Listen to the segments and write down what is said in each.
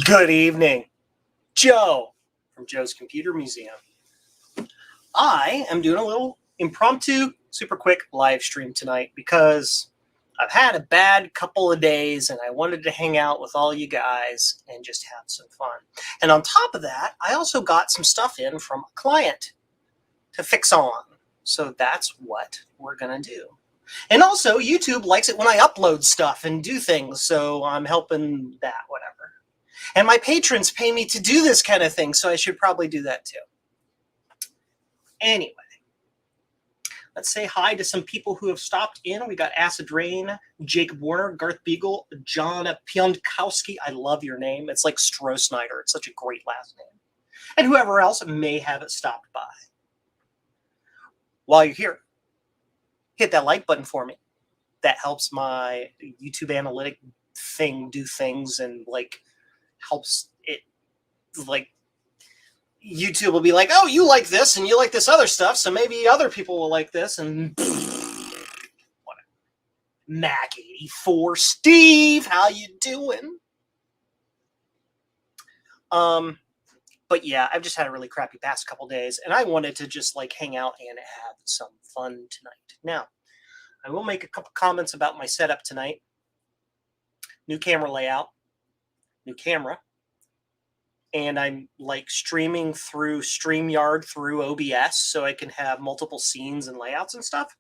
Good evening, Joe from Joe's Computer Museum. I am doing a little impromptu, super quick live stream tonight because I've had a bad couple of days and I wanted to hang out with all you guys and just have some fun. And on top of that, I also got some stuff in from a client to fix on. So that's what we're going to do. And also, YouTube likes it when I upload stuff and do things, so I'm helping that, whatever. And my patrons pay me to do this kind of thing, so I should probably do that too. Anyway, let's say hi to some people who have stopped in. We got Acid Rain, Jacob Warner, Garth Beagle, John Pionkowski. I love your name. It's like Stroh-Snyder. It's such a great last name. And whoever else may have stopped by. While you're here, hit that like button for me. That helps my YouTube analytic thing do things and like helps it, like YouTube will be like, oh, you like this and you like this other stuff, so maybe other people will like this. And whatever. Mac 84 Steve, how you doing? But yeah, I've just had a really crappy past couple days, and I wanted to just like hang out and have some fun tonight. Now, I will make a couple comments about my setup tonight. New camera layout, new camera, and I'm like streaming through StreamYard through OBS so I can have multiple scenes and layouts and stuff.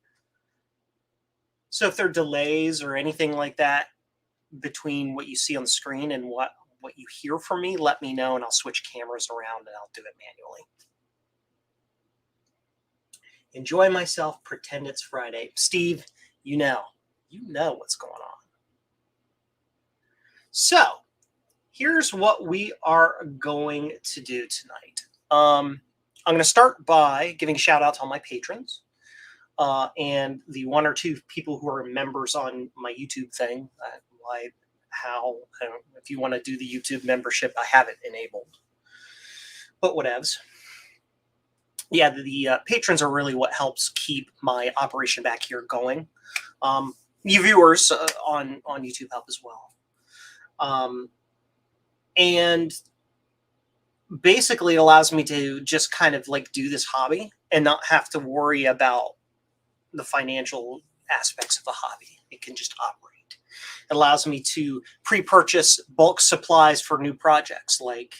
So if there are delays or anything like that between what you see on the screen and what you hear from me, let me know and I'll switch cameras around and I'll do it manually. Enjoy myself, pretend it's Friday. Steve, you know what's going on. So, here's what we are going to do tonight. I'm going to start by giving a shout out to all my patrons and the one or two people who are members on my YouTube thing. If you want to do the YouTube membership, I have it enabled. But whatevs. Yeah, the patrons are really what helps keep my operation back here going. You viewers on YouTube help as well. And basically allows me to just kind of like do this hobby and not have to worry about the financial aspects of the hobby. It can just operate. It allows me to pre-purchase bulk supplies for new projects like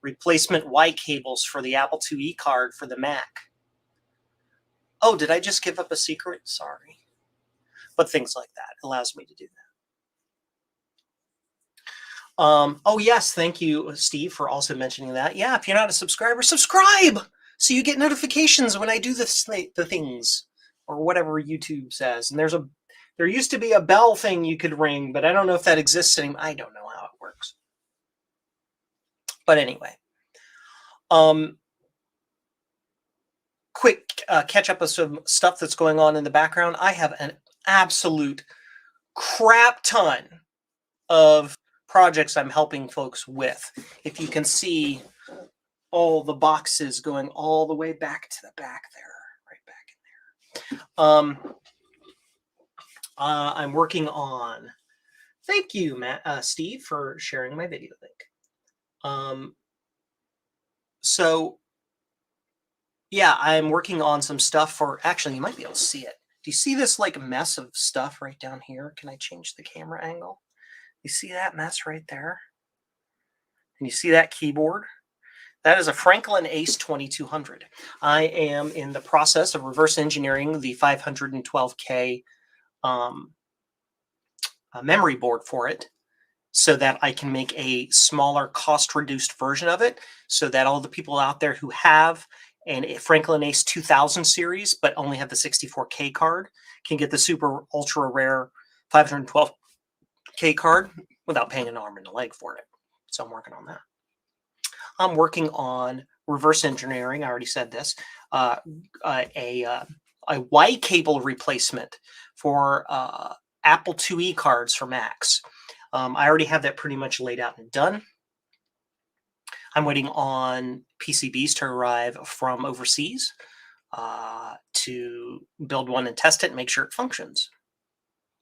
replacement Y cables for the Apple IIe card for the Mac. Oh, did I just give up a secret? Sorry. But things like that allows me to do that. Oh, yes. Thank you, Steve, for also mentioning that. Yeah, if you're not a subscriber, subscribe so you get notifications when I do the things or whatever YouTube says. And there used to be a bell thing you could ring, but I don't know if that exists anymore. I don't know how it works. But anyway, quick catch up of some stuff that's going on in the background. I have an absolute crap ton of projects I'm helping folks with. If you can see all the boxes going all the way back to the back there, right back in there. I'm working on, thank you, Steve, for sharing my video link. So yeah, I'm working on some stuff for, actually, you might be able to see it. Do you see this like mess of stuff right down here? Can I change the camera angle? You see that mess right there? And you see that keyboard? That is a Franklin Ace 2200. I am in the process of reverse engineering the 512K memory board for it so that I can make a smaller cost-reduced version of it so that all the people out there who have a Franklin Ace 2000 series but only have the 64K card can get the super ultra rare 512K card without paying an arm and a leg for it. So I'm working on that. I'm working on reverse engineering. I already said this. A Y cable replacement for Apple IIe cards for Macs. I already have that pretty much laid out and done. I'm waiting on PCBs to arrive from overseas to build one and test it and make sure it functions.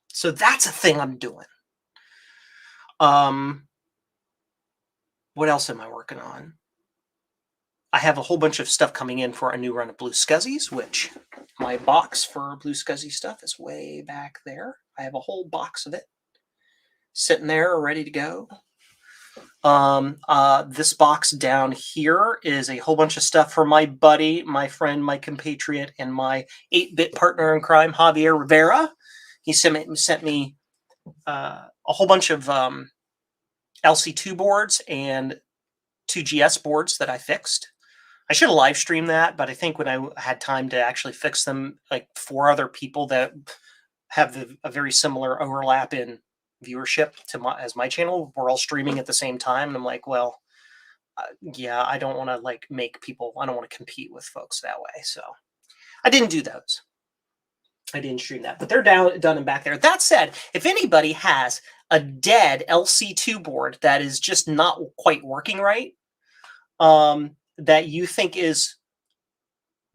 So that's a thing I'm doing. What else am I working on? I have a whole bunch of stuff coming in for a new run of Blue Scuzzies, which my box for Blue Scuzzy stuff is way back there. I have a whole box of it sitting there ready to go. This box down here is a whole bunch of stuff for my buddy, my friend, my compatriot, and my 8-bit partner in crime, Javier Rivera. He sent me a whole bunch of LC2 boards and 2GS boards that I fixed. I should have live streamed that, but I think when I had time to actually fix them, like 4 other people that have a very similar overlap in viewership to as my channel, we're all streaming at the same time, and I'm like, well, yeah, I don't want to like make people. I don't want to compete with folks that way, so I didn't do those. I didn't stream that, but they're done and back there. That said, if anybody has a dead LC2 board that is just not quite working right, that you think is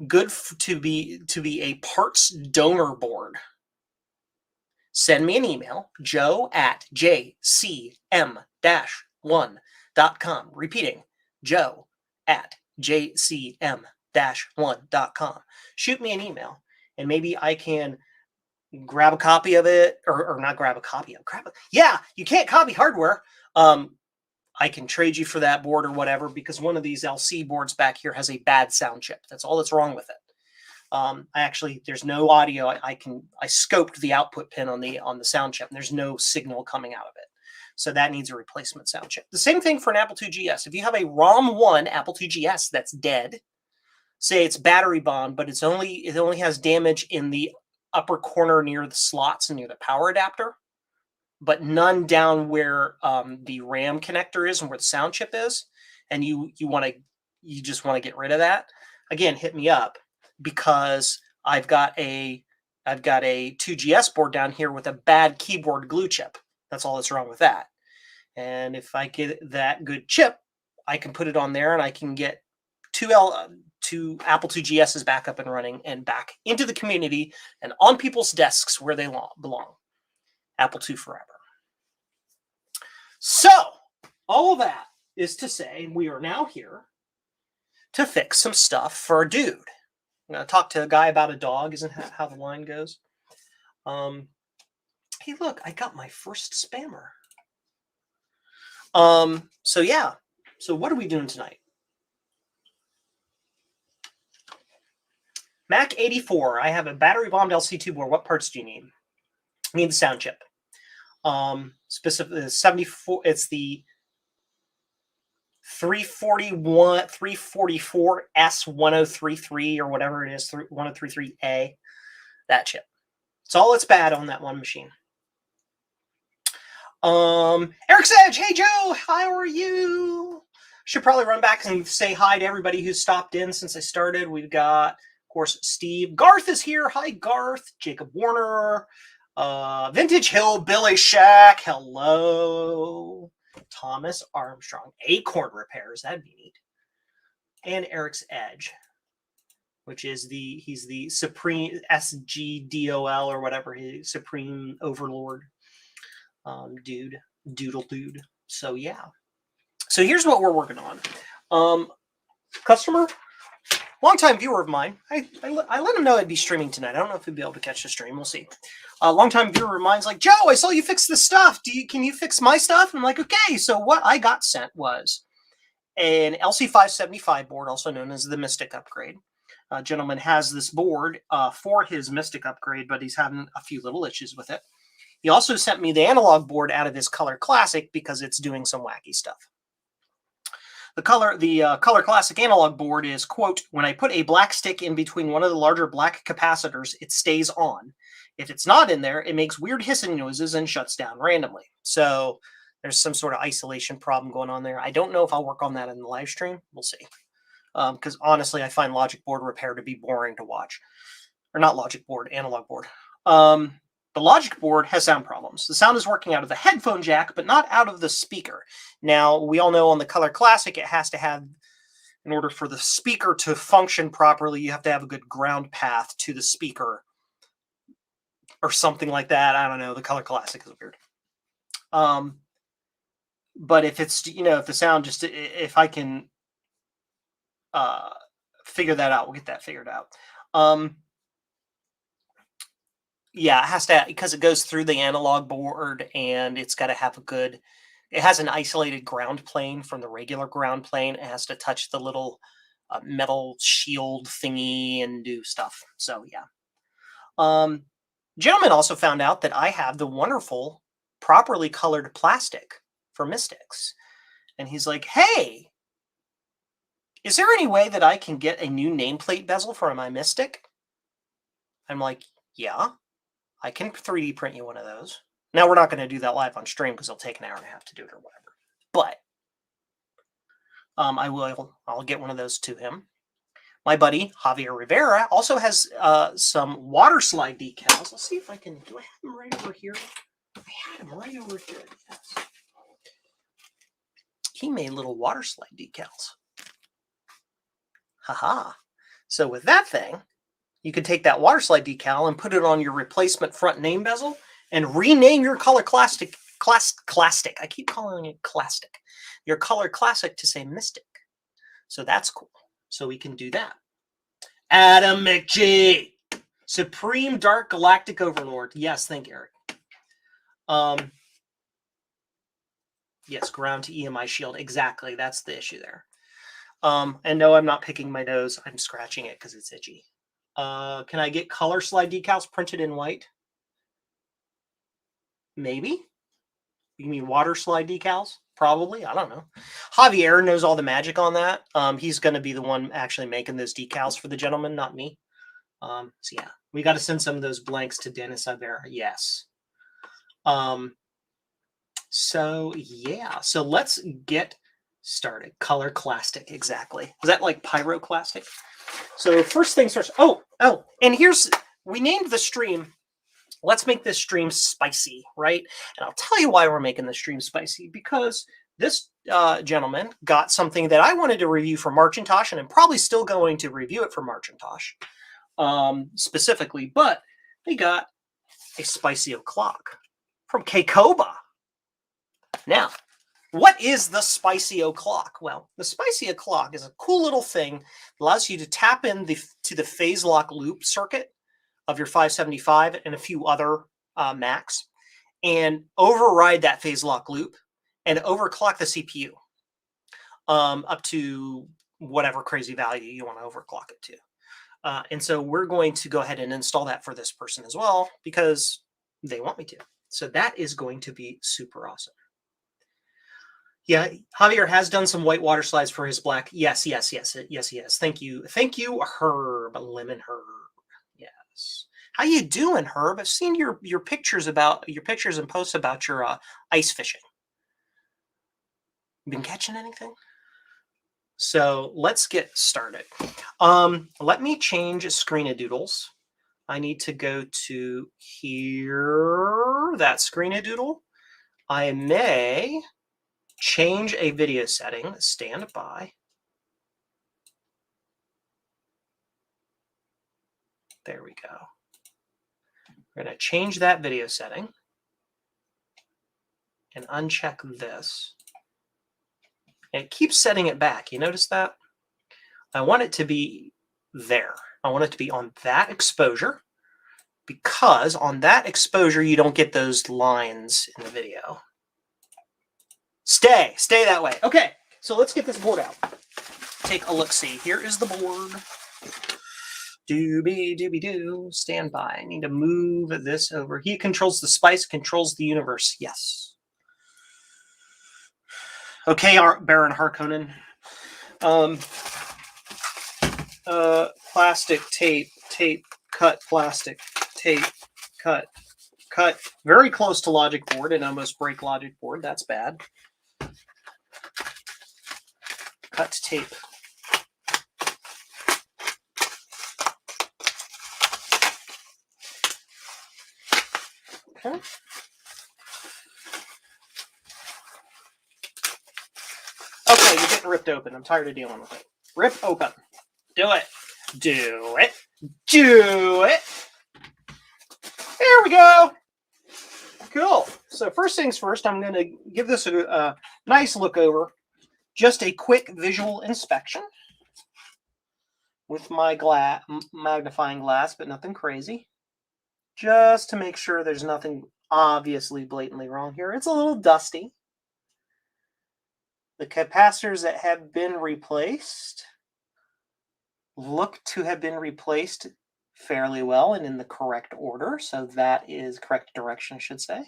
good to be a parts donor board, send me an email, joe@jcm-1.com. Repeating, joe@jcm-1.com. Shoot me an email, and maybe I can grab a copy of it, or not grab a copy of it. Yeah, you can't copy hardware. I can trade you for that board or whatever, because one of these LC boards back here has a bad sound chip. That's all that's wrong with it. There's no audio. I scoped the output pin on the sound chip, and there's no signal coming out of it. So that needs a replacement sound chip. The same thing for an Apple IIgs. If you have a ROM1 Apple IIgs that's dead, say it's battery bombed, but it only has damage in the upper corner near the slots and near the power adapter, but none down where the RAM connector is and where the sound chip is, and you just want to get rid of that, again, hit me up, because I've got a 2GS board down here with a bad keyboard glue chip. That's all that's wrong with that. And if I get that good chip, I can put it on there, and I can get two Apple IIGSs back up and running and back into the community and on people's desks where they belong. Apple II forever. So, all of that is to say, we are now here to fix some stuff for a dude. I'm going to talk to a guy about a dog, isn't how the line goes. Hey, look, I got my first spammer. So yeah. So what are we doing tonight? Mac 84. I have a battery bombed LC2 board. What parts do you need? I need the sound chip. Specifically 74. It's the 344 S1033 or whatever it is, 1033A. That chip. It's all that's bad on that one machine. Eric Sedge, hey Joe, how are you? Should probably run back and say hi to everybody who's stopped in since I started. We've got, of course, Steve. Garth is here. Hi, Garth. Jacob Warner. Vintage Hillbilly Shack. Hello. Thomas Armstrong. Acorn Repairs. That'd be neat. And Eric's Edge, which is he's the Supreme SGDOL or whatever, his Supreme Overlord doodle dude. So yeah. So here's what we're working on. Customer, longtime viewer of mine. I let him know I'd be streaming tonight. I don't know if he'd be able to catch the stream. We'll see. Longtime viewer of mine's like, Joe, I saw you fix this stuff. Can you fix my stuff? And I'm like, okay. So what I got sent was an LC575 board, also known as the Mystic Upgrade. A gentleman has this board for his Mystic Upgrade, but he's having a few little issues with it. He also sent me the analog board out of his Color Classic because it's doing some wacky stuff. The Color Classic analog board is, quote, when I put a black stick in between one of the larger black capacitors, it stays on. If it's not in there, it makes weird hissing noises and shuts down randomly. So there's some sort of isolation problem going on there. I don't know if I'll work on that in the live stream. We'll see. Because honestly, I find logic board repair to be boring to watch. Or not logic board, analog board. The logic board has sound problems. The sound is working out of the headphone jack, but not out of the speaker. Now, we all know on the Color Classic, it has to have, in order for the speaker to function properly, you have to have a good ground path to the speaker or something like that. I don't know. The Color Classic is weird. But if it's, if the sound just, if I can figure that out, we'll get that figured out. Yeah, it has to, because it goes through the analog board, and it's got to have it has an isolated ground plane from the regular ground plane. It has to touch the little metal shield thingy and do stuff. So yeah. Gentleman also found out that I have the wonderful, properly colored plastic for Mystics. And he's like, hey, is there any way that I can get a new nameplate bezel for my Mystic? I'm like, yeah, I can 3D print you one of those. Now, we're not going to do that live on stream because it'll take an hour and a half to do it or whatever. But I'll get one of those to him. My buddy, Javier Rivera, also has some water slide decals. Let's see if I can, do I have them right over here? I had them right over here, yes. He made little water slide decals. Haha. So with that thing, you can take that water slide decal and put it on your replacement front name bezel and rename your color classic. I keep calling it Classic. Your color classic to say Mystic. So that's cool. So we can do that. Adam McGee, Supreme Dark Galactic Overlord. Yes, thank you, Eric. Yes, ground to EMI shield. Exactly. That's the issue there. And no, I'm not picking my nose. I'm scratching it because it's itchy. Can I get color slide decals printed in white? Maybe. You mean water slide decals? Probably. I don't know. Javier knows all the magic on that. He's going to be the one actually making those decals for the gentleman, not me. So yeah, we got to send some of those blanks to Dennis Ibarra. Yes. So yeah, so let's get started. Color Classic, exactly. Is that like pyroclastic? So first things first. Oh, and we named the stream. Let's make this stream spicy, right? And I'll tell you why we're making the stream spicy, because this gentleman got something that I wanted to review for Marcintosh, and I'm probably still going to review it for Marcintosh specifically, but they got a spicy o'clock from Keikoba. Now, what is the spicy o'clock? Well, the spicy o'clock is a cool little thing that allows you to tap in to the phase lock loop circuit of your 575 and a few other Macs, and override that phase lock loop and overclock the CPU up to whatever crazy value you want to overclock it to. And so we're going to go ahead and install that for this person as well, because they want me to. So that is going to be super awesome. Yeah, Javier has done some white water slides for his black. Yes, he has. Thank you, Herb, Lemon Herb. Yes. How you doing, Herb? I've seen your pictures and posts about your ice fishing. You been catching anything? So let's get started. Let me change Screen-a-Doodles. I need to go to here, that Screen-a-Doodle. I may change a video setting. Stand by. There we go. We're going to change that video setting and uncheck this. And it keeps setting it back. You notice that? I want it to be there. I want it to be on that exposure, because on that exposure, you don't get those lines in the video. Stay that way. Okay, so let's get this board out. Take a look-see. Here is the board. Doobie-doobie-doo. Stand by. I need to move this over. He controls the spice, controls the universe. Yes. Okay, Baron Harkonnen. Plastic, tape, cut, plastic, tape, cut. Very close to logic board and almost break logic board. That's bad. Cut, tape. Okay. Okay, you're getting ripped open. I'm tired of dealing with it. Rip open. Do it. Do it. Do it. There we go. Cool. So first things first, I'm going to give this a nice look over. Just a quick visual inspection with my magnifying glass, but nothing crazy. Just to make sure there's nothing obviously blatantly wrong here. It's a little dusty. The capacitors that have been replaced look to have been replaced fairly well and in the correct order. So that is correct direction, I should say.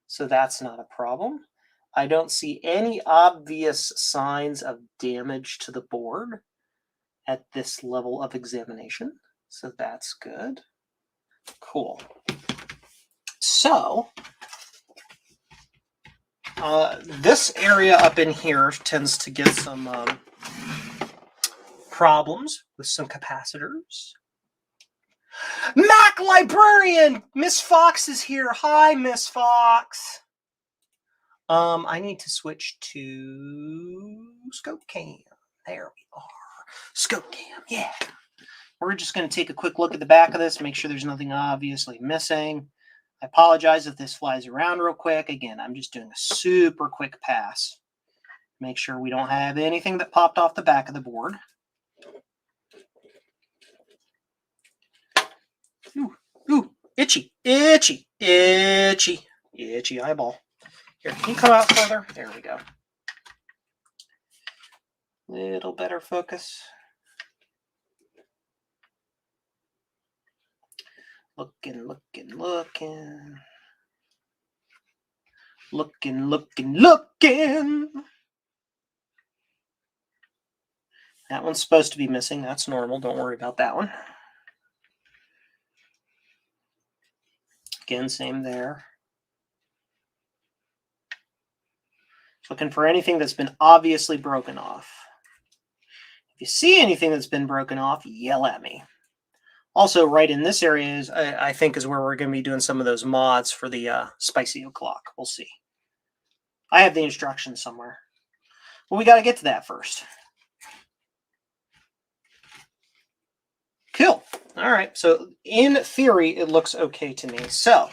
So that's not a problem. I don't see any obvious signs of damage to the board at this level of examination. So that's good. Cool. So this area up in here tends to get some problems with some capacitors. Mac Librarian! Miss Fox is here. Hi, Miss Fox. I need to switch to Scope Cam. There we are. Scope Cam, yeah. We're just going to take a quick look at the back of this, make sure there's nothing obviously missing. I apologize if this flies around real quick. Again, I'm just doing a super quick pass. Make sure we don't have anything that popped off the back of the board. Ooh, itchy, itchy, itchy, itchy eyeball. Here, can you come out further? There we go. Little better focus. Looking. That one's supposed to be missing. That's normal. Don't worry about that one. Again, same there. Looking for anything that's been obviously broken off. If you see anything that's been broken off, yell at me. Also, right in this area is, I think, is where we're going to be doing some of those mods for the spicy o'clock. We'll see. I have the instructions somewhere. Well, we got to get to that first. Cool. All right. So, in theory, it looks okay to me. So,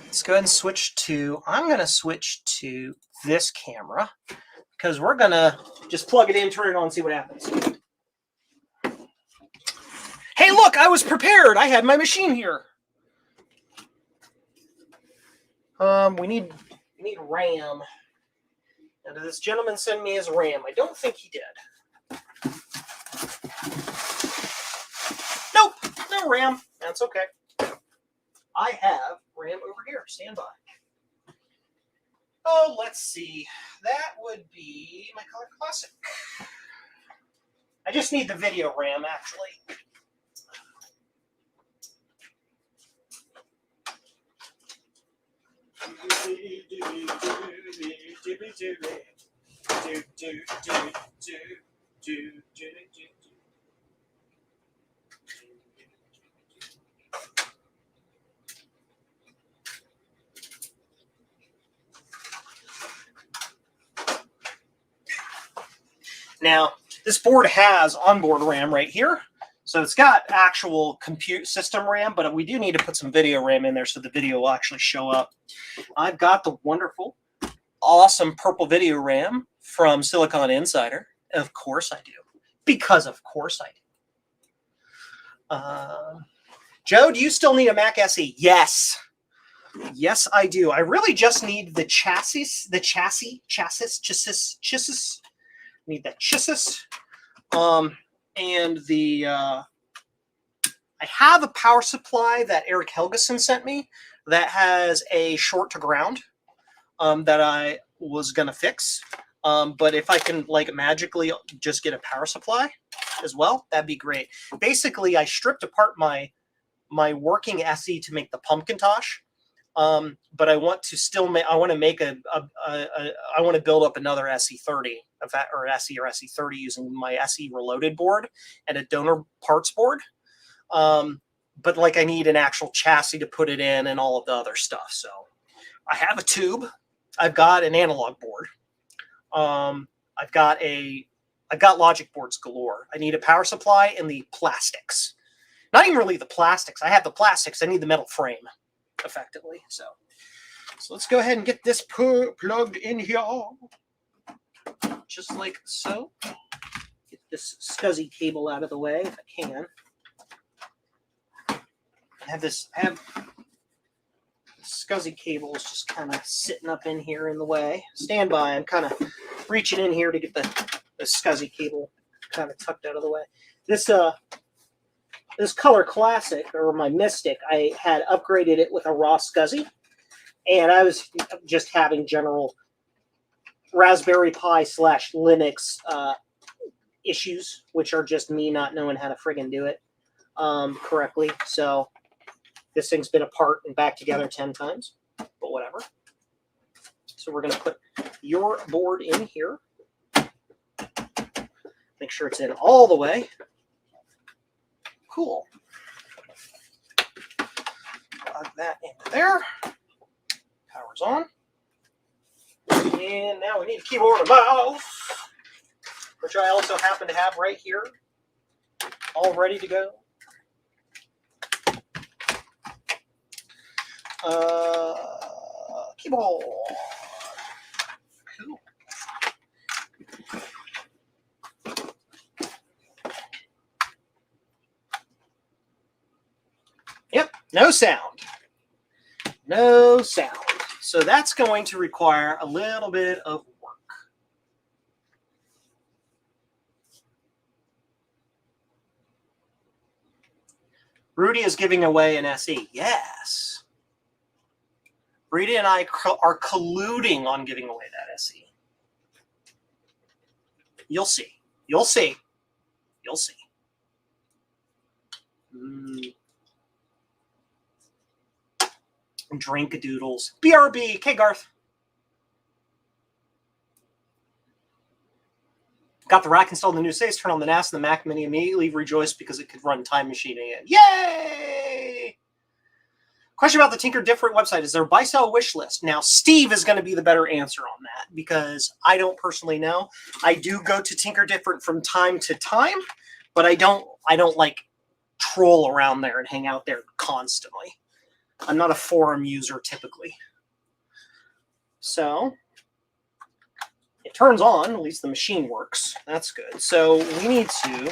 let's go ahead and switch to, I'm going to switch to this camera because we're going to just plug it in, turn it on, and see what happens. Hey, look, I was prepared. I had my machine here. We need RAM. Now, did this gentleman send me his RAM? I don't think he did. Nope, no RAM. That's okay. I have RAM over here. Stand by. Oh, let's see. That would be my Color Classic. I just need the video RAM, actually. Now, this board has onboard RAM right here. So it's got actual compute system RAM, but we do need to put some video RAM in there so the video will actually show up. I've got the wonderful, awesome purple video RAM from Silicon Insider. Of course I do. Because of course I do. Joe, do you still need a Mac SE? Yes. Yes, I do. I really just need the chassis. Need that chassis. And the I have a power supply that Eric Helgeson sent me that has a short to ground that I was gonna fix. But if I can like magically just get a power supply as well, that'd be great. Basically, I stripped apart my working SE to make the Pumpkintosh. But I want to still make. I want to make I want to build up another SE30 or SE or SE30 using my SE Reloaded board and a donor parts board. But like I need an actual chassis to put it in and all of the other stuff. So I have a tube. I've got an analog board. I've got logic boards galore. I need a power supply and the plastics. Not even really the plastics. I have the plastics. I need the metal frame, effectively. So So let's go ahead and get this plugged in here, just like so. Get this SCSI cable out of the way if I can. I have the SCSI cables just kind of sitting up in here in the way. Stand by. I'm kind of reaching in here to get the SCSI cable kind of tucked out of the way. This Color Classic, or my Mystic, I had upgraded it with a raw SCSI, and I was just having general Raspberry Pi / Linux issues, which are just me not knowing how to friggin' do it correctly. So this thing's been apart and back together 10 times, but whatever. So we're going to put your board in here. Make sure it's in all the way. Cool. Plug that into there. Power's on. And now we need a keyboard and mouse, which I also happen to have right here, all ready to go. Keyboard. Cool. Yep, no sound. No sound. So that's going to require a little bit of work. Rudy is giving away an SE. Yes. Rudy and I are colluding on giving away that SE. You'll see. You'll see. You'll see. Drink-a-doodles. BRB. Okay, Garth. Got the rack installed in the new saves, turn on the NAS and the Mac Mini, immediately rejoiced because it could run Time Machine again. Yay! Question about the Tinker Different website. Is there a buy-sell wish list? Now, Steve is going to be the better answer on that because I don't personally know. I do go to Tinker Different from time to time, but I don't like troll around there and hang out there constantly. I'm not a forum user typically. So it turns on, at least the machine works. That's good. So we need to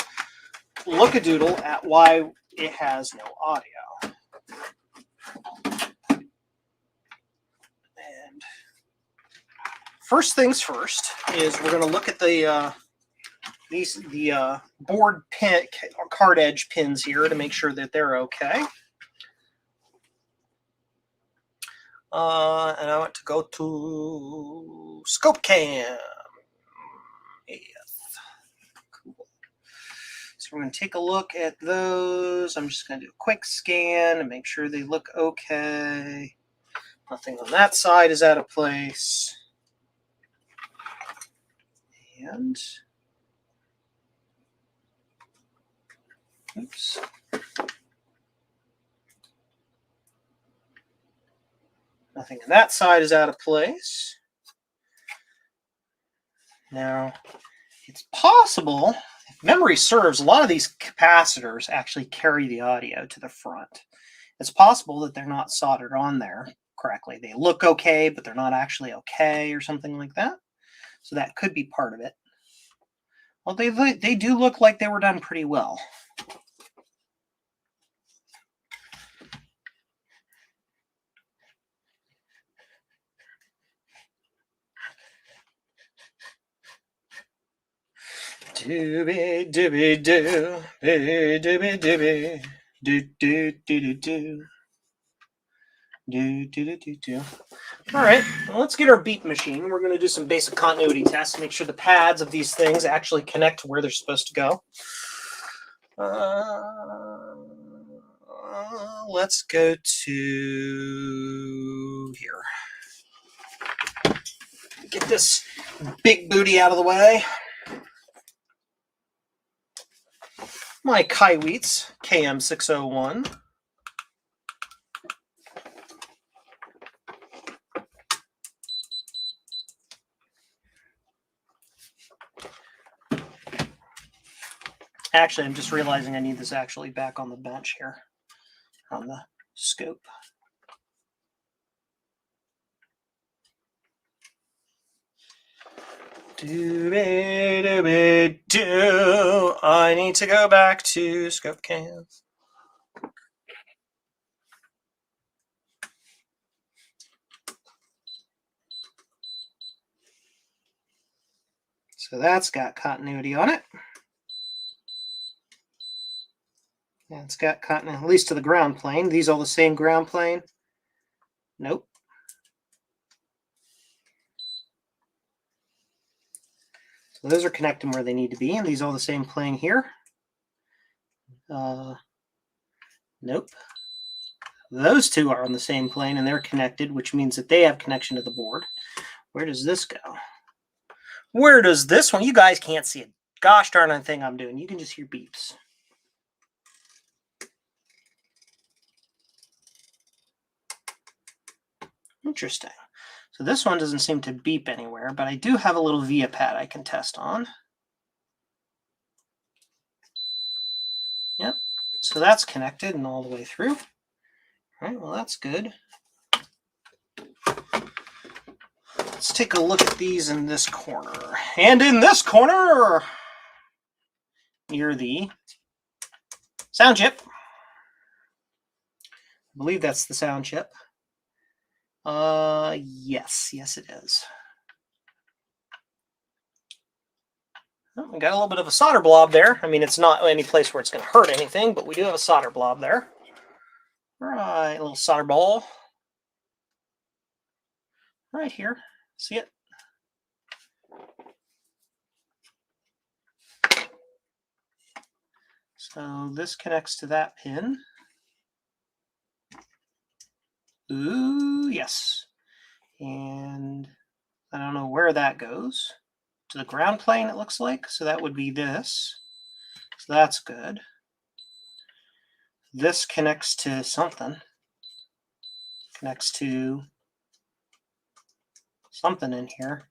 look a doodle at why it has no audio. And first things first is we're going to look at the board pin or card edge pins here to make sure that they're okay. And I want to go to Scope Cam. Yes. Cool. So we're going to take a look at those. I'm just going to do a quick scan and make sure they look okay. Nothing on that side is out of place. And oops. Nothing on that side is out of place. Now, it's possible, if memory serves, a lot of these capacitors actually carry the audio to the front. It's possible that they're not soldered on there correctly. They look okay, but they're not actually okay or something like that. So that could be part of it. Well, they do look like they were done pretty well. Dooby dooby doo, dooby dooby doo doo doo doo doo. All right, well, let's get our beep machine. We're going to do some basic continuity tests, make sure the pads of these things actually connect to where they're supposed to go. Let's go to here. Get this big booty out of the way. My Kaiweets KM601. Actually, I'm just realizing I need this actually back on the bench here on the scope. I need to go back to scope cam. So that's got continuity on it. Yeah, it's got continuity, at least to the ground plane. These all the same ground plane? Nope. So those are connecting where they need to be, and these all the same plane here. Nope. Those two are on the same plane, and they're connected, which means that they have connection to the board. Where does this go? Where does this one? You guys can't see it. Gosh darn the thing I'm doing. You can just hear beeps. Interesting. So this one doesn't seem to beep anywhere, but I do have a little via pad I can test on. Yep. So that's connected and all the way through. All right, well, that's good. Let's take a look at these in this corner. And in this corner, near the sound chip. I believe that's the sound chip. Yes, it is. Well, we got a little bit of a solder blob there. I mean, it's not any place where it's going to hurt anything, but we do have a solder blob there. All right, a little solder ball. Right here. See it? So this connects to that pin. Ooh, yes. And I don't know where that goes. To the ground plane, it looks like. So that would be this. So that's good. This connects to something. Connects to something in here.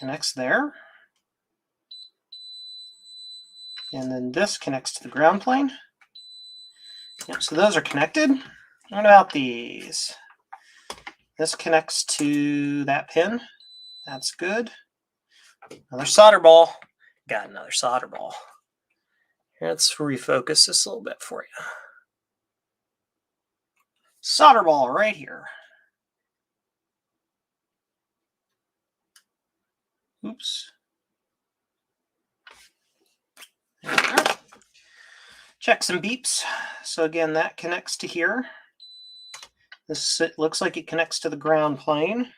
Connects there. And then this connects to the ground plane. Yep, so those are connected. What about these? This connects to that pin. That's good. Another solder ball. Got another solder ball. Here, let's refocus this a little bit for you. Solder ball right here. Oops. There we are. Check some beeps. So again, that connects to here. This it looks like it connects to the ground plane.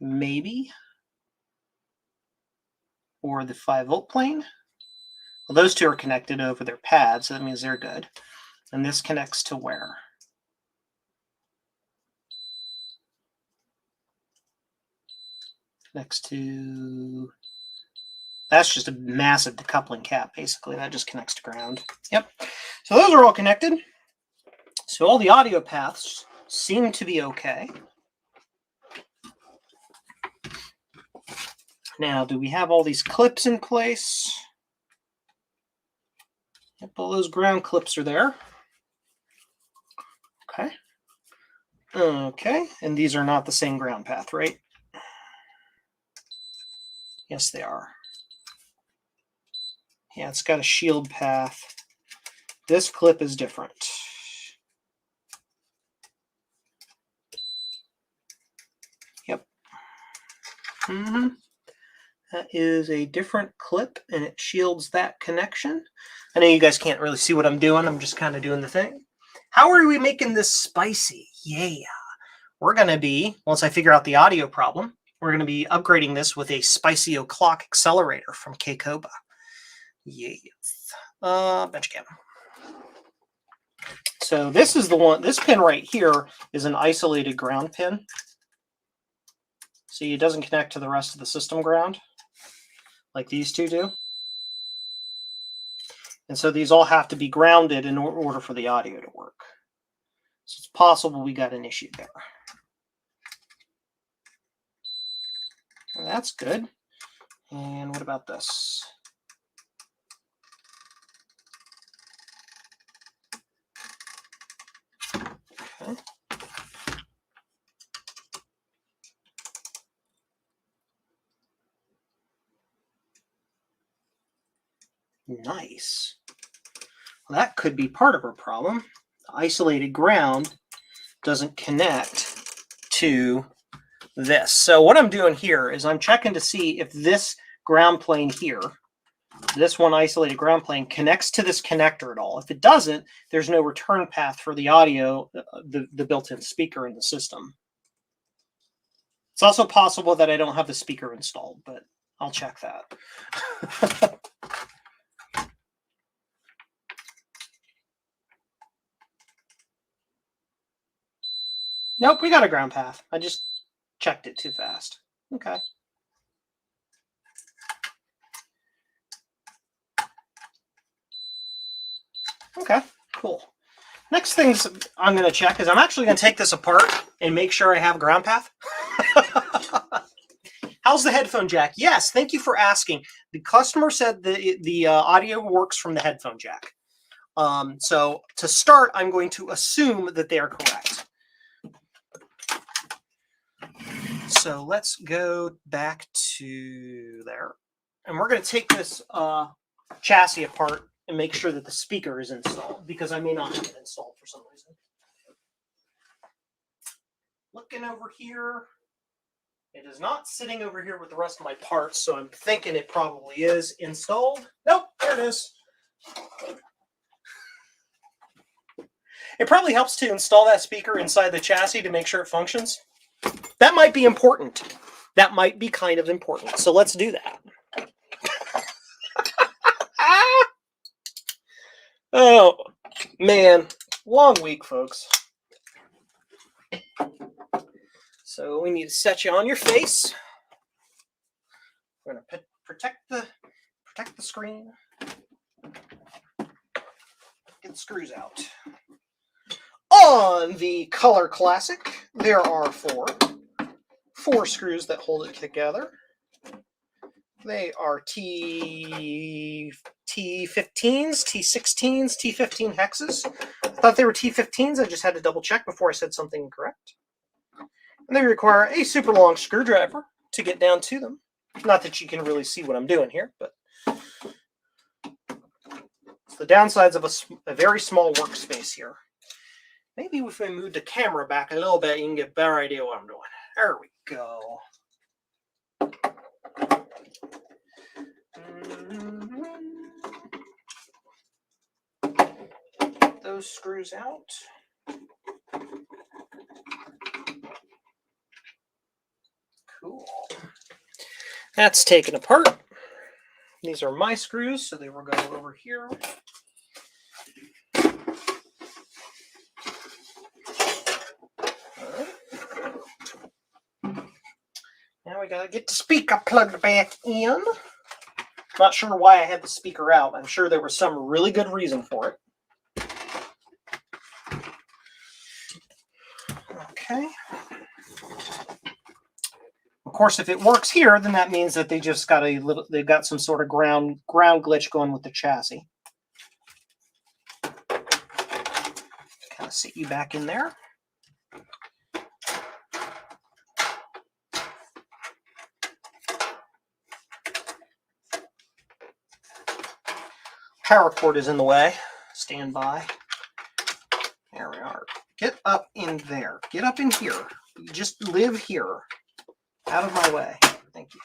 Maybe. Or the 5-volt plane. Well, those two are connected over their pads, so that means they're good. And this connects to where? Connects to... That's just a massive decoupling cap, basically. That just connects to ground. Yep. So those are all connected. So all the audio paths seem to be okay. Now, do we have all these clips in place? Yep, all those ground clips are there. Okay. Okay, and these are not the same ground path, right? Yes, they are. Yeah, it's got a shield path. This clip is different. Yep. That is a different clip, and it shields that connection. I know you guys can't really see what I'm doing. I'm just kind of doing the thing. How are we making this spicy? Yeah. We're going to be, once I figure out the audio problem, we're going to be upgrading this with a spicy overclock accelerator from Keikoba. Yes. Benchcam. So this is the one, this pin right here is an isolated ground pin. See, it doesn't connect to the rest of the system ground like these two do. And so these all have to be grounded in order for the audio to work. So it's possible we got an issue there. That's good. And what about this? Okay. Nice. Well, that could be part of our problem. The isolated ground doesn't connect to this. So what I'm doing here is I'm checking to see if this ground plane here, this one isolated ground plane, connects to this connector at all. If it doesn't, there's no return path for the audio, the built-in speaker in the system. It's also possible that I don't have the speaker installed, but I'll check that. Nope, we got a ground path. I just checked it too fast. Okay. Okay, cool. Next things I'm going to check is I'm actually going to take this apart and make sure I have a ground path. How's the headphone jack? Yes, thank you for asking. The customer said the audio works from the headphone jack. So to start, I'm going to assume that they are correct. So let's go back to there. And we're going to take this chassis apart and make sure that the speaker is installed, because I may not have it installed for some reason. Looking over here, it is not sitting over here with the rest of my parts, so I'm thinking it probably is installed. Nope, there it is. It probably helps to install that speaker inside the chassis to make sure it functions. That might be important. That might be kind of important. So let's do that. Oh, man. Long week, folks. So we need to set you on your face. We're going to protect the screen. Get the screws out. On the Color Classic, there are four screws that hold it together. They are T15s, T16s, T15 hexes. I thought they were T15s. I just had to double check before I said something incorrect. And they require a super long screwdriver to get down to them. Not that you can really see what I'm doing here, but it's the downsides of a very small workspace here. Maybe if we move the camera back a little bit, you can get a better idea what I'm doing. There we go. Get those screws out. Cool. That's taken apart. These are my screws, so they will go over here. Now we gotta get the speaker plugged back in. Not sure why I had the speaker out. I'm sure there was some really good reason for it. Okay. Of course, if it works here, then that means that they just got they've got some sort of ground glitch going with the chassis. Kind of sit you back in there. Power cord is in the way. Stand by. There we are. Get up in there. Get up in here. Just live here. Out of my way. Thank you.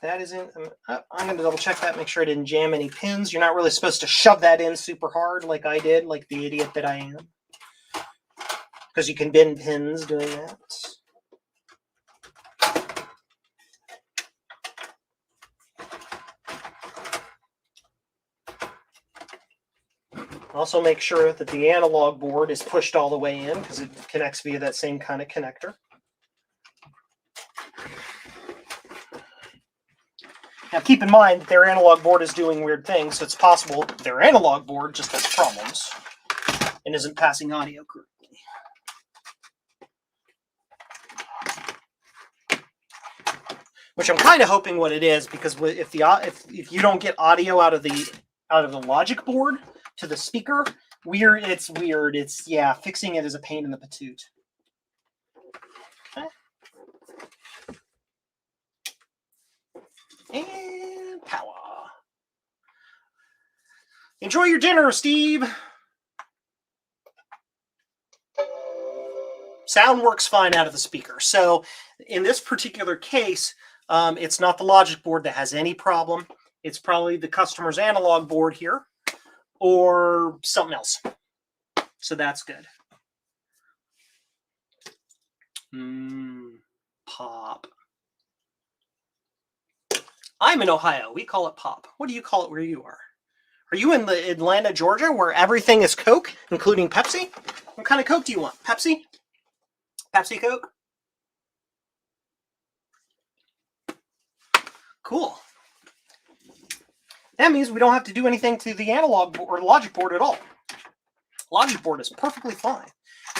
That is in. I'm going to double check that, make sure I didn't jam any pins. You're not really supposed to shove that in super hard like I did, like the idiot that I am. Because you can bend pins doing that. Also make sure that the analog board is pushed all the way in because it connects via that same kind of connector. Now keep in mind that their analog board is doing weird things, so it's possible their analog board just has problems and isn't passing audio correctly. Which I'm kind of hoping what it is, because if you don't get audio out of the logic board to the speaker, it's weird. It's, yeah, fixing it is a pain in the patoot. Okay. And power. Enjoy your dinner, Steve. Sound works fine out of the speaker. So in this particular case, it's not the logic board that has any problem. It's probably the customer's analog board here or something else. So that's good. Pop. I'm in Ohio. We call it pop. What do you call it where you are? Are you in the Atlanta, Georgia, where everything is Coke, including Pepsi? What kind of Coke do you want? Pepsi? Pepsi Coke? Cool. That means we don't have to do anything to the analog or logic board at all. Logic board is perfectly fine,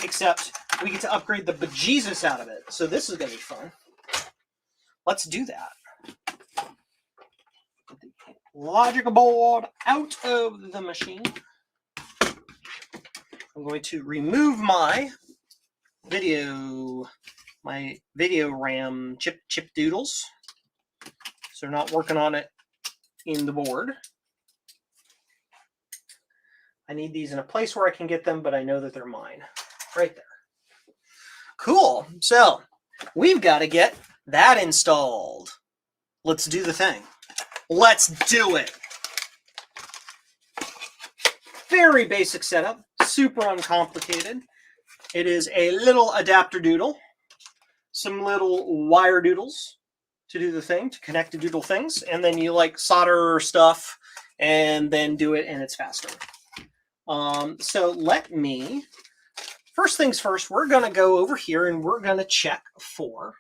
except we get to upgrade the bejesus out of it. So this is going to be fun. Let's do that. Get the logic board out of the machine. I'm going to remove my video RAM chip doodles. So they're not working on it in the board. I need these in a place where I can get them, but I know that they're mine. Right there. Cool. So we've got to get that installed. Let's do the thing. Let's do it. Very basic setup. Super uncomplicated. It is a little adapter doodle. Some little wire doodles to do the thing, to connect to doodle things. And then you like solder stuff and then do it and it's faster. So let me, first things first, we're going to go over here and we're going to check for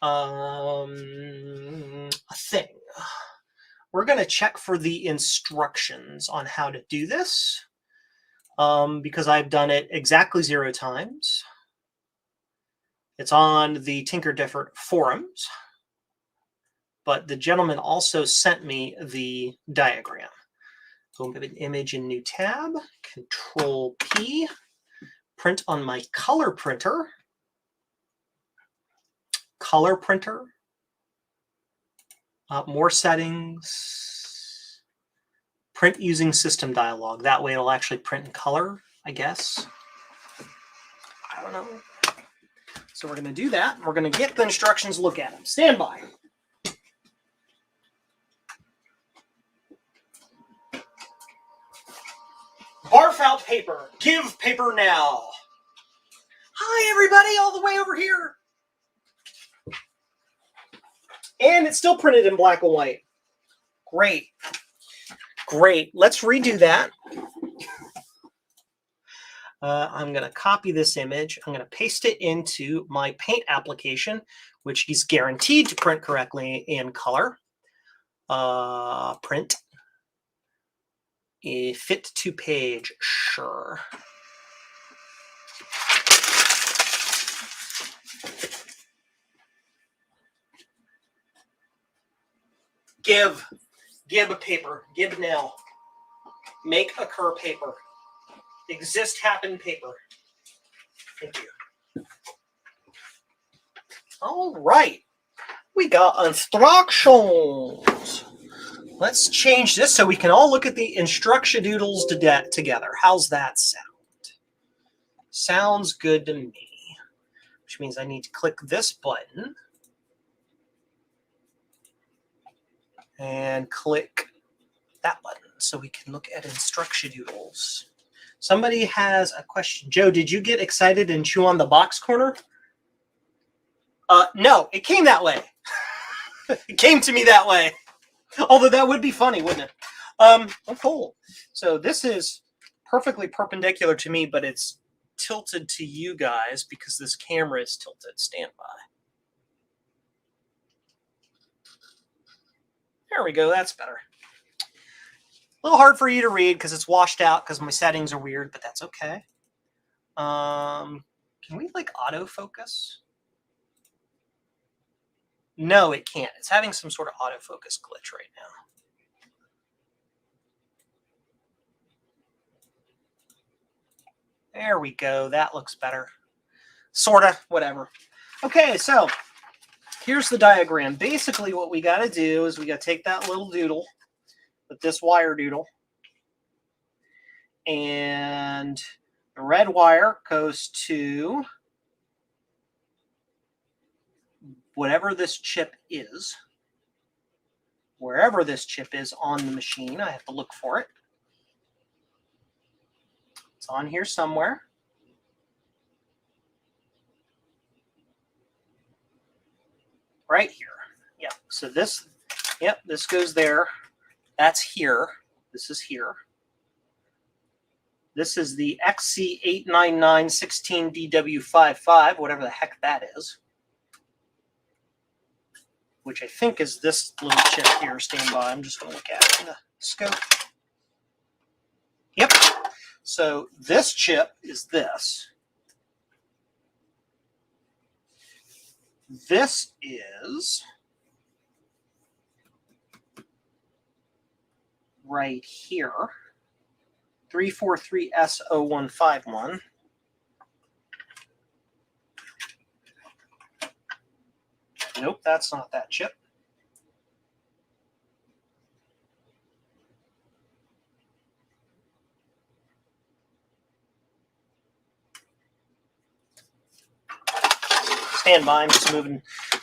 a thing. We're going to check for the instructions on how to do this because I've done it exactly 0 times. It's on the Tinker Differt forums, but the gentleman also sent me the diagram. Go to an image in new tab, Control P, print on my color printer. Color printer. More settings. Print using system dialog. That way it'll actually print in color, I guess. I don't know. So we're going to do that. We're going to get the instructions, look at them. Stand by. Barf out paper. Give paper now. Hi, everybody, all the way over here. And it's still printed in black and white. Great. Great. Let's redo that. I'm going to copy this image. I'm going to paste it into my paint application, which is guaranteed to print correctly in color. Print. Fit to page. Sure. Give a paper. Give now. Make occur paper. Exist happen paper. Thank you. All right. We got instructions. Let's change this so we can all look at the instruction doodles together. How's that sound? Sounds good to me. Which means I need to click this button. And click that button so we can look at instruction doodles. Somebody has a question. Joe, did you get excited and chew on the box corner? No, it came that way. It came to me that way. Although that would be funny, wouldn't it? Oh, cool. So this is perfectly perpendicular to me, but it's tilted to you guys because this camera is tilted. Stand by. There we go. That's better. A little hard for you to read because it's washed out because my settings are weird, but that's okay. Can we like autofocus? No, it can't. It's having some sort of autofocus glitch right now. There we go. That looks better. Sorta, whatever. Okay, so here's the diagram. Basically what we got to do is we got to take that little doodle with this wire doodle, And the red wire goes to whatever this chip is, wherever this chip is on the machine. I have to look for it. It's on here somewhere. Right here. Yep. So this, yep, this goes there. That's here. This is here. This is the XC89916DW55, whatever the heck that is. Which I think is this little chip here. Stand by. I'm just going to look at it in the scope. Yep. So this chip is this. This is right here. 343S0151. Nope, that's not that chip. Stand by, I'm just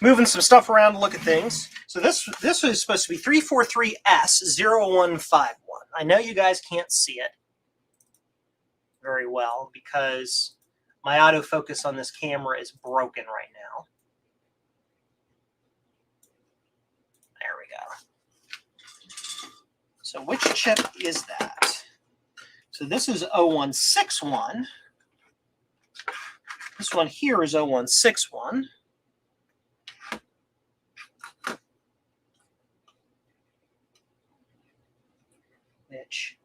moving some stuff around to look at things. So this is supposed to be 343S0151. I know you guys can't see it very well because my autofocus on this camera is broken right now. There we go. So which chip is that? So this is 0161. This one here is 0161. Which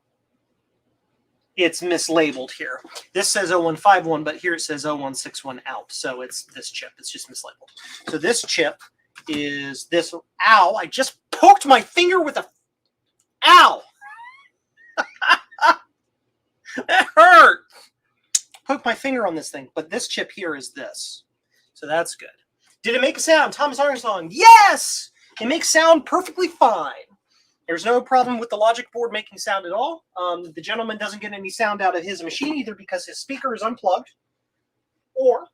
it's mislabeled here. This says 0151, but here it says 0161 out. So it's this chip. It's just mislabeled. So this chip is this. Ow! I just poked my finger with a. Ow! That hurt. Poke my finger on this thing, but this chip here is this. So that's good. Did it make a sound? Thomas Armstrong. Yes! It makes sound perfectly fine. There's no problem with the logic board making sound at all. The gentleman doesn't get any sound out of his machine either because his speaker is unplugged or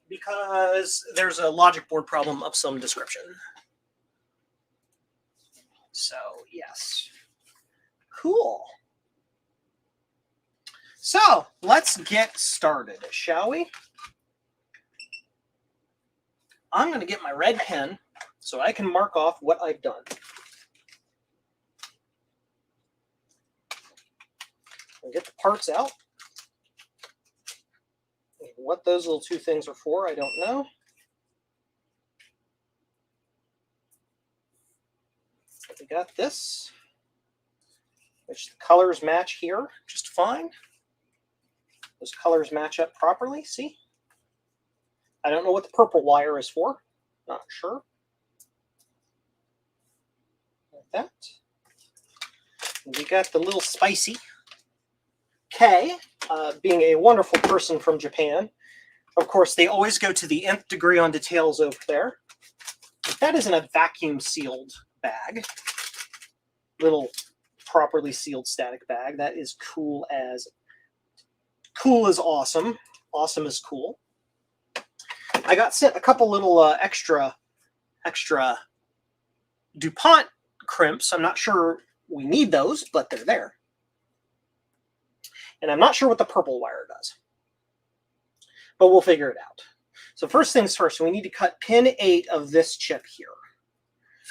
because there's a logic board problem of some description. So, yes. Cool. So, let's get started, shall we? I'm going to get my red pen so I can mark off what I've done. I'll get the parts out. What those little two things are for, I don't know. We got this, which the colors match here just fine. Those colors match up properly, see? I don't know what the purple wire is for. Not sure. Like that. And we got the little spicy K, being a wonderful person from Japan. Of course, they always go to the nth degree on details over there. That isn't a vacuum sealed bag. Little properly sealed static bag. That is cool as awesome. Awesome is cool. I got sent a couple little extra DuPont crimps. I'm not sure we need those, but they're there. And I'm not sure what the purple wire does, but we'll figure it out. So first things first, we need to cut pin 8 of this chip here.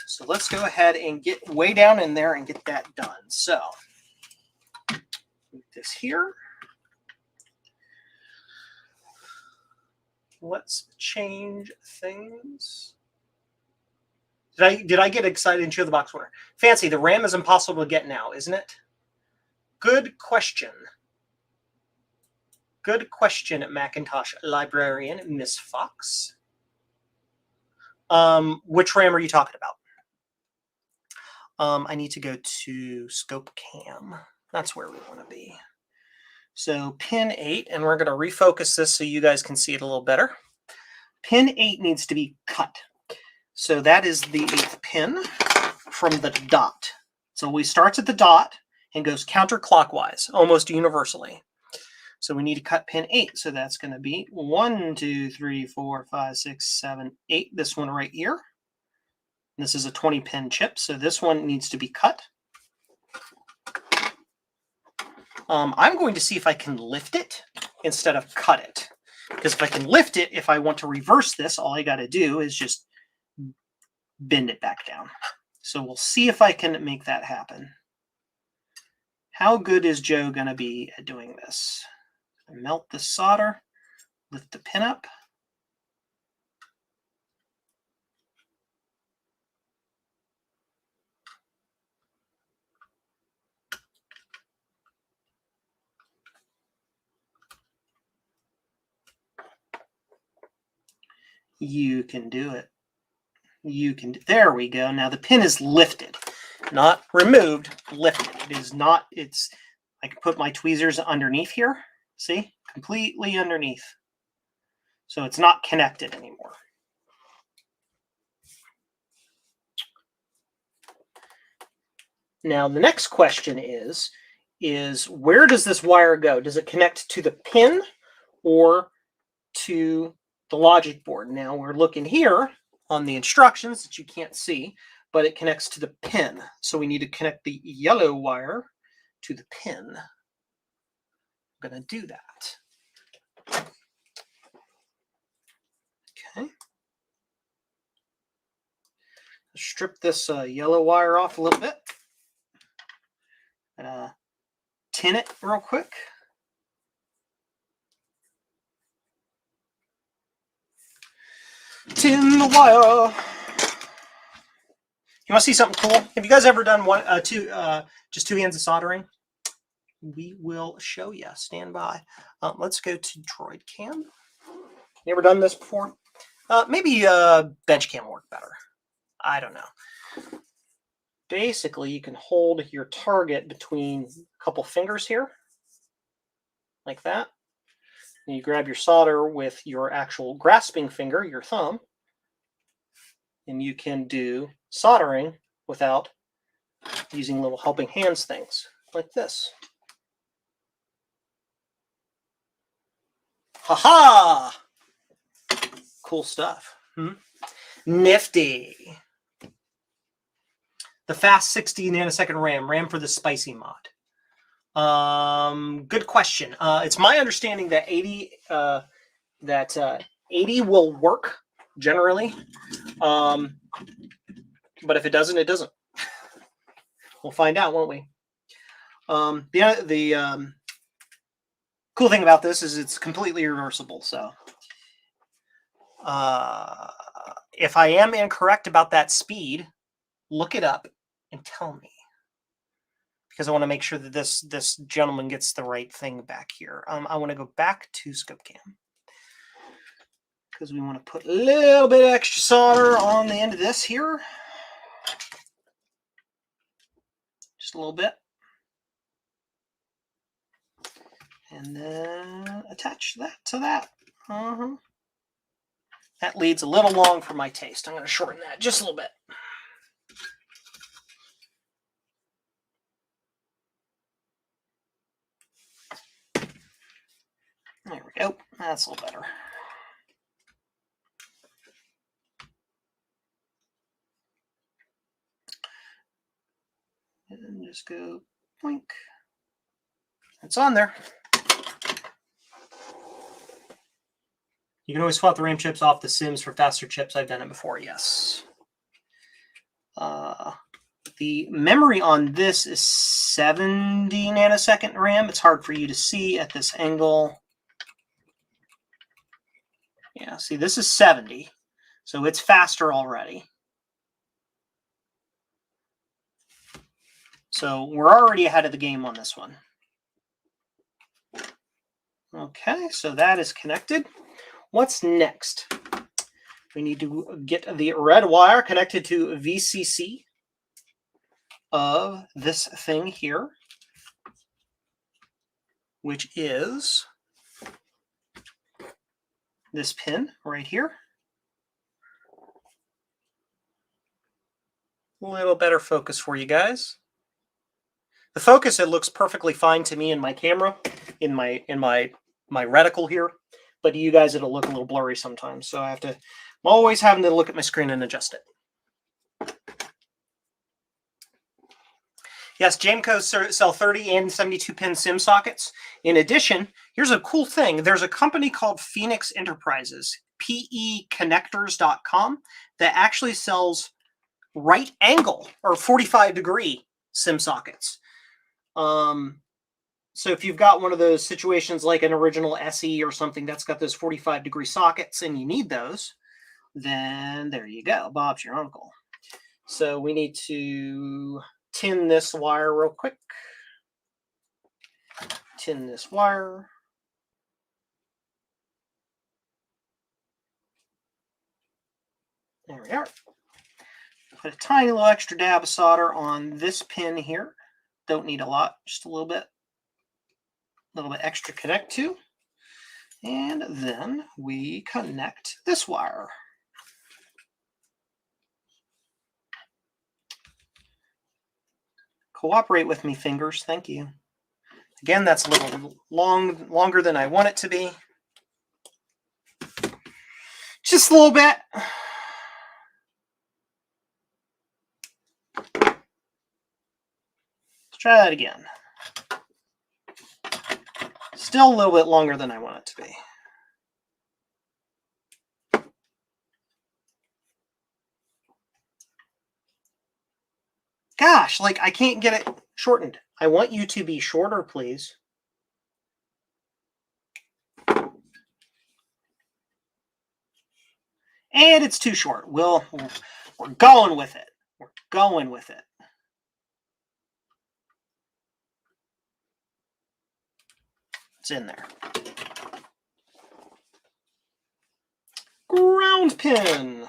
So let's go ahead and get way down in there and get that done. So put this here. Let's change things. Did I get excited and show the box winner? Fancy, the RAM is impossible to get now, isn't it? Good question. Good question, Macintosh librarian, Miss Fox. Which RAM are you talking about? I need to go to Scope Cam. That's where we want to be. So pin 8, and we're going to refocus this so you guys can see it a little better. Pin 8 needs to be cut. So that is the 8th pin from the dot. So we start at the dot and goes counterclockwise almost universally. So we need to cut pin 8. So that's going to be 1, 2, 3, 4, 5, 6, 7, 8. This one right here. This is a 20 pin chip, so this one needs to be cut. I'm going to see if I can lift it instead of cut it. Because if I can lift it, if I want to reverse this, all I got to do is just bend it back down. So we'll see if I can make that happen. How good is Joe going to be at doing this? Melt the solder, lift the pin up. You can do it. You can. There we go. Now the pin is lifted, not removed, lifted. It is not. It's. I can put my tweezers underneath here. See, completely underneath. So it's not connected anymore. Now the next question is where does this wire go? Does it connect to the pin or to the logic board? Now we're looking here on the instructions that you can't see, but it connects to the pin. So we need to connect the yellow wire to the pin. I'm going to do that. Okay. Strip this yellow wire off a little bit. And tin it real quick. Tin the wire. You want to see something cool? Have you guys ever done just two hands of soldering? We will show you. Stand by. Let's go to Droid Cam. You ever done this before? Maybe bench cam will work better. I don't know. Basically, you can hold your target between a couple fingers here, like that. And you grab your solder with your actual grasping finger, your thumb, and you can do soldering without using little helping hands things like this. Ha-ha! Cool stuff. Nifty. The fast 60 nanosecond RAM for the spicy mod. Good question. It's my understanding that 80 will work generally, but if it doesn't, it doesn't. We'll find out, won't we? The cool thing about this is it's completely reversible. So, if I am incorrect about that speed, look it up and tell me, because I want to make sure that this gentleman gets the right thing back here. I want to go back to ScopeCam because we want to put a little bit of extra solder on the end of this here. Just a little bit. And then attach that to that. That leads a little long for my taste. I'm going to shorten that just a little bit. There we go. That's a little better. And just go boink. It's on there. You can always swap the RAM chips off the SIMs for faster chips. I've done it before, yes. The memory on this is 70 nanosecond RAM. It's hard for you to see at this angle. Yeah, see, this is 70, so it's faster already. So we're already ahead of the game on this one. Okay, so that is connected. What's next? We need to get the red wire connected to VCC of this thing here, which is this pin right here. A little better focus for you guys. The focus, it looks perfectly fine to me in my camera, in my reticle here, but to you guys it'll look a little blurry sometimes. So I'm always having to look at my screen and adjust it. Yes, Jameco sell 30 and 72 pin SIM sockets. In addition, here's a cool thing. There's a company called Phoenix Enterprises, peconnectors.com, that actually sells right angle or 45-degree SIM sockets. So if you've got one of those situations like an original SE or something that's got those 45-degree sockets and you need those, then there you go. Bob's your uncle. So we need to tin this wire real quick. Tin this wire. There we are. Put a tiny little extra dab of solder on this pin here. Don't need a lot, just a little bit extra connect to. And then we connect this wire. Cooperate with me, fingers. Thank you. Again, that's a little longer than I want it to be. Just a little bit. Let's try that again. Still a little bit longer than I want it to be. Gosh, like I can't get it shortened. I want you to be shorter, please. And it's too short. We're going with it. We're going with it. It's in there. Ground pin.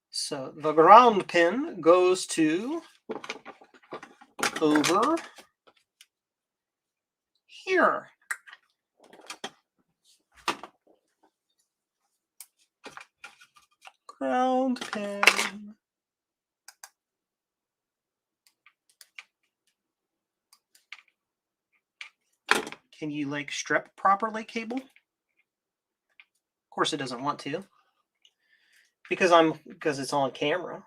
So the ground pin goes to over here. Ground pin. Can you like strip properly, cable? Of course it doesn't want to. Because it's on camera.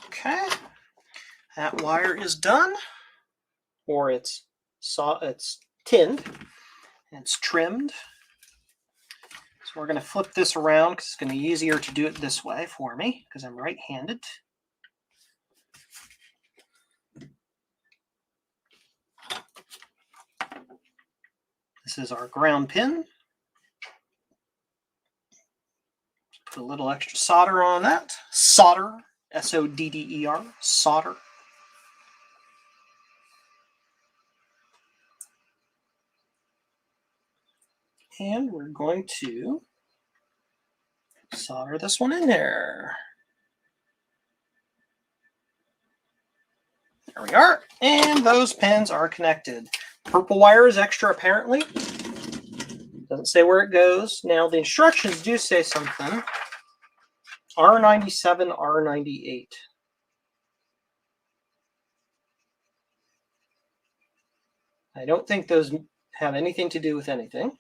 Okay. That wire is done. Or it's tinned. And it's trimmed. So we're going to flip this around because it's going to be easier to do it this way for me because I'm right-handed. This is our ground pin. Put a little extra solder on that. Solder, S-O-D-D-E-R, solder. And we're going to solder this one in there. There we are. And those pins are connected. Purple wire is extra, apparently. Doesn't say where it goes. Now, the instructions do say something. R97, R98. I don't think those have anything to do with anything.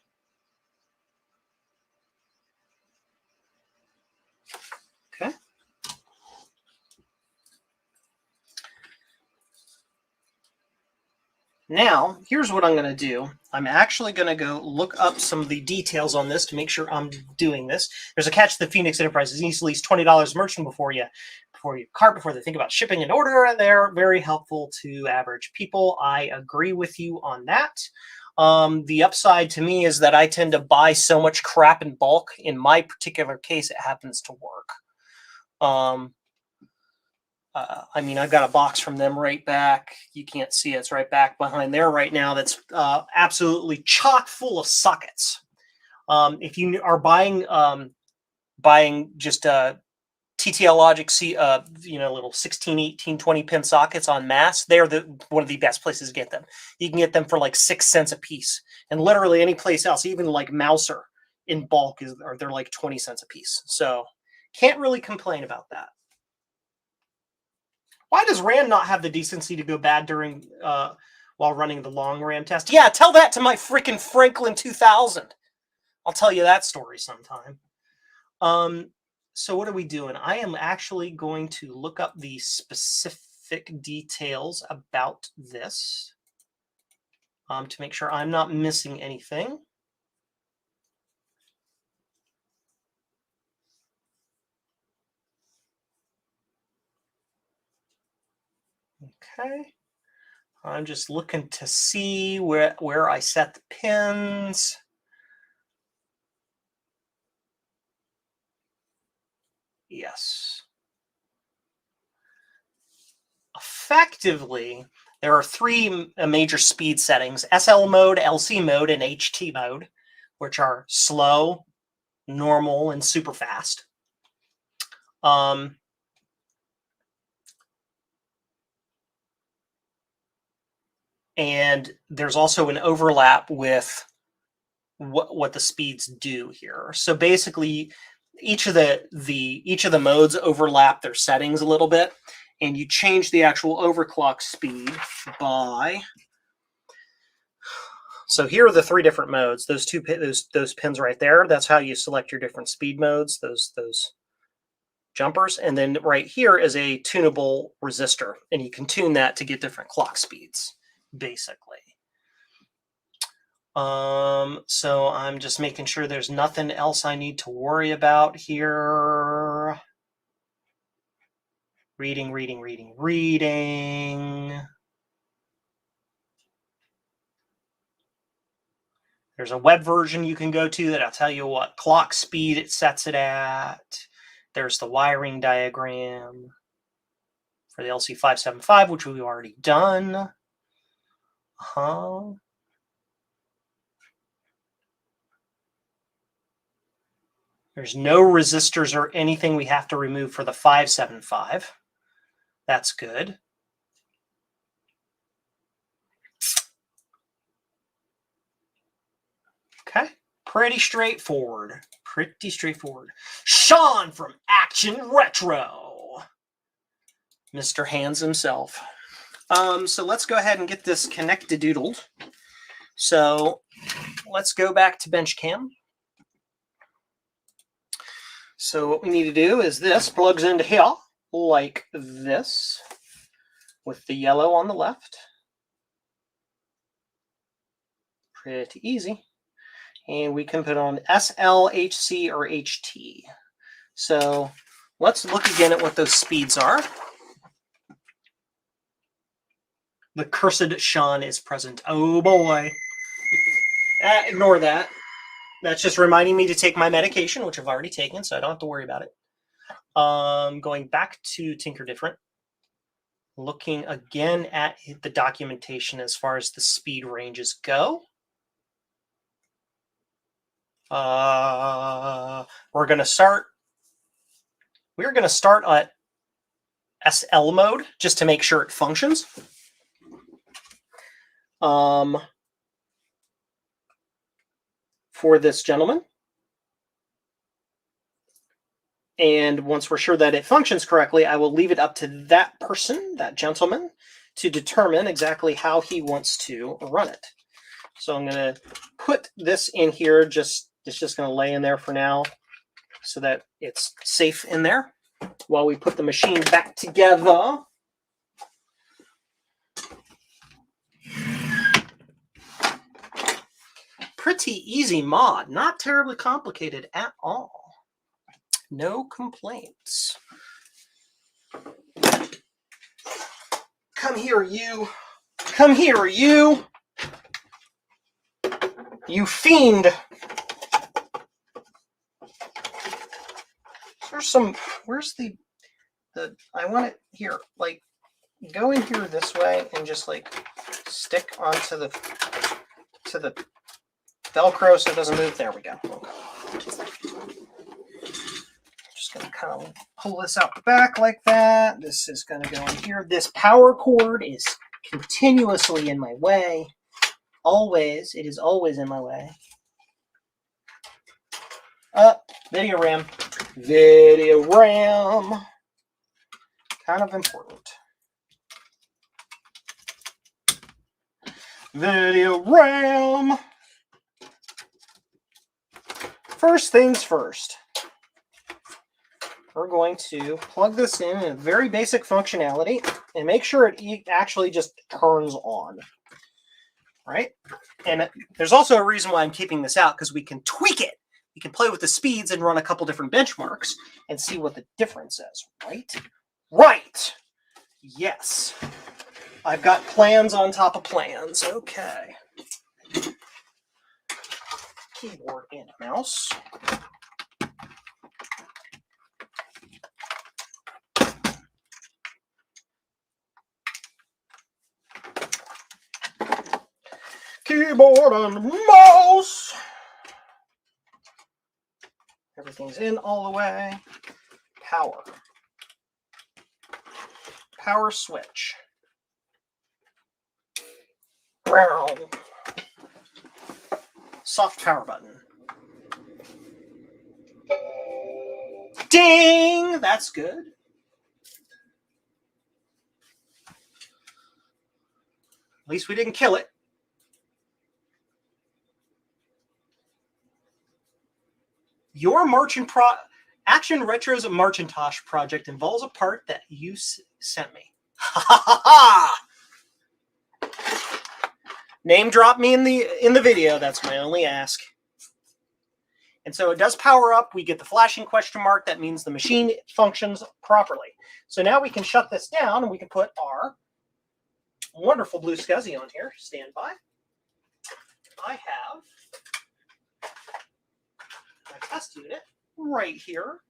Okay. Now, here's what I'm going to do. I'm actually going to go look up some of the details on this to make sure I'm doing this. There's a catch to the Phoenix Enterprises. Needs at least $20 merchant before you think about shipping and order. They're very helpful to average people. I agree with you on that. The upside to me is that I tend to buy so much crap in bulk. In my particular case, it happens to work. I mean, I've got a box from them right back. You can't see it. It's right back behind there right now. That's absolutely chock full of sockets. If you are buying just TTL Logic, little 16, 18, 20 pin sockets on mass. They're one of the best places to get them. You can get them for like 6 cents a piece, and literally any place else, even like Mouser in bulk, they're like 20 cents a piece. So can't really complain about that. Why does RAM not have the decency to go bad during while running the long RAM test? Yeah, tell that to my frickin' Franklin 2000. I'll tell you that story sometime. So what are we doing? I am actually going to look up the specific details about this to make sure I'm not missing anything. Okay. I'm just looking to see where I set the pins. Yes. Effectively, there are 3 major speed settings: SL mode, LC mode, and HT mode, which are slow, normal, and super fast. And there's also an overlap with what the speeds do here. So basically, each of the modes overlap their settings a little bit, and you change the actual overclock speed by. So here are the 3 different modes. Those pins right there. That's how you select your different speed modes. Those jumpers, and then right here is a tunable resistor, and you can tune that to get different clock speeds, basically. So I'm just making sure there's nothing else I need to worry about here. Reading. There's a web version you can go to that'll tell you what clock speed it sets it at. There's the wiring diagram for the LC575, which we've already done. There's no resistors or anything we have to remove for the 575. That's good. Okay, pretty straightforward. Sean from Action Retro, Mr. Hands himself. So let's go ahead and get this connect-a-doodled. So let's go back to Benchcam. So what we need to do is this plugs into here like this with the yellow on the left. Pretty easy. And we can put on SL, HC, or HT. So let's look again at what those speeds are. The cursed Sean is present. Oh boy. Ignore that. That's just reminding me to take my medication, which I've already taken, so I don't have to worry about it. Going back to Tinker Different. Looking again at the documentation as far as the speed ranges go. We're going to start at SL mode just to make sure it functions. For this gentleman. And once we're sure that it functions correctly, I will leave it up to that person, that gentleman, to determine exactly how he wants to run it. So I'm going to put this in here. It's just going to lay in there for now so that it's safe in there while we put the machine back together. Pretty easy mod, not terribly complicated at all. No complaints. Come here, you. Come here, you. You fiend. Where's the I want it here, like, go in here this way and just like stick onto the Velcro so it doesn't move. There we go. Okay. Just going to kind of pull this out the back like that. This is going to go in here. This power cord is continuously in my way. Always. It is always in my way. Video RAM. Video RAM. Kind of important. Video RAM. First things first. We're going to plug this in a very basic functionality and make sure it actually just turns on. Right? And there's also a reason why I'm keeping this out, because we can tweak it. We can play with the speeds and run a couple different benchmarks and see what the difference is. Right? Right! Yes. I've got plans on top of plans. Okay. Keyboard and mouse. Keyboard and mouse. Everything's in all the way. Power. Power switch. Brown. Soft power button. Ding! That's good. At least we didn't kill it. Your Action Retro's Marchintosh project involves a part that you sent me. Ha ha ha ha! Name drop me in the video. That's my only ask. And so it does power up. We get the flashing question mark. That means the machine functions properly. So now we can shut this down and we can put our wonderful blue SCSI on here. Stand by. I have my test unit right here.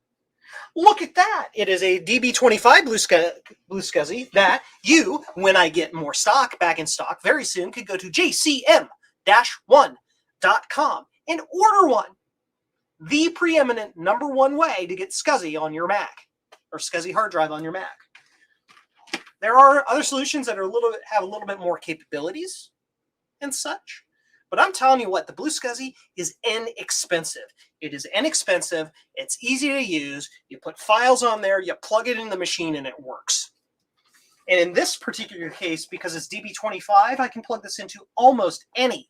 Look at that. It is a DB25 blue SCSI that you, when I get more stock back in stock very soon, could go to JCM-1.com and order one. The preeminent #1 way to get SCSI on your Mac, or SCSI hard drive on your Mac. There are other solutions that are have a little bit more capabilities and such. But I'm telling you what, the blue SCSI is inexpensive. It is inexpensive. It's easy to use. You put files on there, you plug it in the machine, and it works. And in this particular case, because it's DB25, I can plug this into almost any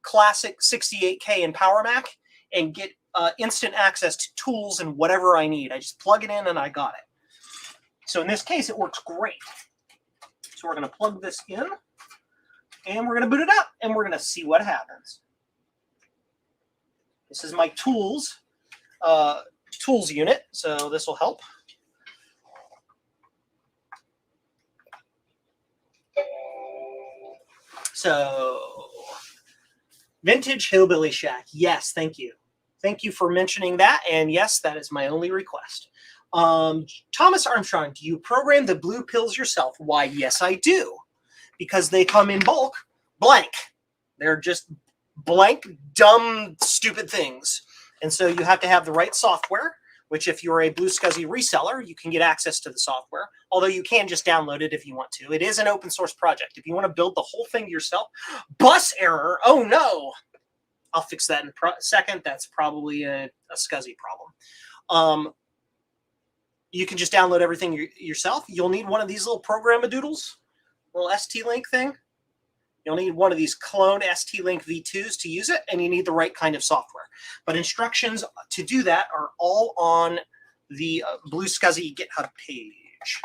classic 68K and Power Mac and get instant access to tools and whatever I need. I just plug it in and I got it. So in this case, it works great. So we're going to plug this in. And we're going to boot it up, and we're going to see what happens. This is my tools unit, so this will help. So, Vintage Hillbilly Shack. Yes, thank you. Thank you for mentioning that, and yes, that is my only request. Thomas Armstrong, do you program the blue pills yourself? Why, yes, I do. Because they come in bulk, blank. They're just blank, dumb, stupid things. And so you have to have the right software, which if you're a blue SCSI reseller, you can get access to the software, although you can just download it if you want to. It is an open source project. If you want to build the whole thing yourself, bus error, oh no. I'll fix that in a second. That's probably a SCSI problem. You can just download everything yourself. You'll need one of these little programmadoodles. Little ST-Link thing. You'll need one of these clone ST-Link V2s to use it, and you need the right kind of software. But instructions to do that are all on the Blue SCSI GitHub page.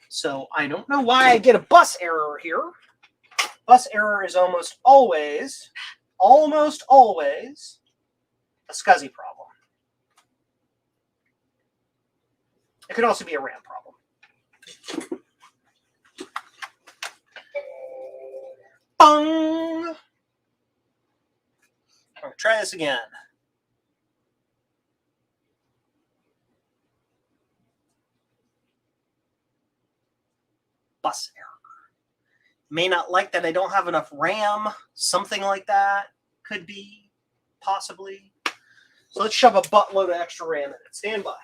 So I don't know why I get a bus error here. Bus error is almost always a SCSI problem. It could also be a RAM problem. Bong! I'm going to try this again. Bus error. May not like that I don't have enough RAM. Something like that. Could be. possibly. So let's shove a buttload of extra RAM in it. Stand by.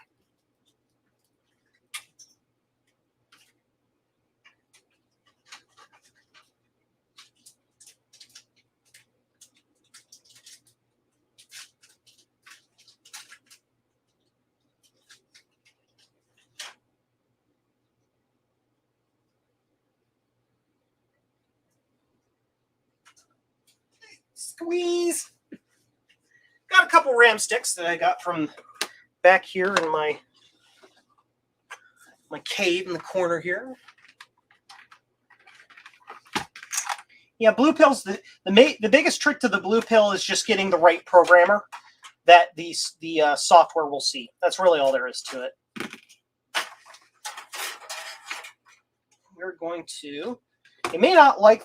Squeeze. Got a couple RAM sticks that I got from back here in my cave in the corner here. Yeah, blue pills. The biggest trick to the blue pill is just getting the right programmer that the software will see. That's really all there is to it. We're going to. It may not like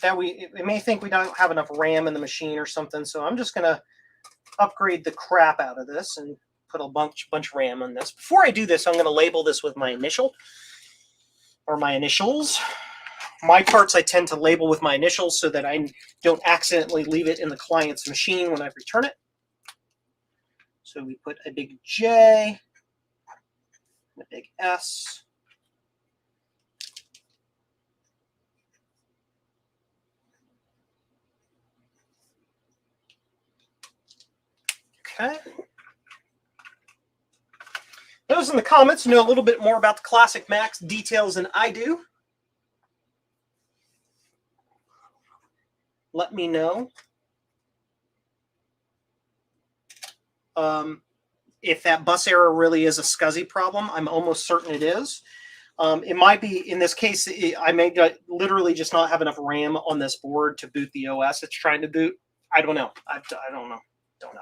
that it may think we don't have enough RAM in the machine or something. So I'm just gonna upgrade the crap out of this and put a bunch of RAM on this. Before I do this, I'm gonna label this with my initial or my initials. My parts I tend to label with my initials so that I don't accidentally leave it in the client's machine when I return it. So we put a big J, a big S. Okay. Those in the comments know a little bit more about the classic Macs details than I do. Let me know if that bus error really is a SCSI problem. I'm almost certain it is. It might be, in this case, I may literally just not have enough RAM on this board to boot the OS it's trying to boot. I don't know. I don't know. Don't know.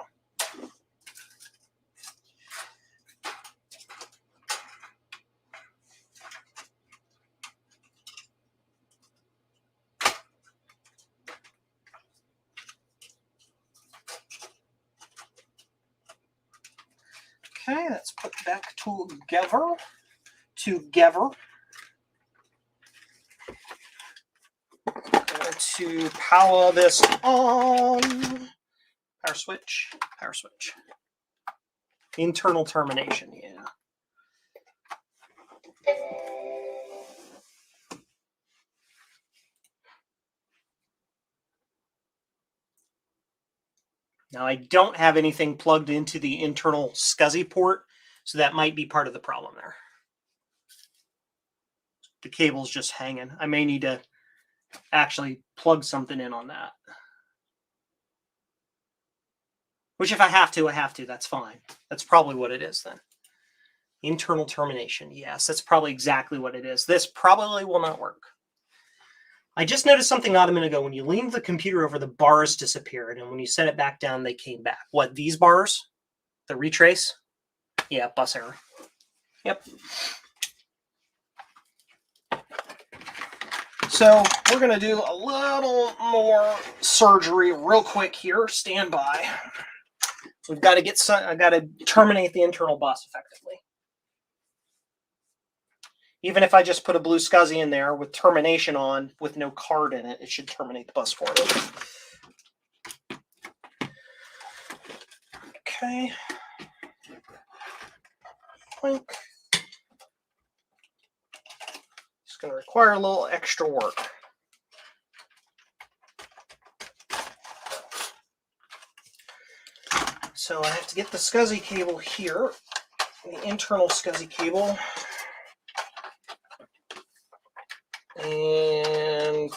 Okay, let's put back together. Going to power this on. Power switch. Internal termination, yeah. Now I don't have anything plugged into the internal SCSI port, so that might be part of the problem there. The cable's just hanging. I may need to actually plug something in on that. Which if I have to, that's fine. That's probably what it is then. Internal termination, yes, that's probably exactly what it is. This probably will not work. I just noticed something odd a minute ago. When you leaned the computer over, the bars disappeared, and when you set it back down, they came back. What, these bars? The retrace? Yeah, bus error. Yep. So we're going to do a little more surgery real quick here. Stand by. We've got to get some, I've got to terminate the internal bus effectively. Even if I just put a blue SCSI in there with termination on, with no card in it, it should terminate the bus for me. Okay. It's going to require a little extra work. So I have to get the SCSI cable here, the internal SCSI cable. And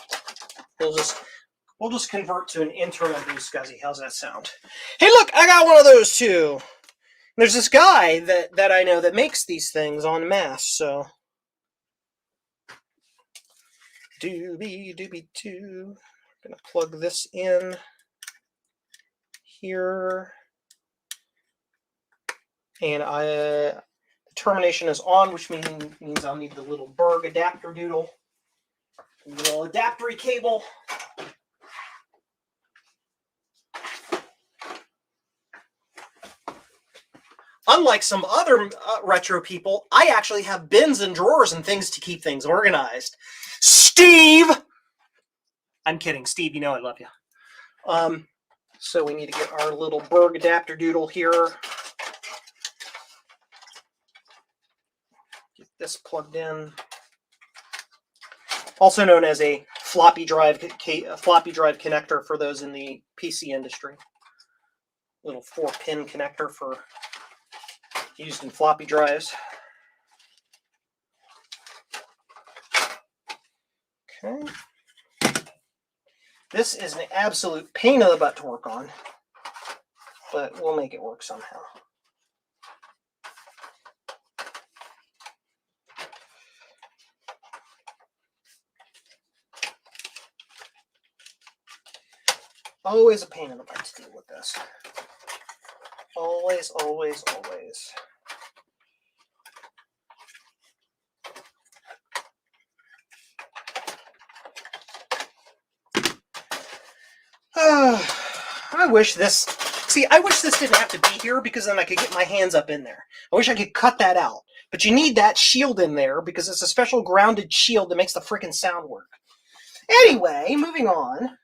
we'll just convert to an internal blue SCSI. How's that sound? Hey, look, I got one of those too. There's this guy that I know that makes these things en masse. So, doobie doo. I'm gonna plug this in here, and the termination is on, which means I'll need the little Berg adapter doodle. Little adaptery cable. Unlike some other retro people, I actually have bins and drawers and things to keep things organized. Steve! I'm kidding. Steve, you know I love you. So we need to get our little Berg adapter doodle here. Get this plugged in. Also known as a floppy drive connector for those in the PC industry. Little 4-pin connector for used in floppy drives. Okay. This is an absolute pain in the butt to work on, but we'll make it work somehow. Always a pain in the butt to deal with this. Always, always, always. I wish this didn't have to be here because then I could get my hands up in there. I wish I could cut that out. But you need that shield in there because it's a special grounded shield that makes the freaking sound work. Anyway, moving on.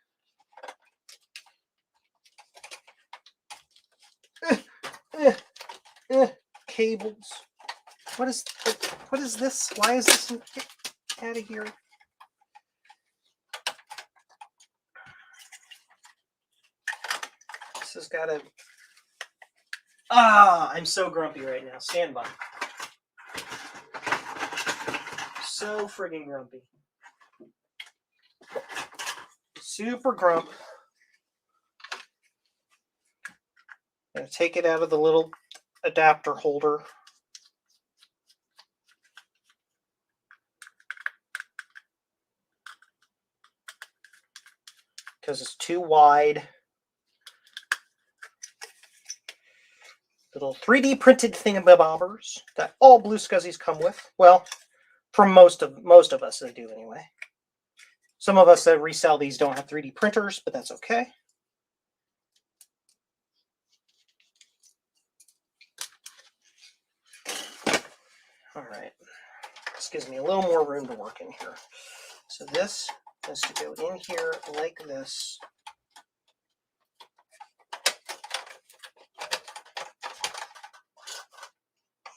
Cables. What is this? Why is this? Get out of here. This has got to... I'm so grumpy right now. Stand by. So friggin' grumpy. Super grump. I'm going to take it out of the little adapter holder. Because it's too wide. Little 3D printed thingamabobbers that all Blue Scuzzies come with. Well, for most of us, they do anyway. Some of us that resell these don't have 3D printers, but that's okay. All right. This gives me a little more room to work in here. So this has to go in here like this.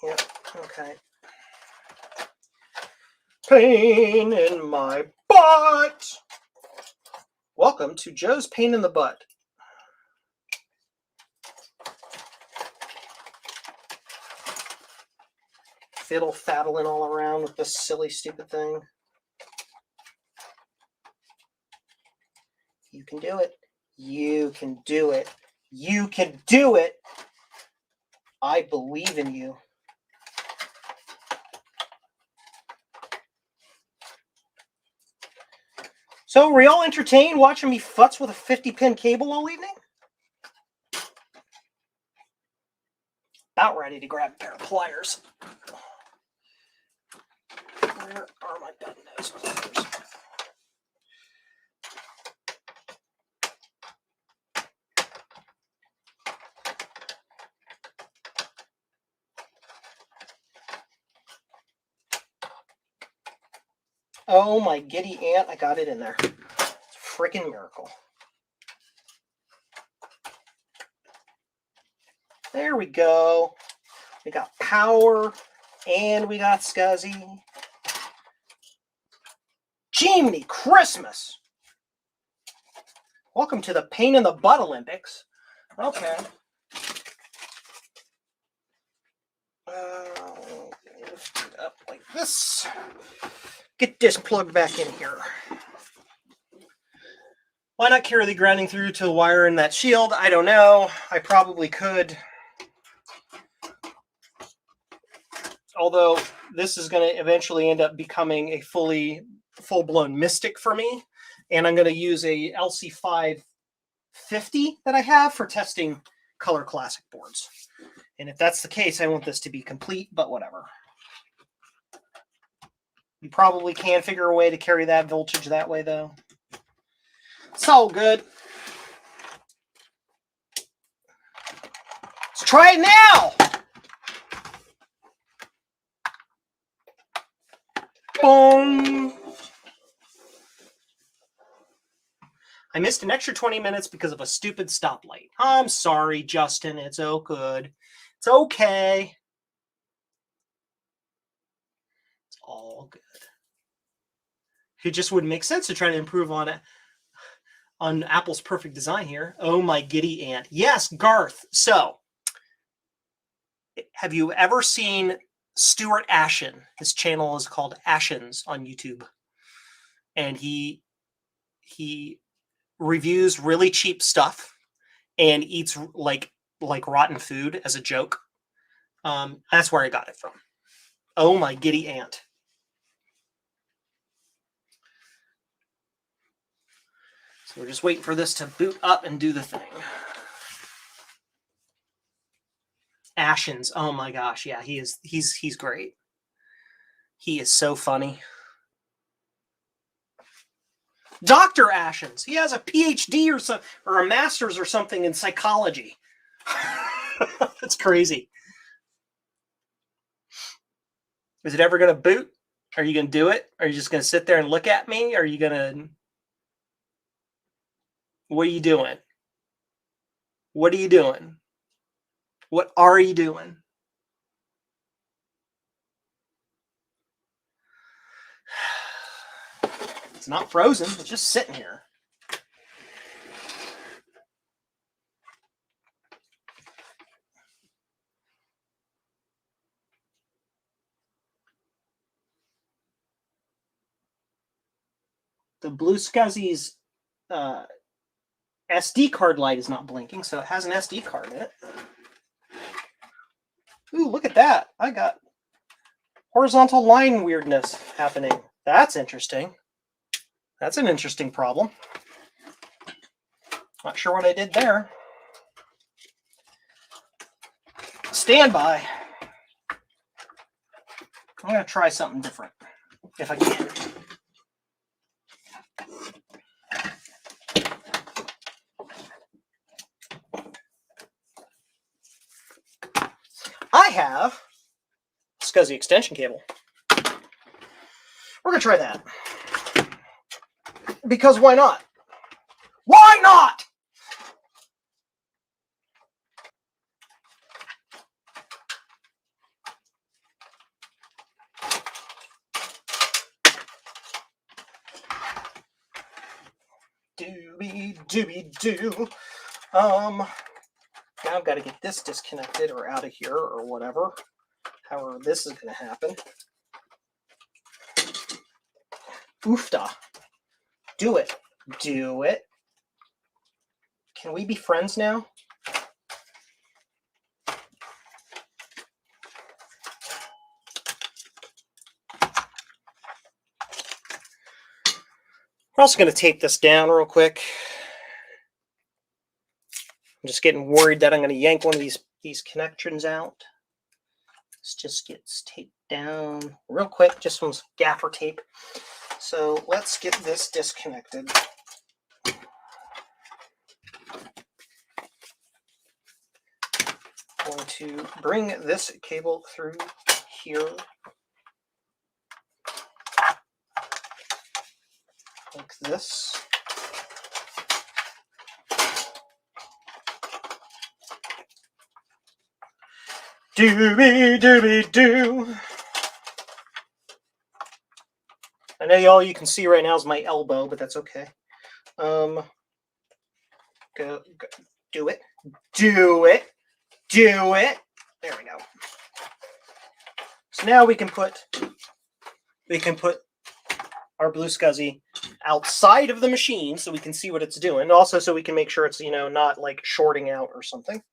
Yep, okay. Pain in my butt! Welcome to Joe's Pain in the Butt. Fiddle-faddling all around with this silly, stupid thing. You can do it. You can do it. You can do it! I believe in you. So, were y'all entertained watching me futz with a 50-pin cable all evening? About ready to grab a pair of pliers. Where are my button nose pliers? Oh my giddy aunt, I got it in there. It's a freaking miracle. There we go. We got power and we got Scuzzy. Jiminy Christmas! Welcome to the Pain in the Butt Olympics. Okay. Lift it up like this. Get this plugged back in here. Why not carry the grounding through to the wire in that shield? I don't know. I probably could. Although this is going to eventually end up becoming a full-blown Mystic for me. And I'm going to use a LC550 that I have for testing color classic boards. And if that's the case, I want this to be complete, but whatever. You probably can figure a way to carry that voltage that way, though. It's all good. Let's try it now! Boom! I missed an extra 20 minutes because of a stupid stoplight. I'm sorry, Justin. It's all good. It's okay. It's all good. It just wouldn't make sense to try to improve on it. On Apple's perfect design here. Oh, my giddy aunt. Yes, Garth. So, have you ever seen Stuart Ashen? His channel is called Ashens on YouTube. And he reviews really cheap stuff and eats like rotten food as a joke. That's where I got it from. Oh, my giddy aunt. So we're just waiting for this to boot up and do the thing. Ashens. Oh my gosh. Yeah, he's great. He is so funny. Dr. Ashens. He has a PhD or a master's or something in psychology. That's crazy. Is it ever going to boot? Are you going to do it? Are you just going to sit there and look at me? Are you going to... What are you doing? What are you doing? What are you doing? It's not frozen. It's just sitting here. The Blue SCSI's SD card light is not blinking, so it has an SD card in it. Ooh, look at that. I got horizontal line weirdness happening. That's interesting. That's an interesting problem. Not sure what I did there. Stand by. I'm going to try something different, if I can. I have a SCSI extension cable. We're going to try that. Because why not? Why not? Dooby-dooby-doo. Now I've got to get this disconnected or out of here or whatever. However this is going to happen. Oofda. Do it. Do it. Can we be friends now? We're also going to tape this down real quick. I'm just getting worried that I'm going to yank one of these connections out. This just gets taped down real quick, just some gaffer tape. So let's get this disconnected. I'm going to bring this cable through here. Like this. Dooby-dooby-doo. I know all you can see right now is my elbow, but that's okay. Go, do it. Do it. Do it. There we go. So now we can put our Blue SCSI outside of the machine so we can see what it's doing. Also so we can make sure it's, not like shorting out or something.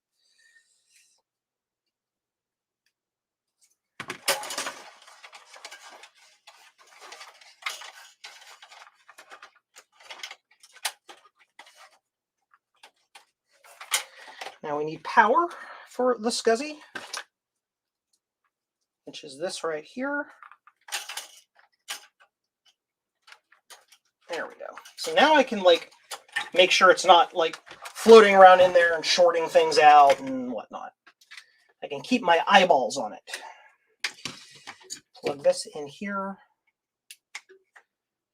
Now we need power for the SCSI, which is this right here. There we go. So now I can make sure it's not floating around in there and shorting things out and whatnot. I can keep my eyeballs on it. Plug this in here.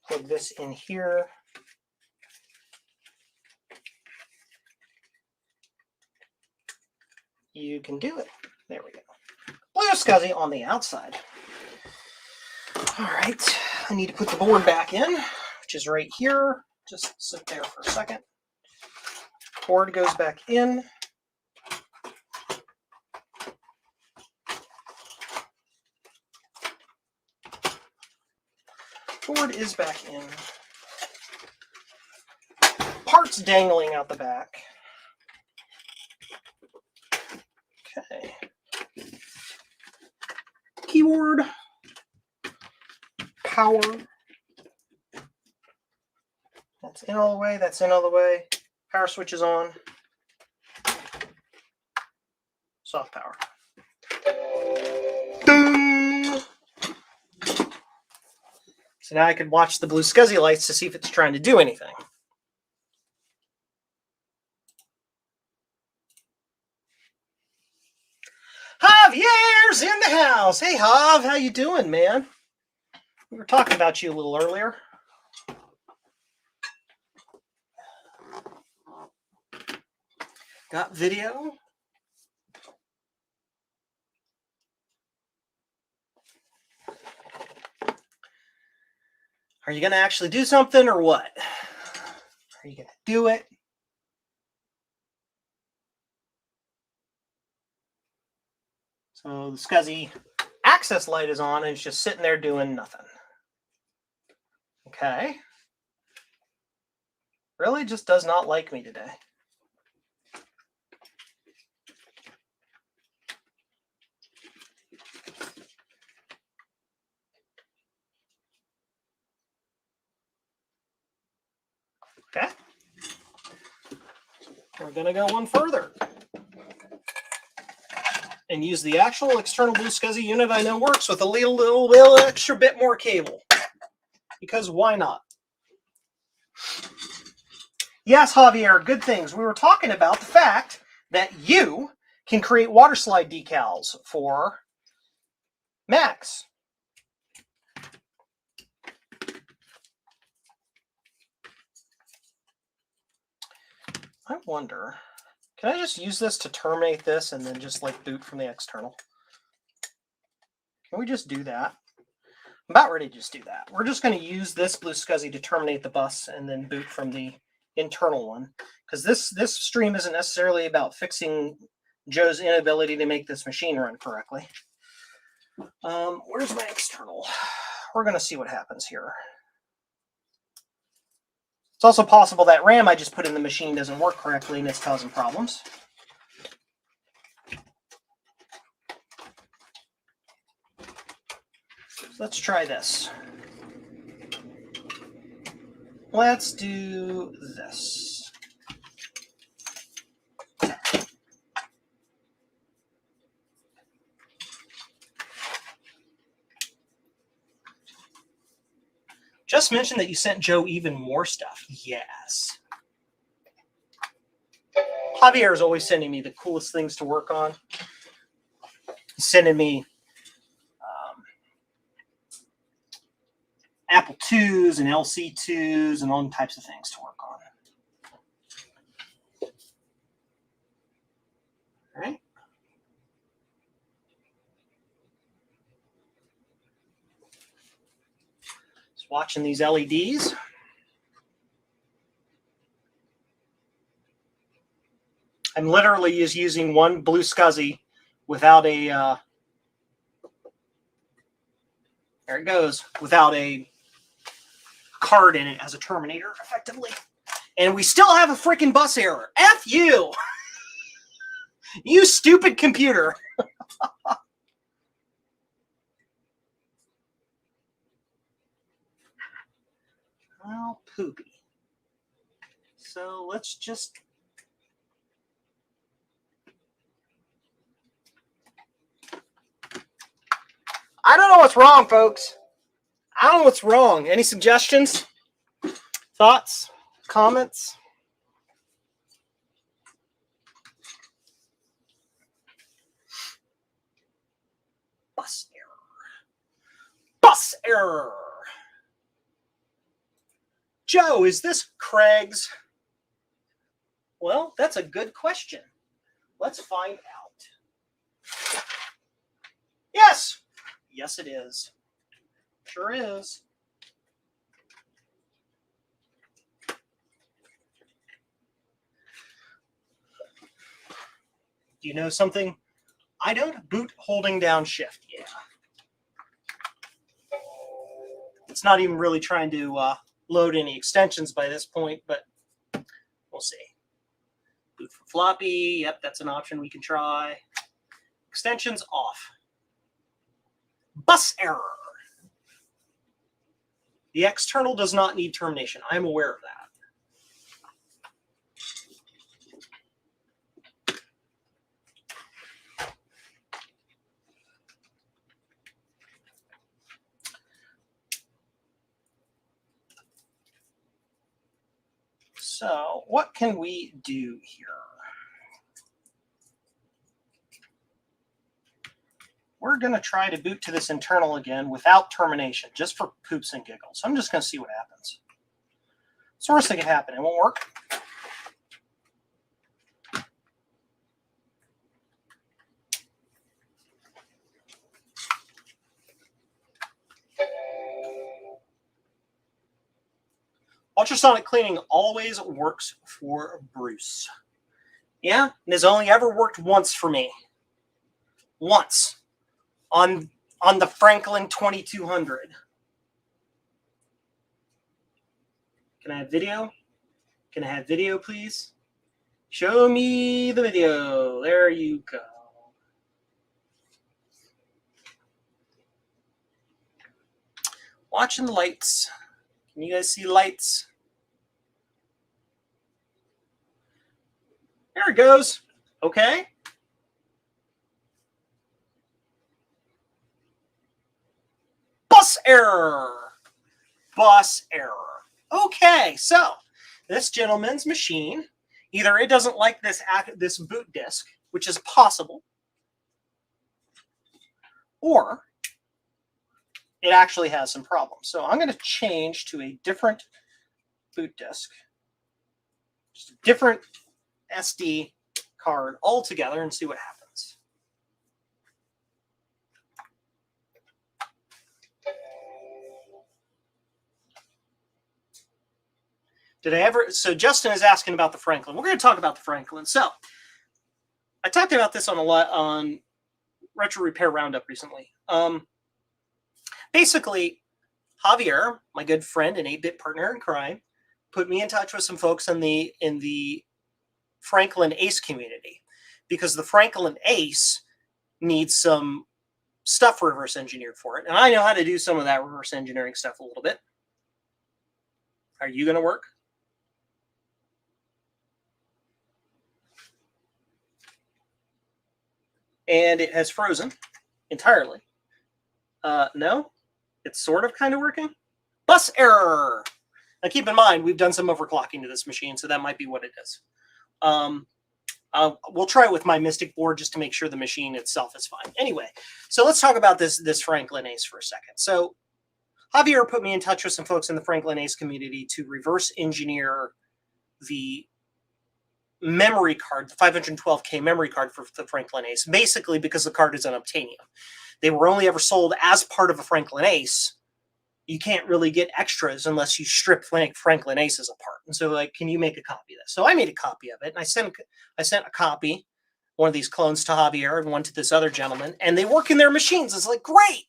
Plug this in here. you can do it. There we go. Blue SCSI on the outside. All right, I need to put the board back in, which is right here. Just sit there for a second. Board goes back in. Board is back in. Parts dangling out the back. Okay. Keyboard. Power. That's in all the way. That's in all the way. Power switch is on. Soft power. Ding! So now I could watch the blue SCSI lights to see if it's trying to do anything. Javier's in the house. Hey, Jav, how you doing, man? We were talking about you a little earlier. Got video? Are you going to actually do something or what? Are you going to do it? So the SCSI access light is on and it's just sitting there doing nothing. Okay. Really just does not like me today. Okay. We're going to go one further and use the actual external blue SCSI unit I know works with a little extra bit more cable. Because why not? Yes, Javier, good things. We were talking about the fact that you can create water slide decals for Macs. I wonder, can I just use this to terminate this and then just like boot from the external? Can we just do that? I'm about ready to just do that. We're just going to use this blue SCSI to terminate the bus and then boot from the internal one. Because this stream isn't necessarily about fixing Joe's inability to make this machine run correctly. Where's my external? We're going to see what happens here. It's also possible that RAM I just put in the machine doesn't work correctly and it's causing problems. So let's try this. Let's do this. Just mentioned that you sent Joe even more stuff. Yes. Javier is always sending me the coolest things to work on. He's sending me Apple IIs and LC2s and all types of things to work on. All right. Just watching these LEDs. I'm literally just using one blue SCSI without a, there it goes, without a card in it as a terminator, effectively. And we still have a freaking bus error. F you! You stupid computer. Oh, poopy. So let's just... I don't know what's wrong, folks. I don't know what's wrong. Any suggestions? Thoughts? Comments? Bus error. Bus error. Joe, is this Craig's? Well, that's a good question. Let's find out. Yes. Yes, it is. Sure is. Do you know something? I don't boot holding down shift. Yeah. It's not even really trying to load any extensions by this point, but we'll see. Boot from floppy. Yep, that's an option we can try. Extensions off. Bus error. The external does not need termination. I'm aware of that. So what can we do here? We're going to try to boot to this internal again without termination, just for poops and giggles. I'm just going to see what happens. It's the worst thing that can happen. It won't work. Ultrasonic cleaning always works for Bruce. Yeah, and has only ever worked once for me. Once. On the Franklin 2200. Can I have video? Can I have video, please? Show me the video. There you go. Watching the lights. Can you guys see lights? There it goes. Okay. Bus error. Bus error. Okay, so this gentleman's machine, either it doesn't like this boot disk, which is possible, or it actually has some problems. So I'm going to change to a different boot disk, just a different SD card altogether, and see what happens. Did I ever? So Justin is asking about the Franklin. We're going to talk about the Franklin. So I talked about this on a lot on Retro Repair Roundup recently. Basically, Javier, my good friend and 8-bit partner in crime, put me in touch with some folks in the Franklin Ace community, because the Franklin Ace needs some stuff reverse engineered for it. And I know how to do some of that reverse engineering stuff a little bit. Are you going to work? And it has frozen entirely. No, it's sort of kind of working. Bus error. Now keep in mind, we've done some overclocking to this machine, so that might be what it is. We'll try it with my Mystic board just to make sure the machine itself is fine. Anyway, so let's talk about this Franklin Ace for a second. So Javier put me in touch with some folks in the Franklin Ace community to reverse engineer the memory card, the 512K memory card for the Franklin Ace, basically because the card is unobtainium. They were only ever sold as part of a Franklin Ace. You can't really get extras unless you strip Franklin Aces apart. And so, like, can you make a copy of this? So I made a copy of it, and I sent a copy, one of these clones to Javier and one to this other gentleman, and they work in their machines. It's like, great.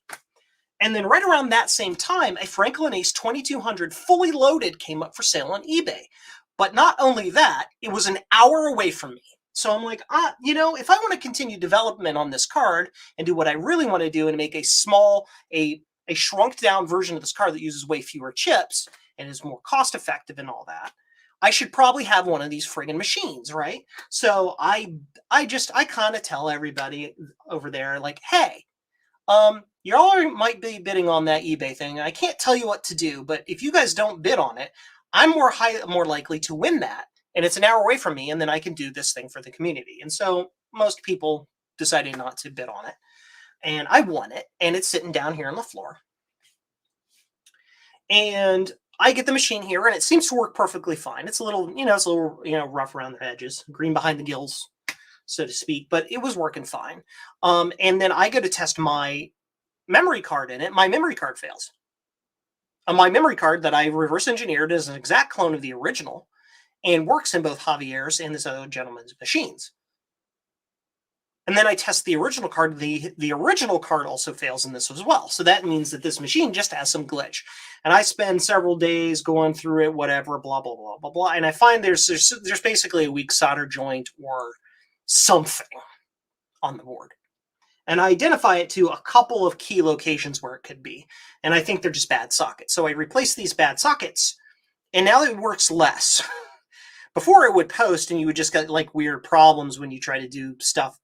And then right around that same time, a Franklin Ace 2200 fully loaded came up for sale on eBay. But not only that, it was an hour away from me. So I'm like, if I want to continue development on this card and do what I really want to do and make a shrunk down version of this card that uses way fewer chips and is more cost effective and all that, I should probably have one of these friggin' machines, right? So I kind of tell everybody over there, like, hey, you all might be bidding on that eBay thing. I can't tell you what to do, but if you guys don't bid on it, I'm more likely to win that. And it's an hour away from me, and then I can do this thing for the community. And so most people decided not to bid on it. And I won it, and it's sitting down here on the floor. And I get the machine here, and it seems to work perfectly fine. It's a little, rough around the edges, green behind the gills, so to speak, but it was working fine. And then I go to test my memory card in it. My memory card fails. My memory card that I reverse engineered is an exact clone of the original and works in both Javier's and this other gentleman's machines. And then I test the original card. The original card also fails in this as well. So that means that this machine just has some glitch. And I spend several days going through it, whatever, blah, blah, blah, blah, blah. And I find there's basically a weak solder joint or something on the board. And I identify it to a couple of key locations where it could be. And I think they're just bad sockets. So I replace these bad sockets, and now it works less. Before it would post, and you would just get like weird problems when you try to do stuff.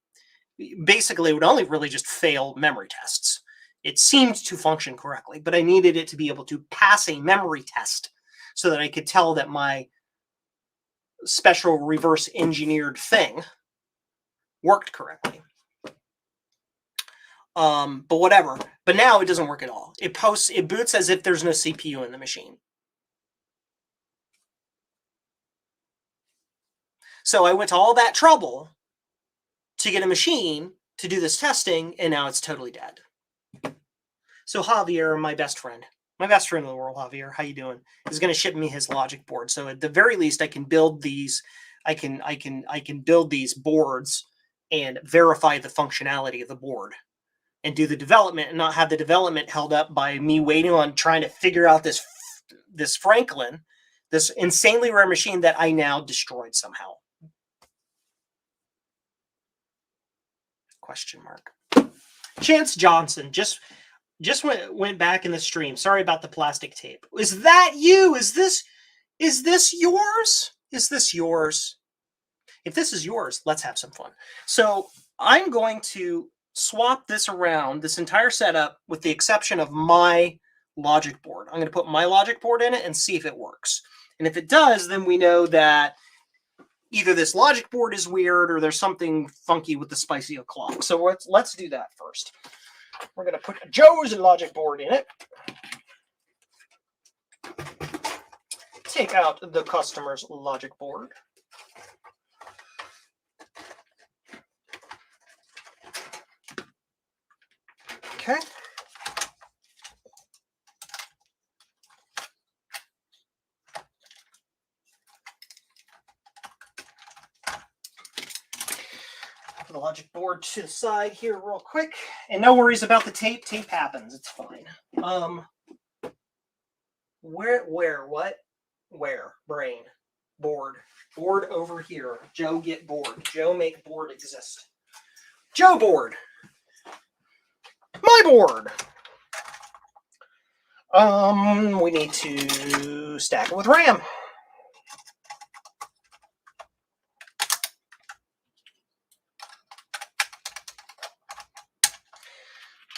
Basically, it would only really just fail memory tests. It seemed to function correctly, but I needed it to be able to pass a memory test so that I could tell that my special reverse engineered thing worked correctly. But whatever. But now it doesn't work at all. It boots as if there's no CPU in the machine. So I went to all that trouble to get a machine to do this testing, and now it's totally dead. So Javier, my best friend in the world, Javier, how you doing? Is going to ship me his logic board. So at the very least, I can build these. I can build these boards and verify the functionality of the board, and do the development, and not have the development held up by me waiting on trying to figure out this Franklin, this insanely rare machine that I now destroyed somehow. Question mark. Chance Johnson just went back in the stream. Sorry about the plastic tape. Is that you? Is this yours? Is this yours? If this is yours, let's have some fun. So I'm going to swap this around, this entire setup, with the exception of my logic board. I'm going to put my logic board in it and see if it works. And if it does, then we know that either this logic board is weird or there's something funky with the spicy o'clock. So let's do that first. We're going to put Joe's logic board in it. Take out the customer's logic board. Okay. Put the logic board to the side here real quick. And no worries about the tape. Tape happens. It's fine. Where? Brain. Board. Board over here. Joe, get board. Joe, make board exist. Joe board. My board. We need to stack it with RAM.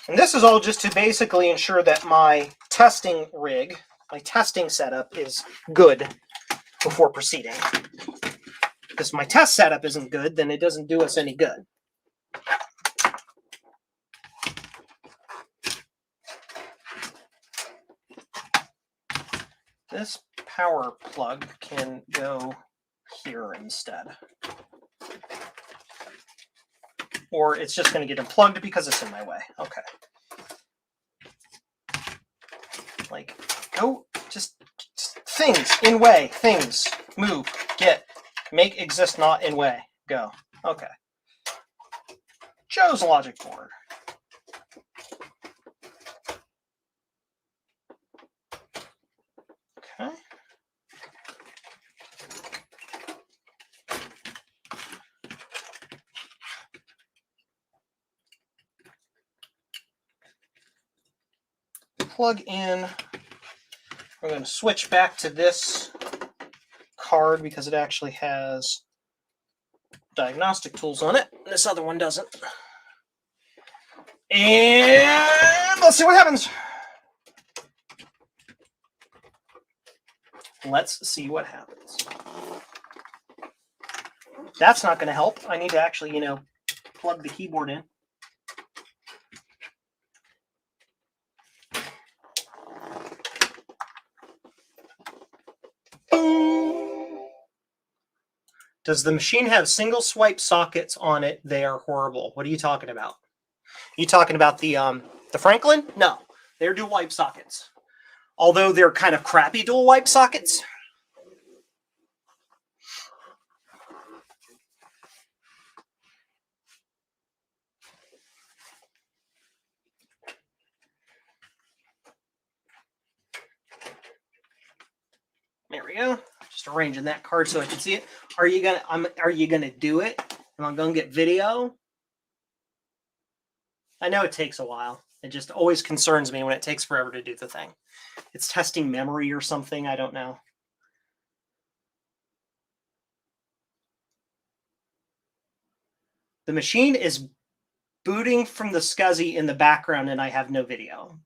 And this is all just to basically ensure that my testing rig, my testing setup is good before proceeding. Because if my test setup isn't good, then it doesn't do us any good. This power plug can go here instead. Or it's just going to get unplugged because it's in my way. Okay. Like, go, just things, in way, things, move, get, make, exist, not in way, go. Okay. Joe's logic board. Okay. Plug in. We're going to switch back to this card because it actually has diagnostic tools on it. This other one doesn't. And let's see what happens. Let's see what happens. That's not going to help. I need to actually, plug the keyboard in. Does the machine have single swipe sockets on it? They are horrible. What are you talking about? You talking about the Franklin? No, they're dual wipe sockets. Although they're kind of crappy dual wipe sockets. There we go. Just arranging that card so I can see it. Are you gonna do it? Am I gonna get video? I know it takes a while. It just always concerns me when it takes forever to do the thing. It's testing memory or something. I don't know. The machine is booting from the SCSI in the background and I have no video.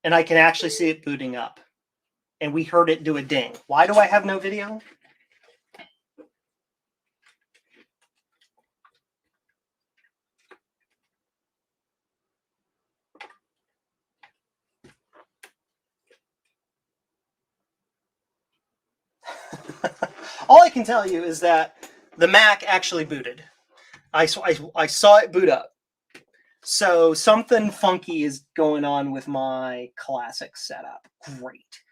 And I can actually see it booting up. And we heard it do a ding. Why do I have no video? All I can tell you is that the Mac actually booted. I saw it boot up. So something funky is going on with my classic setup. Great.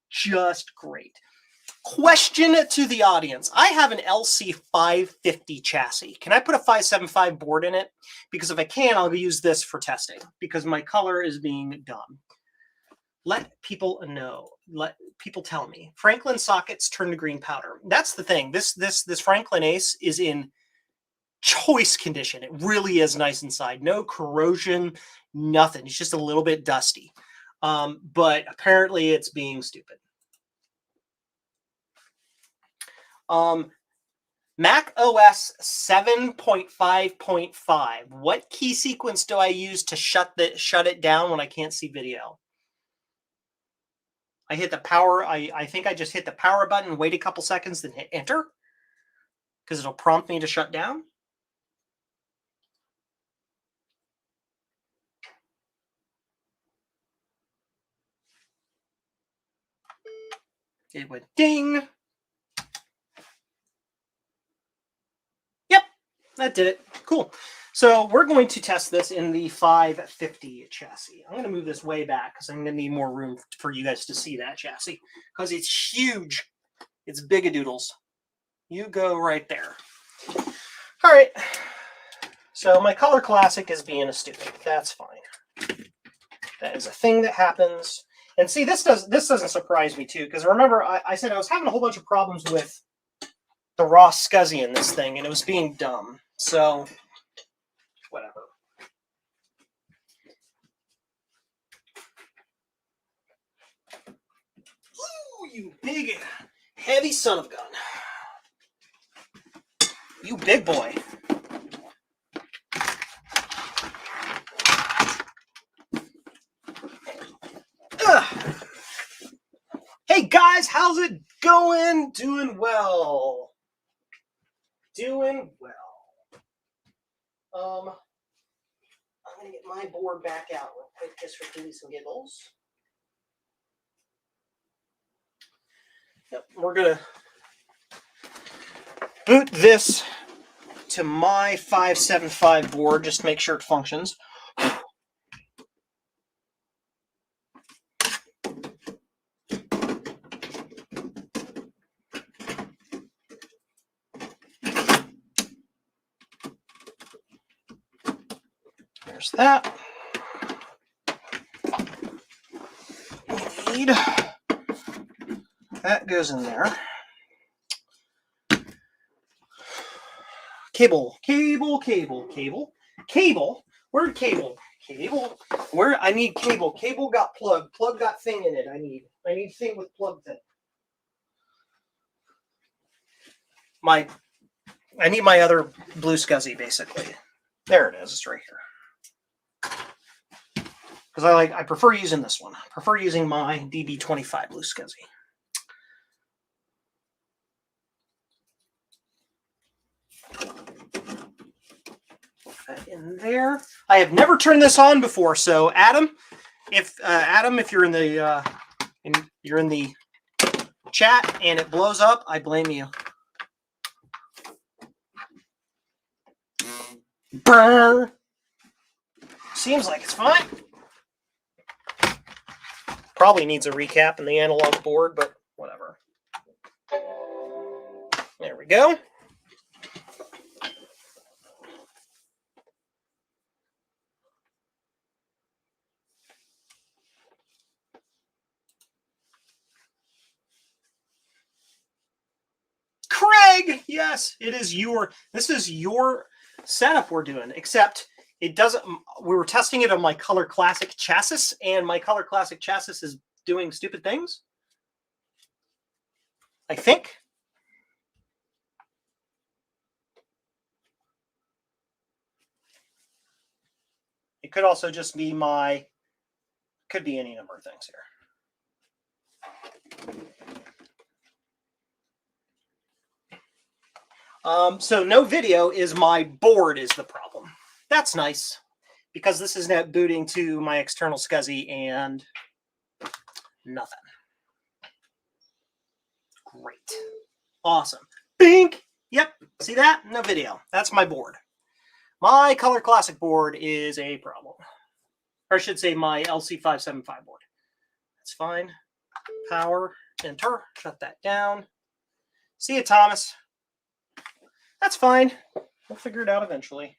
Just great. Question to the audience. I have an LC550 chassis. Can I put a 575 board in it? Because if I can, I'll use this for testing because my color is being dumb. Let people know. Let people tell me. Franklin sockets turn to green powder. That's the thing. This Franklin Ace is in choice condition. It really is nice inside. No corrosion, nothing. It's just a little bit dusty. But apparently it's being stupid. Mac OS 7.5.5. What key sequence do I use to shut it down when I can't see video? I hit the power. I think I just hit the power button, wait a couple seconds, then hit enter because it'll prompt me to shut down. It went ding. Yep, that did it. Cool. So we're going to test this in the 550 chassis. I'm going to move this way back because I'm going to need more room for you guys to see that chassis because it's huge. It's bigadoodles. You go right there. All right. So my color classic is being a stupid. That's fine. That is a thing that happens. And see, this doesn't surprise me too, because remember I said I was having a whole bunch of problems with the raw SCSI in this thing, and it was being dumb. So whatever. Ooh, you big, heavy son of a gun. You big boy. Hey guys, how's it going? Doing well. Doing well. I'm gonna get my board back out real quick just for giggles and giggles. Yep, we're gonna boot this to my 575 board just to make sure it functions. There's that. We need that goes in there. Cable. Where'd cable? Cable. Where I need cable. Cable got plug. Plug got thing in it. I need thing with plug thing. I need my other blue SCSI basically. There it is. It's right here. Because I prefer using this one. I prefer using my DB25 blue SCSI. In there, I have never turned this on before. So Adam, if you're in the chat and it blows up, I blame you. Brr. Seems like it's fine. Probably needs a recap in the analog board, but whatever. There we go. Craig, yes, it is this is your setup we're doing, except it doesn't, we were testing it on my Color Classic chassis, and my Color Classic chassis is doing stupid things, I think. It could also just be could be any number of things here. So no video is my board is the problem. That's nice, because this is now booting to my external SCSI and nothing. Great. Awesome. Bink. Yep. See that? No video. That's my board. My Color Classic board is a problem. Or I should say my LC575 board. That's fine. Power, enter, shut that down. See you, Thomas. That's fine. We'll figure it out eventually.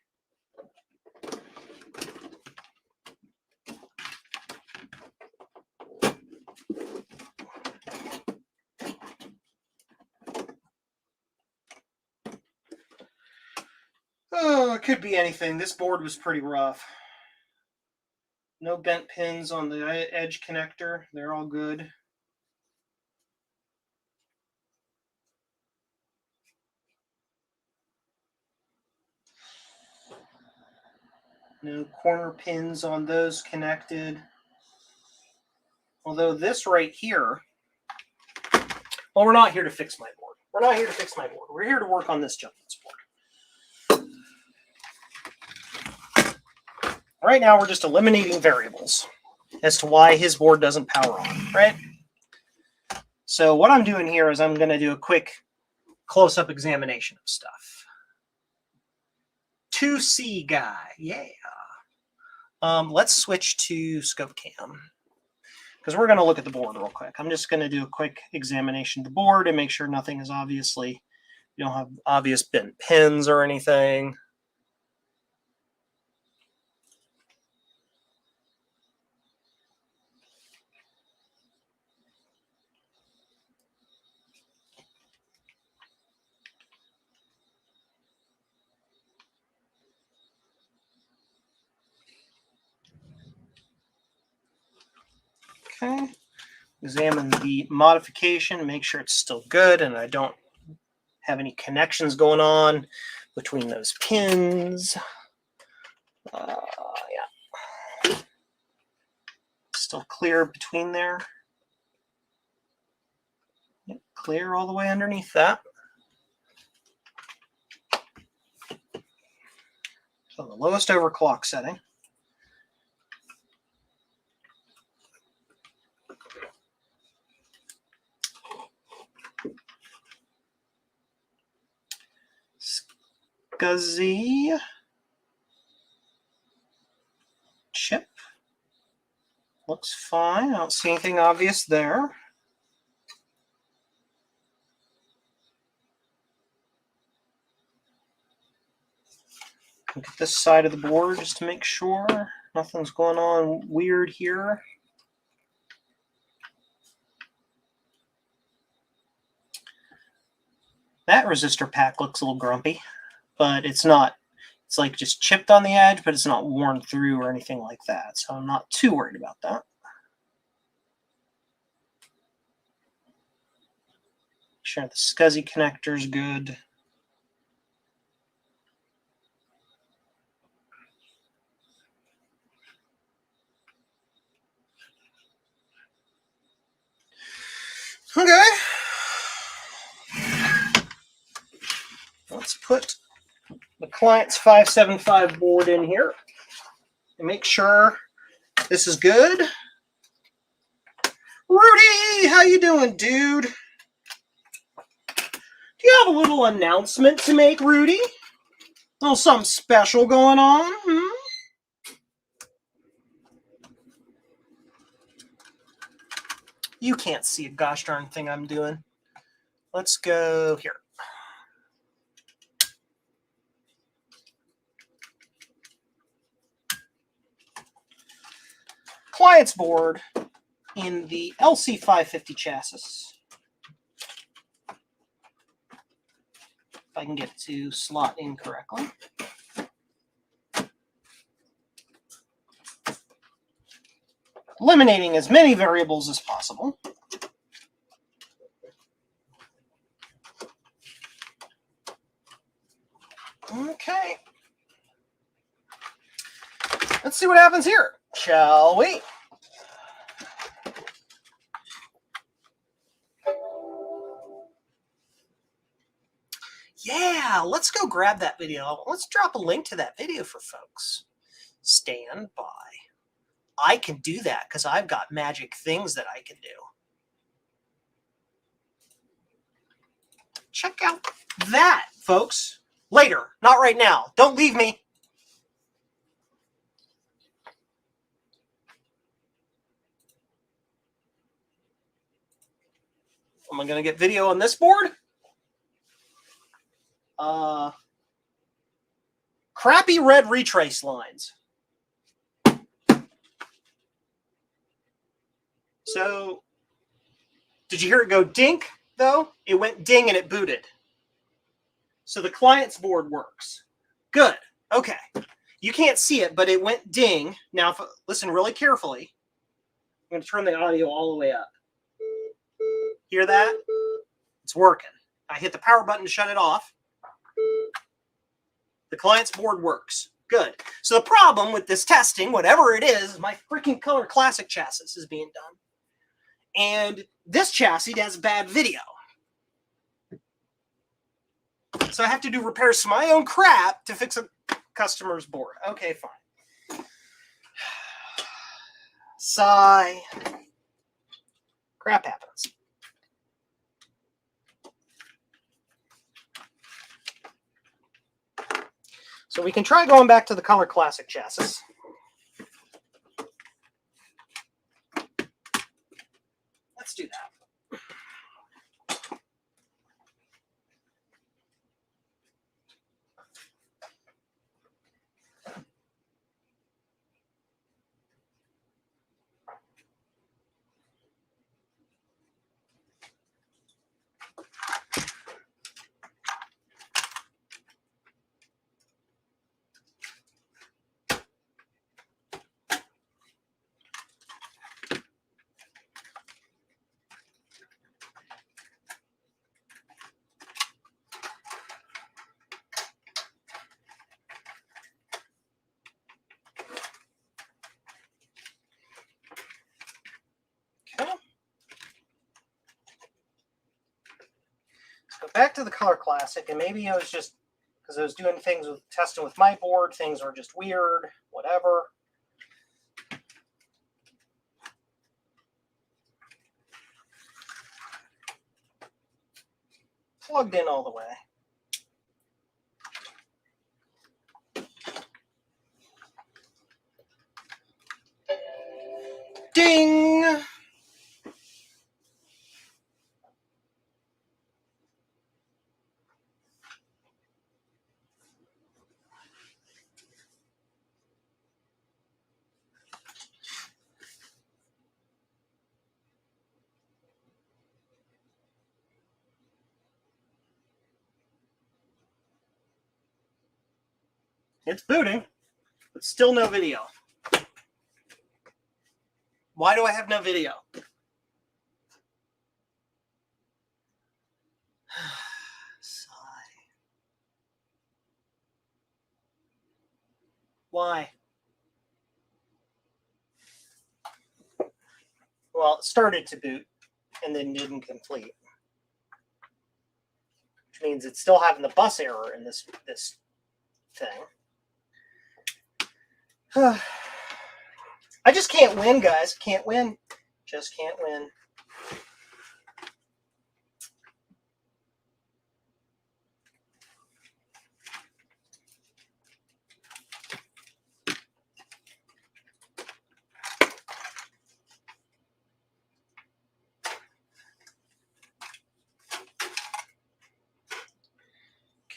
Oh, it could be anything. This board was pretty rough. No bent pins on the edge connector. They're all good. No corner pins on those connected. Although this right here, well, we're not here to fix my board. We're not here to fix my board. We're here to work on this gentleman's board. Right now, we're just eliminating variables as to why his board doesn't power on, right? So what I'm doing here is I'm going to do a quick close-up examination of stuff. 2C guy, yeah. Let's switch to scope cam, because we're going to look at the board real quick. I'm just going to do a quick examination of the board and make sure nothing is obviously, you don't have obvious bent pins or anything. Okay, examine the modification, make sure it's still good and I don't have any connections going on between those pins. Yeah, still clear between there. Yep, clear all the way underneath that. So the lowest overclock setting. SCSI chip looks fine. I don't see anything obvious there. Look at this side of the board just to make sure nothing's going on weird here. That resistor pack looks a little grumpy, but it's not. It's like just chipped on the edge, but it's not worn through or anything like that. So I'm not too worried about that. Make sure the SCSI connector is good. Okay. Let's put the client's 575 board in here and make sure this is good. Rudy, how you doing, dude? You have a little announcement to make, Rudy? A little something special going on? You can't see a gosh darn thing I'm doing. Let's go here. Client's board in the LC550 chassis. If I can get it to slot in correctly. Eliminating as many variables as possible. Okay. Let's see what happens here, shall we? Yeah, let's go grab that video. Let's drop a link to that video for folks. Stand by. I can do that because I've got magic things that I can do. Check out that, folks. Later, not right now. Don't leave me. Am I going to get video on this board? Crappy red retrace lines. So, did you hear it go dink, though? It went ding and it booted. So the client's board works. Good. Okay. You can't see it, but it went ding. Now, listen really carefully. I'm going to turn the audio all the way up. Hear that? It's working. I hit the power button to shut it off. The client's board works. Good. So the problem with this testing, whatever it is, my freaking Color Classic chassis is being done. And this chassis has bad video. So I have to do repairs to my own crap to fix a customer's board. Okay, fine. Sigh. Crap happens. So we can try going back to the Color Classic chassis. Let's do that. Back to the Color Classic, and maybe I was just, because I was doing things with testing with my board, things were just weird, whatever. Plugged in all the way. Ding! It's booting, but still no video. Why do I have no video? Sigh. Why? Well, it started to boot and then didn't complete. Which means it's still having the bus error in this thing. I just can't win, guys. Can't win. Just can't win.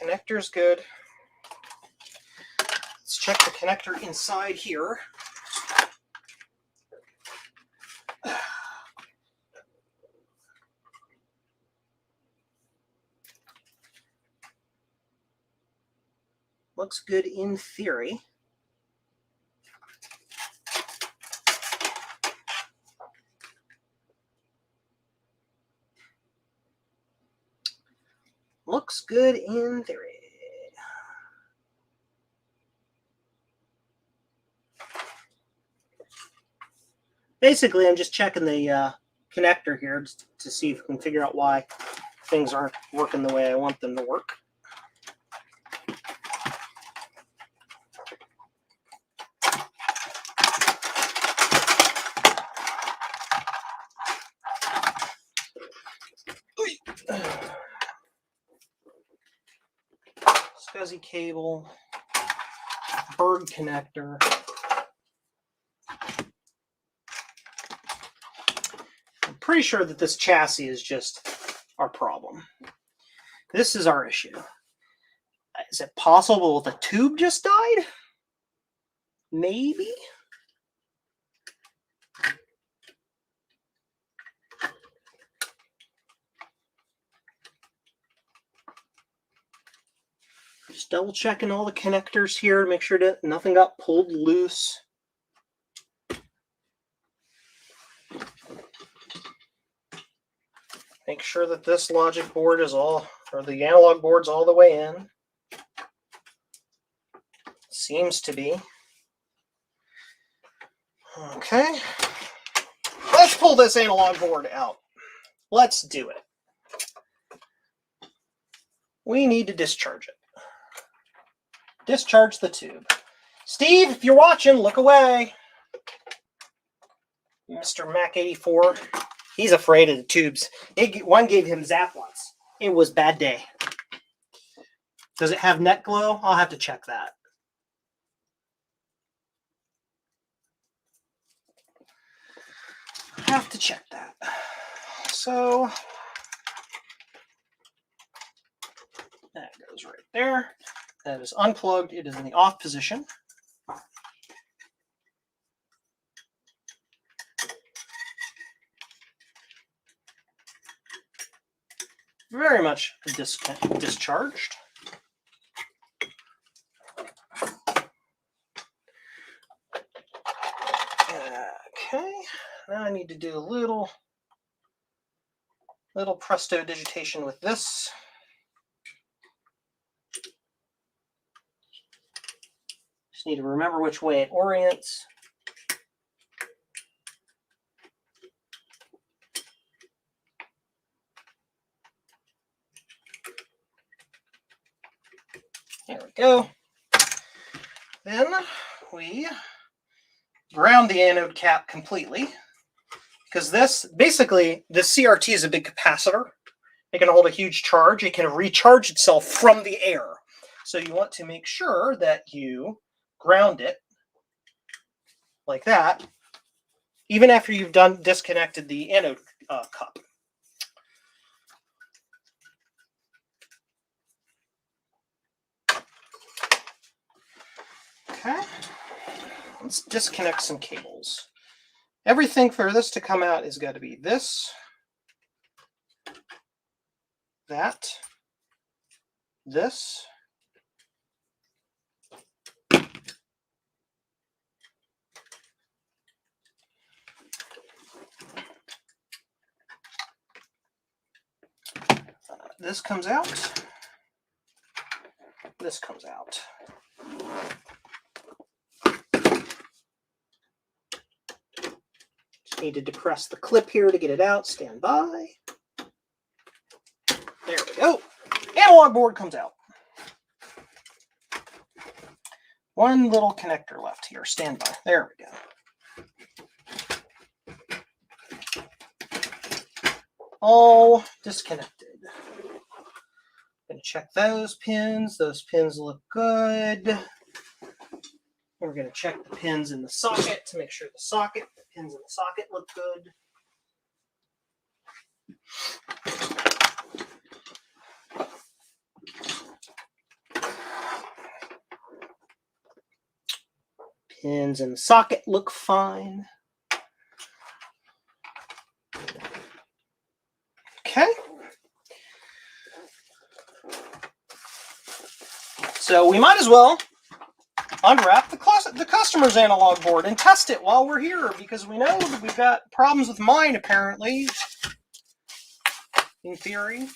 Connector's good. Let's check the connector inside here. Looks good in theory. Looks good in theory. Basically, I'm just checking the connector here to see if we can figure out why things aren't working the way I want them to work. SCSI cable, bird connector. I'm pretty sure that this chassis is just our problem. This is our issue. Is it possible the tube just died? Maybe. Just double checking all the connectors here to make sure that nothing got pulled loose. Make sure that this logic board is all, or the analog board's all the way in. Seems to be. Okay. Let's pull this analog board out. Let's do it. We need to discharge it. Discharge the tube. Steve, if you're watching, look away. Mr. Mac 84. He's afraid of the tubes. One gave him zap once. It was a bad day. Does it have net glow? I'll have to check that. Have to check that. So that goes right there. That is unplugged. It is in the off position. Very much discharged. Okay, now I need to do a little presto digitation with this. Just need to remember which way it orients. There we go. Then we ground the anode cap completely, because this CRT is a big capacitor. It can hold a huge charge. It can recharge itself from the air. So you want to make sure that you ground it like that, even after you've disconnected the anode cup. Okay, let's disconnect some cables. Everything for this to come out has got to be this, that, this, this comes out, this comes out. Just need to depress the clip here to get it out. Stand by. There we go. Analog board comes out. One little connector left here. Stand by. There we go. All disconnected. Going to check those pins. Those pins look good. We're going to check the pins in the socket to make sure the pins in the socket look good. Pins in the socket look fine. Okay. So we might as well unwrap the customer's analog board and test it while we're here, because we know that we've got problems with mine, apparently, in theory.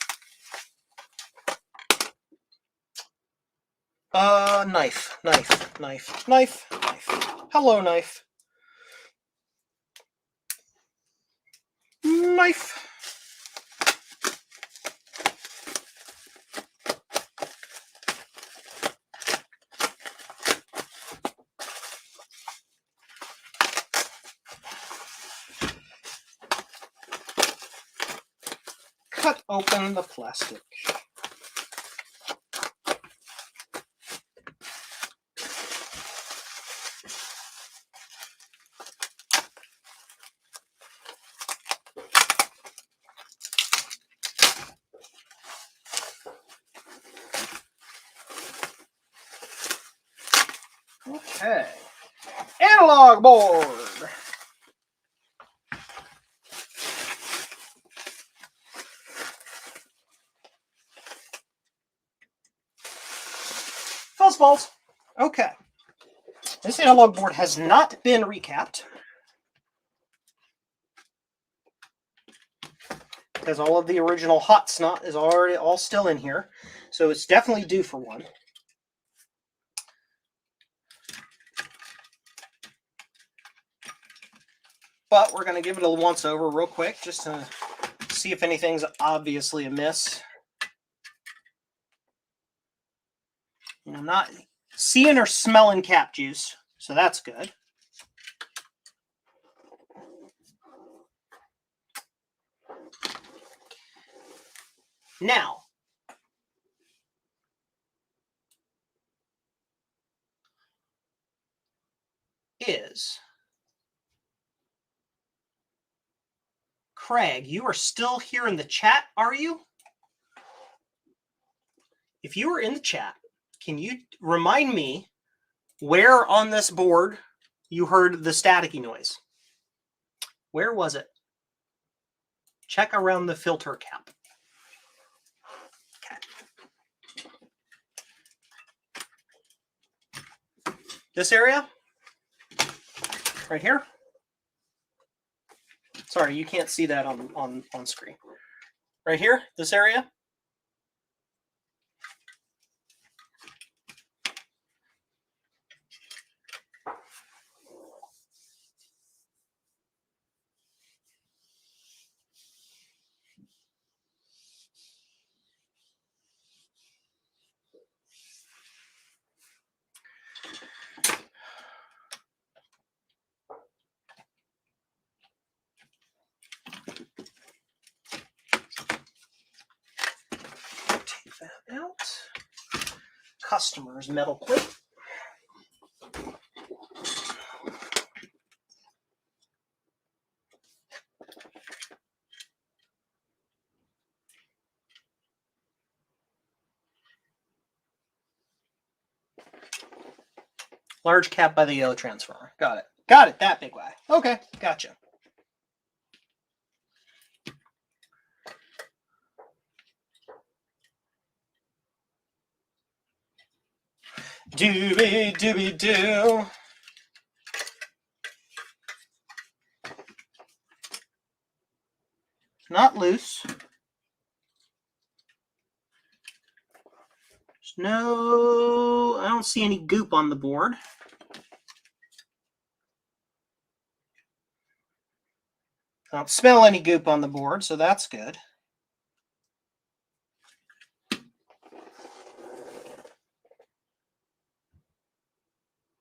Knife. Hello, knife. Knife. Cut open the plastic. Okay. Analog board. Fuzzballs. Okay. This analog board has not been recapped, because all of the original hot snot is already all still in here. So it's definitely due for one. But we're going to give it a once over real quick just to see if anything's obviously amiss. And I'm not seeing or smelling cap juice, so that's good. Now, Craig, you are still here in the chat, are you? If you are in the chat, can you remind me where on this board you heard the staticky noise? Where was it? Check around the filter cap. Okay. This area? Right here? Sorry, you can't see that on screen. Right here? This area? That out. Customer's metal plate. Large cap by the yellow transformer. Got it. Got it. That big guy. Okay. Gotcha. Doobie doobie doo. Not loose. There's no, I don't see any goop on the board. I don't smell any goop on the board, so that's good.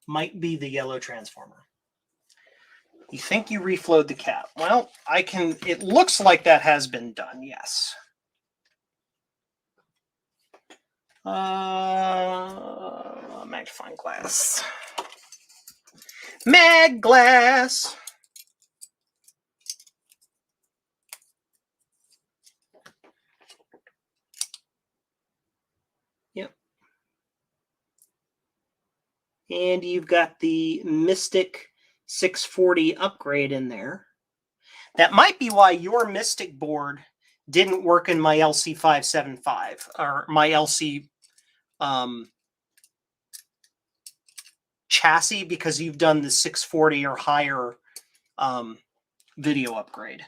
Might be the yellow transformer. You think you reflowed the cap? Well, it looks like that has been done, yes. Magnifying glass. Mag glass. Yep. And you've got the Mystic 640 upgrade in there. That might be why your Mystic board didn't work in my LC575 or my LC chassis, because you've done the 640 or higher video upgrade.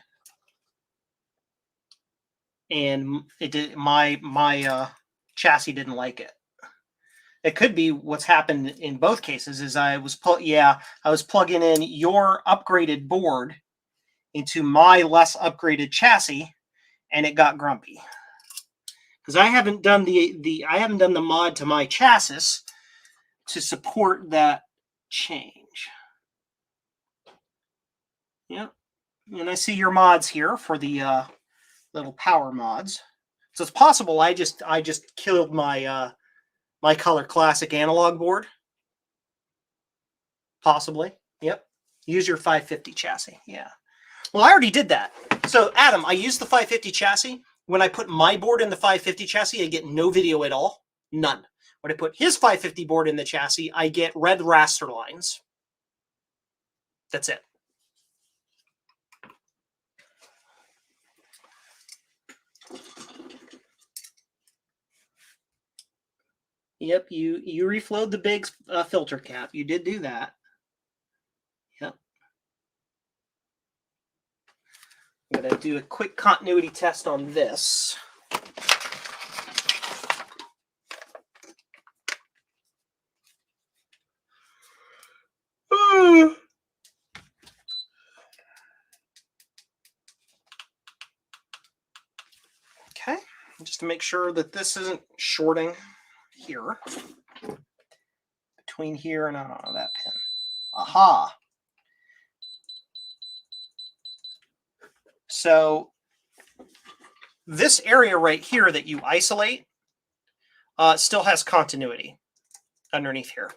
And it did, my chassis didn't like it. It could be what's happened in both cases is I was plugging in your upgraded board into my less upgraded chassis, and it got grumpy. Because I haven't done the mod to my chassis to support that change. Yep. And I see your mods here for the little power mods. So it's possible I just killed my my Color Classic analog board. Possibly. Yep. Use your 550 chassis. Yeah. Well, I already did that. So, Adam, I used the 550 chassis. When I put my board in the 550 chassis, I get no video at all. None. When I put his 550 board in the chassis, I get red raster lines. That's it. Yep, you reflowed the big filter cap. You did do that. Yep. I'm going to do a quick continuity test on this. Okay, just to make sure that this isn't shorting here. Between here and that pin. Aha. So this area right here that you isolate still has continuity underneath here,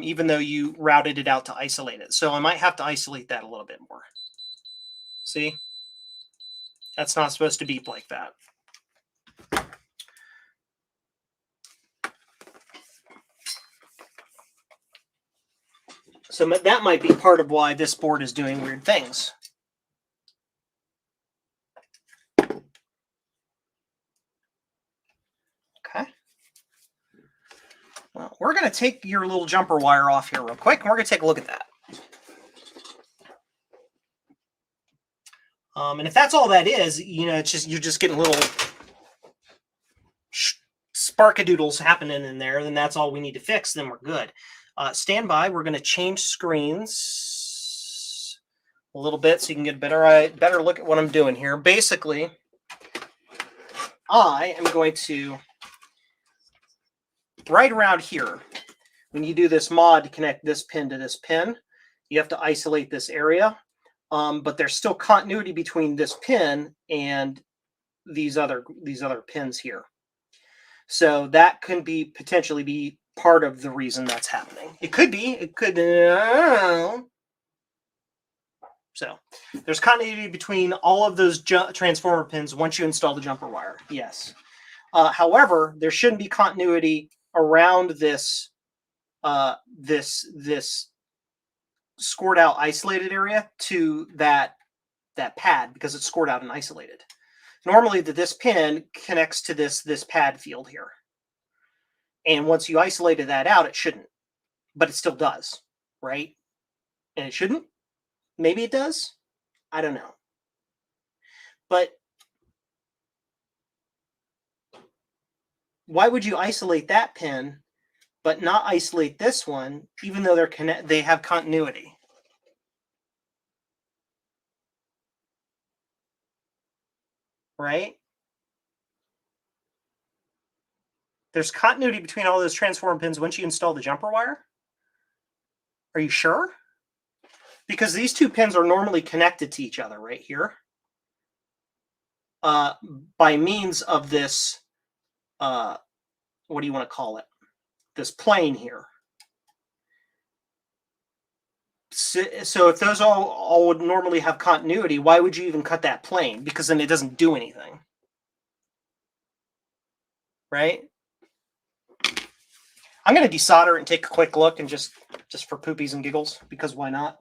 even though you routed it out to isolate it. So I might have to isolate that a little bit more. See? That's not supposed to beep like that. So that might be part of why this board is doing weird things. Okay. Well, we're going to take your little jumper wire off here real quick, and we're going to take a look at that. And if that's all that is, you know, it's just you're just getting little sparkadoodles happening in there, then that's all we need to fix. Then we're good. Stand by. We're going to change screens a little bit so you can get a better look at what I'm doing here. Basically, I am going to, right around here, when you do this mod to connect this pin to this pin, you have to isolate this area. But there's still continuity between this pin and these other pins here. So that can potentially be part of the reason that's happening. It could be. It could. So there's continuity between all of those transformer pins once you install the jumper wire. Yes. However, there shouldn't be continuity around this this scored out isolated area to that pad, because it's scored out and isolated. Normally this pin connects to this pad field here. And once you isolated that out, it shouldn't. But it still does, right? And it shouldn't? Maybe it does? I don't know. But why would you isolate that pin but not isolate this one, even though they have continuity? Right? There's continuity between all those transformer pins once you install the jumper wire? Are you sure? Because these two pins are normally connected to each other right here by means of this, what do you want to call it? This plane here. So if those all would normally have continuity, why would you even cut that plane? Because then it doesn't do anything. Right? I'm going to desolder it and take a quick look, and just for poopies and giggles, because why not?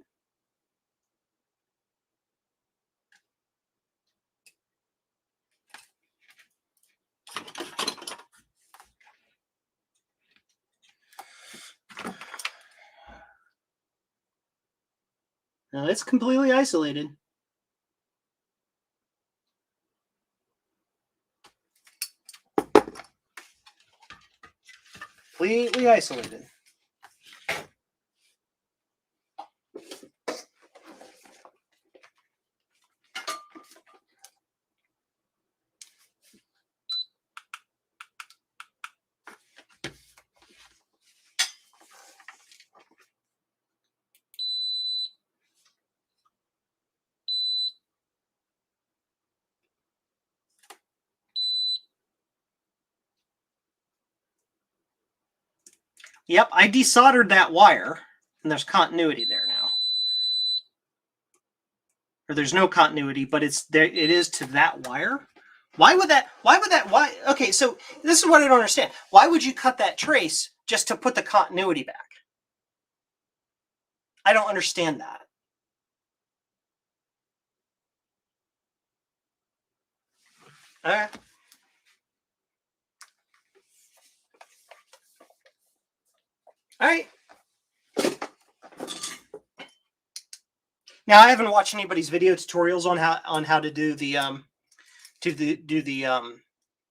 Now it's completely isolated. Completely isolated. Yep, I desoldered that wire, and there's continuity there now. Or there's no continuity, but it's there. It is to that wire. Why would that? Why? Okay, so this is what I don't understand. Why would you cut that trace just to put the continuity back? I don't understand that. All right. All right. Now I haven't watched anybody's video tutorials on how to do the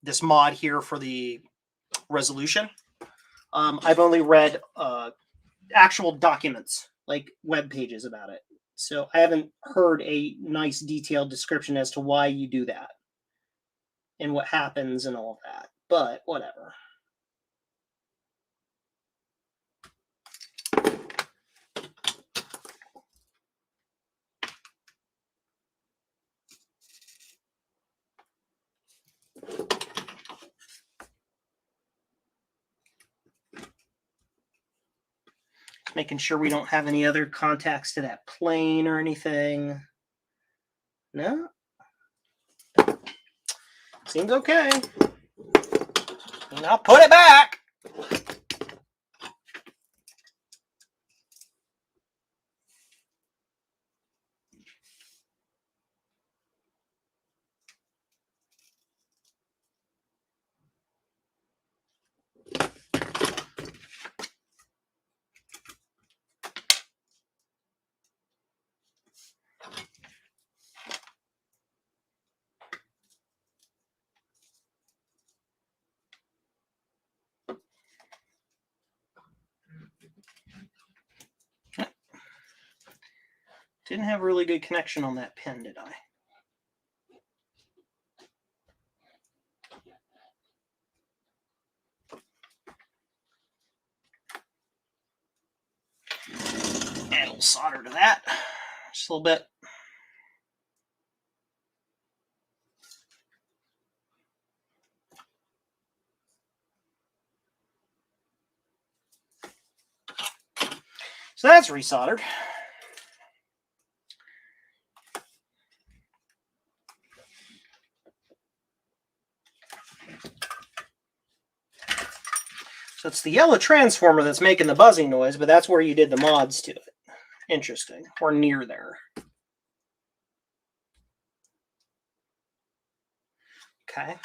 this mod here for the resolution. I've only read actual documents, like web pages about it. So I haven't heard a nice detailed description as to why you do that and what happens and all of that. But whatever. Making sure we don't have any other contacts to that plane or anything. No? Seems okay. And I'll put it back. Didn't have a really good connection on that pin, did I? Add a little solder to that. Just a little bit. So that's resoldered. So it's the yellow transformer that's making the buzzing noise, but that's where you did the mods to it. Interesting. Or near there. Okay.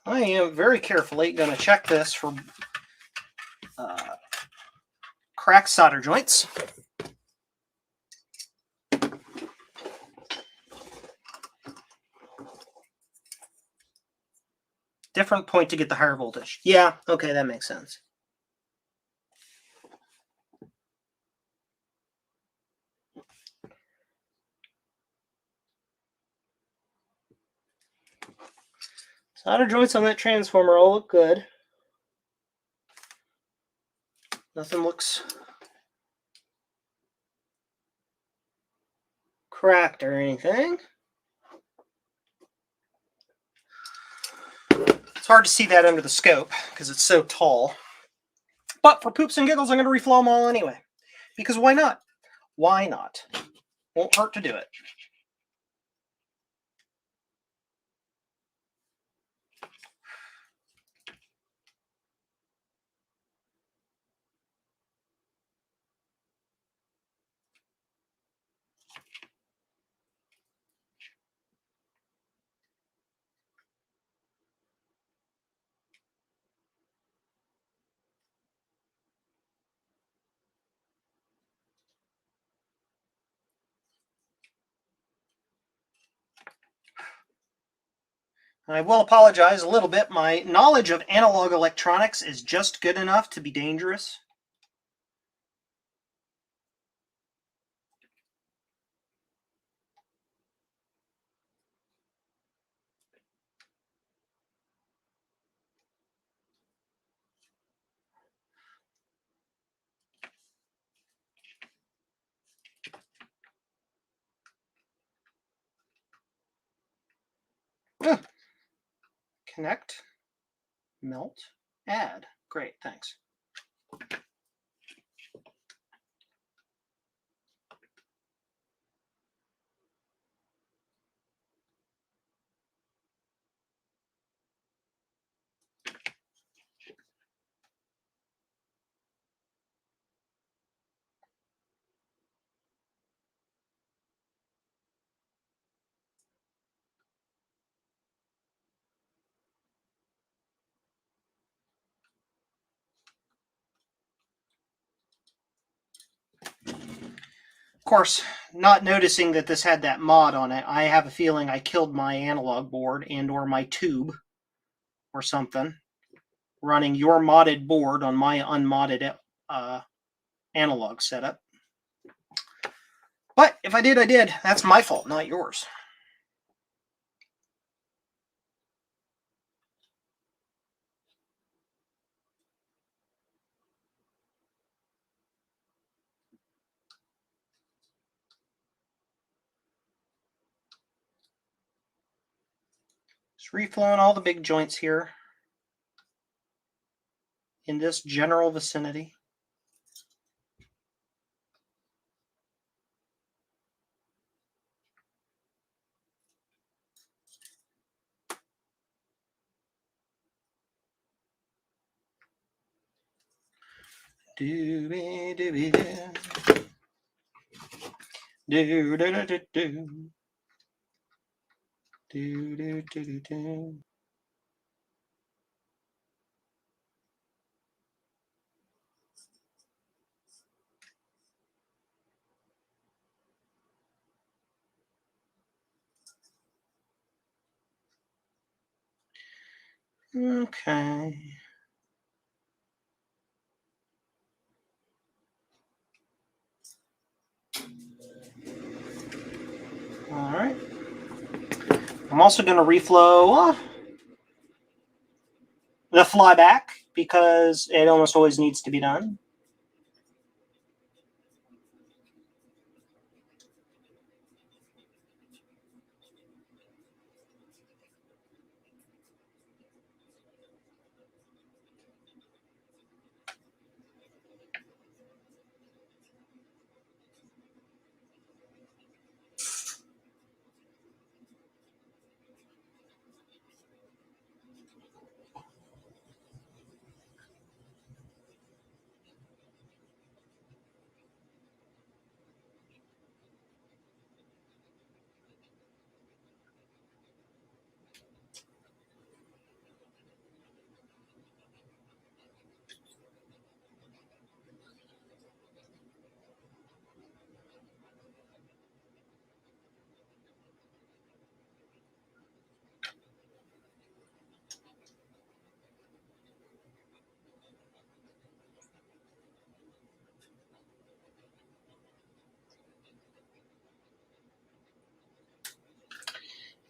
I am very carefully going to check this for cracked solder joints. Different point to get the higher voltage. Yeah, okay, that makes sense. Solder joints on that transformer all look good. Nothing looks cracked or anything. It's hard to see that under the scope because it's so tall. But for poops and giggles, I'm going to reflow them all anyway. Because why not? Why not? Won't hurt to do it. I will apologize a little bit. My knowledge of analog electronics is just good enough to be dangerous. Connect, melt, add. Great, thanks. Of course, not noticing that this had that mod on it, I have a feeling I killed my analog board and or my tube or something, running your modded board on my unmodded analog setup. But if I did, I did. That's my fault, not yours. Just reflowing all the big joints here in this general vicinity. Doobie doobie doo. Do do do do do. Do do do do do. Okay. All right. I'm also going to reflow the flyback because it almost always needs to be done.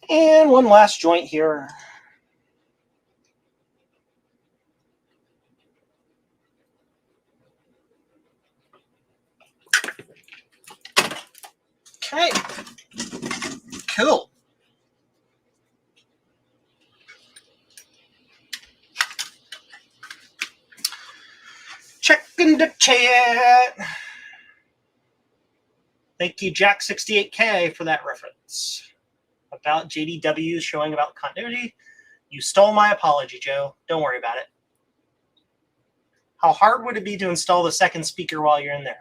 And one last joint here. Okay. Cool. Checking the chat. Thank you, Jack68K, for that reference. About JDW showing about continuity. You stole my apology, Joe. Don't worry about it. How hard would it be to install the second speaker while you're in there?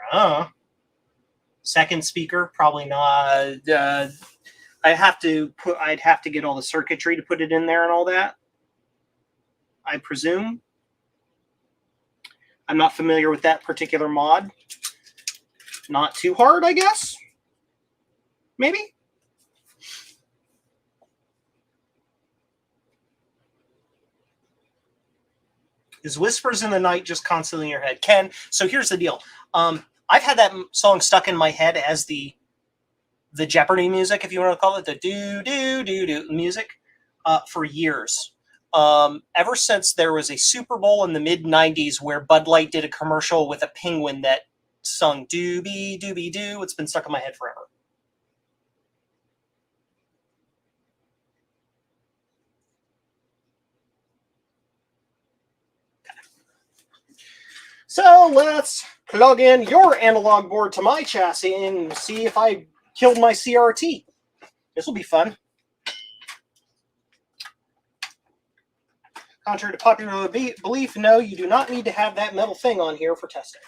Second speaker, probably not. I'd have to get all the circuitry to put it in there and all that, I presume. I'm not familiar with that particular mod. Not too hard, I guess. Maybe. is Whispers in the Night just constantly in your head? Ken, so here's the deal. I've had that song stuck in my head as the Jeopardy music, if you want to call it, the do music, for years. Ever since there was a Super Bowl in the mid-90s where Bud Light did a commercial with a penguin that sung doobie doobie doo, it's been stuck in my head forever. So let's plug in your analog board to my chassis and see if I killed my CRT. This will be fun. Contrary to popular belief, no, you do not need to have that metal thing on here for testing.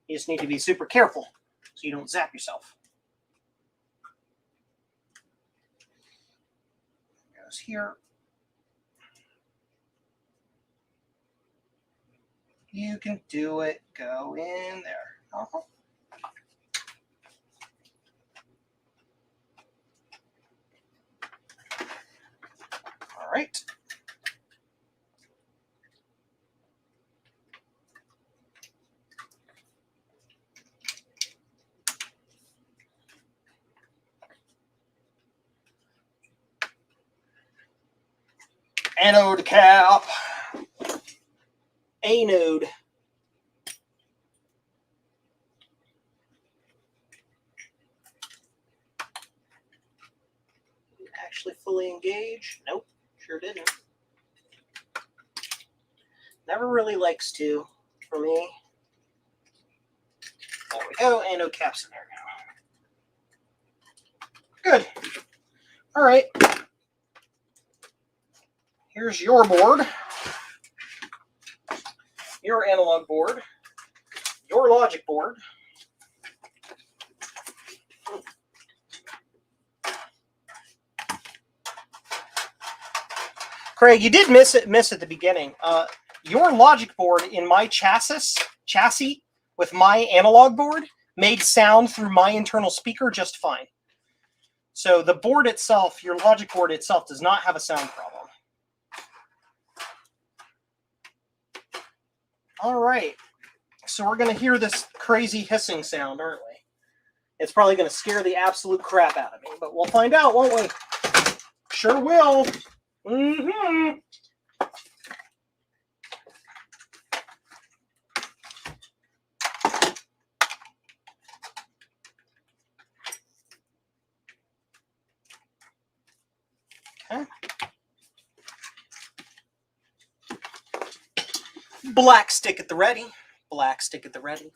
You just need to be super careful so you don't zap yourself. Goes here. You can do it. Go in there. Uh-huh. All right. Anode cap. Anode. Actually fully engaged? Nope, sure didn't. Never really likes to, for me. There we go, anode cap's in there now. Good. All right. Here's your board. Your analog board. Your logic board. Craig, you did miss at the beginning. Your logic board in my chassis with my analog board made sound through my internal speaker just fine. So the board itself, your logic board itself, does not have a sound problem. All right. So we're going to hear this crazy hissing sound, aren't we? It's probably going to scare the absolute crap out of me, but we'll find out, won't we? Sure will. Mm-hmm. Okay. Black stick at the ready. Black stick at the ready.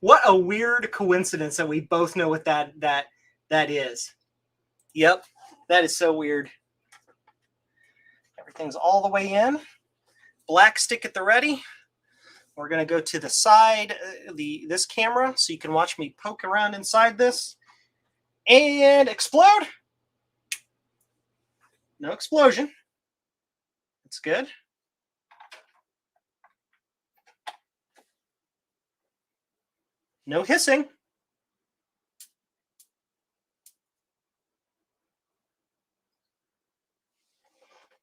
What a weird coincidence that we both know what that is. Yep, that is so weird. Everything's all the way in. Black stick at the ready. We're going to go to the side, this camera, so you can watch me poke around inside this. And explode. No explosion. That's good. No hissing.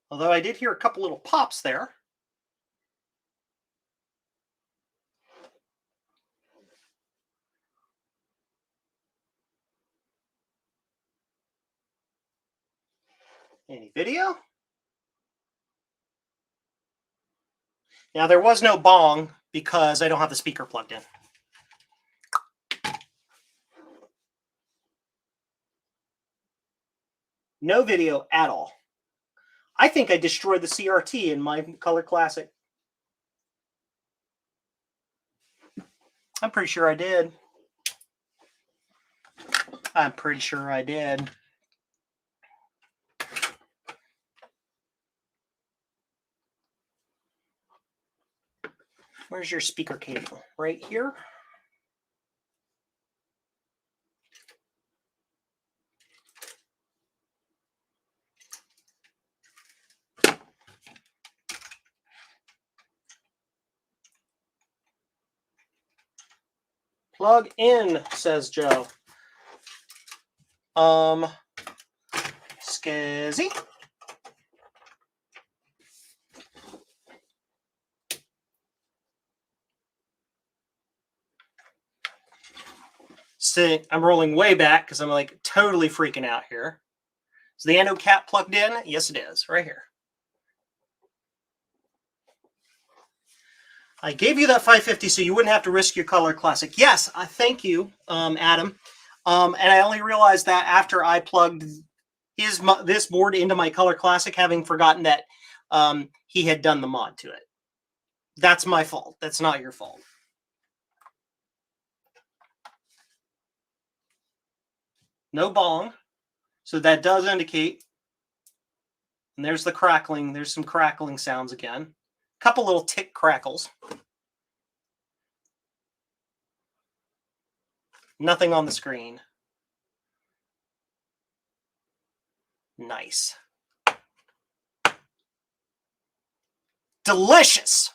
Although I did hear a couple little pops there. Any video? Now there was no bong because I don't have the speaker plugged in. No video at all. I think I destroyed the CRT in my Color Classic. I'm pretty sure I did. I'm pretty sure I did. Where's your speaker cable? Right here. Plug in, says Joe. SCSI. See, I'm rolling way back because I'm like totally freaking out here. Is the anode cap plugged in? Yes, it is, right here. I gave you that 550 so you wouldn't have to risk your Color Classic. Yes, I thank you, Adam. And I only realized that after I plugged this board into my Color Classic, having forgotten that he had done the mod to it. That's my fault. That's not your fault. No bong. So that does indicate, and there's the crackling. There's some crackling sounds again. A couple little tick crackles. Nothing on the screen. Nice. Delicious.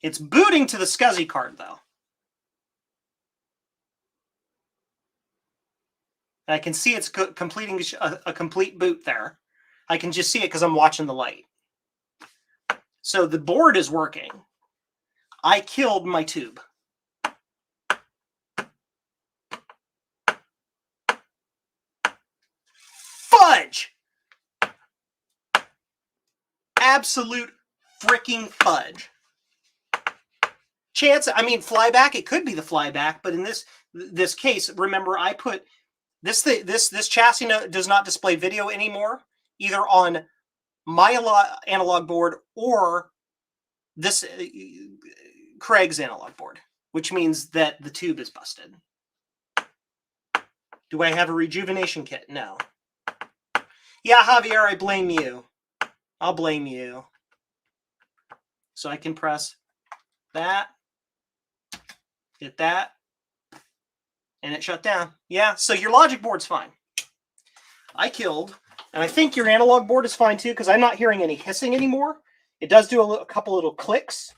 It's booting to the SCSI card, though. And I can see it's completing a complete boot there. I can just see it because I'm watching the light. So the board is working. I killed my tube. Fudge! Absolute freaking fudge. Chance, I mean, flyback, it could be the flyback, but in this case, remember, I put this chassis does not display video anymore, either on my analog board or this Craig's analog board, which means that the tube is busted. Do I have a rejuvenation kit? No. Yeah, Javier, I blame you. I'll blame you. So I can press that, hit that, and it shut down. Yeah, so your logic board's fine. I killed, and I think your analog board is fine too, because I'm not hearing any hissing anymore. It does do a couple little clicks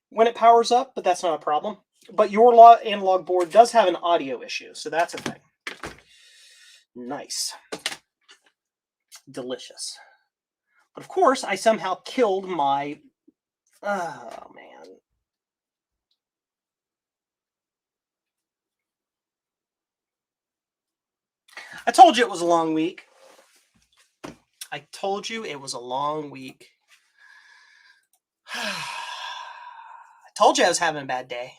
when it powers up, but that's not a problem. But your analog board does have an audio issue, so that's a thing. Nice. Delicious. But of course, I somehow killed my... Oh, man. I told you it was a long week. I told you it was a long week. I told you I was having a bad day.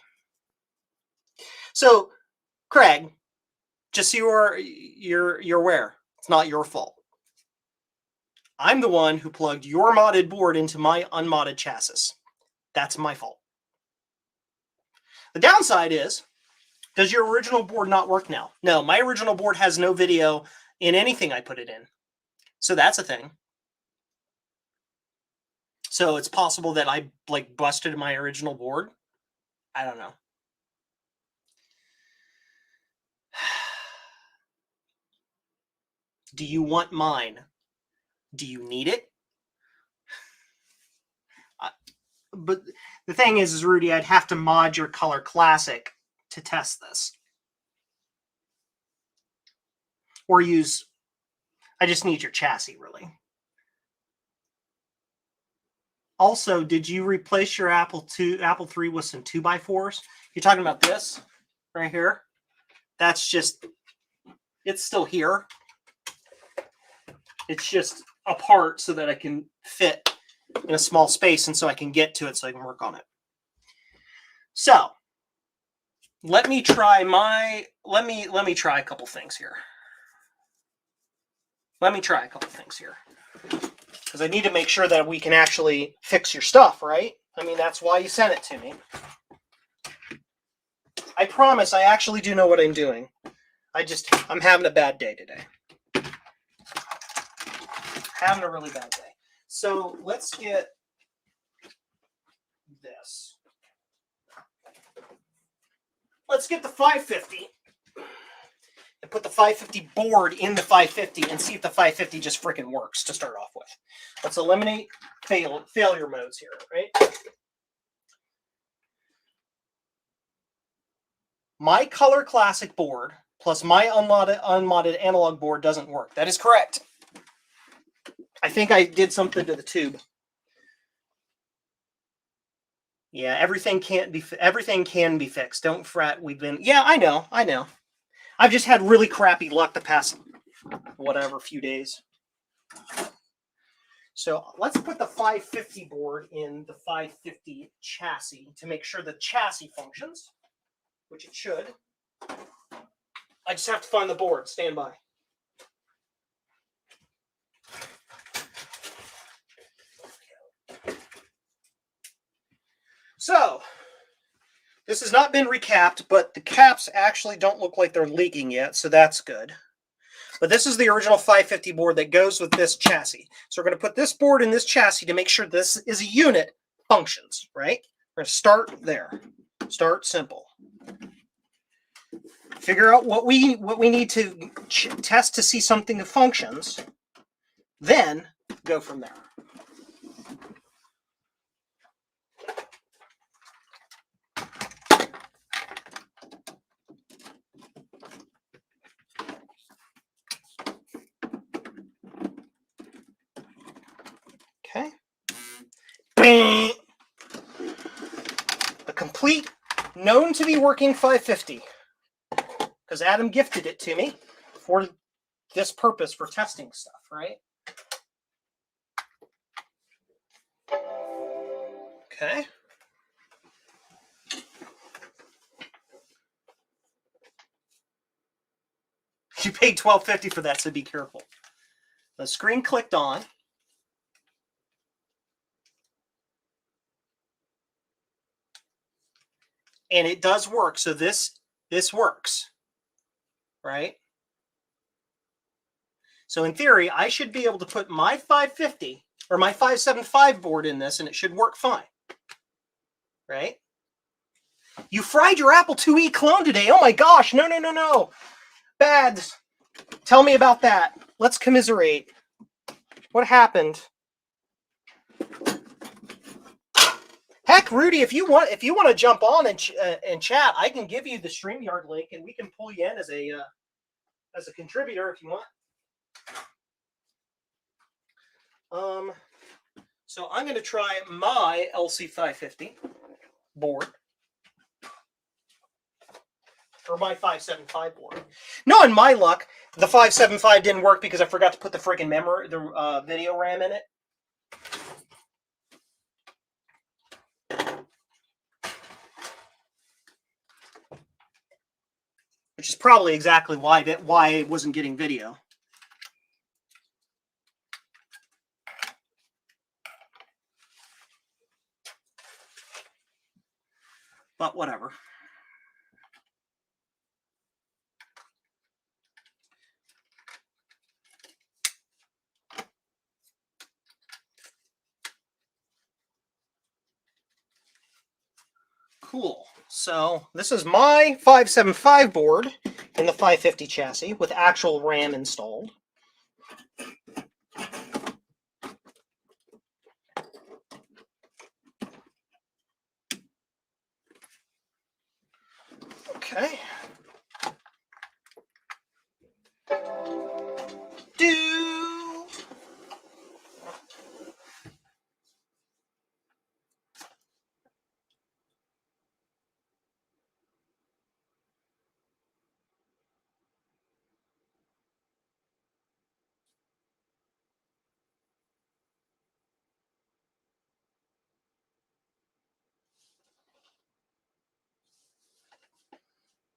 So, Craig, just so you're aware, it's not your fault. I'm the one who plugged your modded board into my unmodded chassis. That's my fault. The downside is, does your original board not work now? No, my original board has no video in anything I put it in. So that's a thing. So it's possible that I busted my original board. I don't know. Do you want mine? Do you need it? But the thing is, Rudy, I'd have to mod your Color Classic to test this. Or use... I just need your chassis, really. Also, did you replace your Apple III with some 2x4s? You're talking about this right here? That's just... It's still here. It's just apart so that I can fit in a small space, and so I can get to it so I can work on it. So let me try let me try a couple things here. Because I need to make sure that we can actually fix your stuff, right? I mean, that's why you sent it to me. I promise I actually do know what I'm doing. I'm having a bad day today. Having a really bad day. So let's get this. Let's get the 550. and put the 550 board in the 550 and see if the 550 just freaking works to start off with. Let's eliminate failure modes here, right? My Color Classic board plus my unmodded analog board doesn't work. That is correct. I think I did something to the tube. Yeah, everything can be fixed. Don't fret. Yeah, I know. I've just had really crappy luck the past few days. So let's put the 550 board in the 550 chassis to make sure the chassis functions, which it should. I just have to find the board. Stand by. So, this has not been recapped, but the caps actually don't look like they're leaking yet, so that's good. But this is the original 550 board that goes with this chassis. So we're going to put this board in this chassis to make sure this is a unit functions, right? We're going to start there. Start simple. Figure out what we need to test to see something functions. Then go from there. Okay. Bang! A complete, known to be working 550. Because Adam gifted it to me for this purpose, for testing stuff, right? Okay. You paid $12.50 for that, so be careful. The screen clicked on. And it does work, so this works, right? So in theory, I should be able to put my 550 or my 575 board in this, and it should work fine, right? You fried your Apple IIe clone today. Oh my gosh, no. Bad. Tell me about that. Let's commiserate. What happened? Heck, Rudy, if you want to jump on and chat, I can give you the StreamYard link, and we can pull you in as a contributor if you want. So I'm going to try my LC550 board, or my 575 board. No, in my luck, the 575 didn't work because I forgot to put the freaking memory, the video RAM in it. Which is probably exactly why it wasn't getting video. But whatever. Cool. So this is my 575 board in the 550 chassis with actual RAM installed. Okay.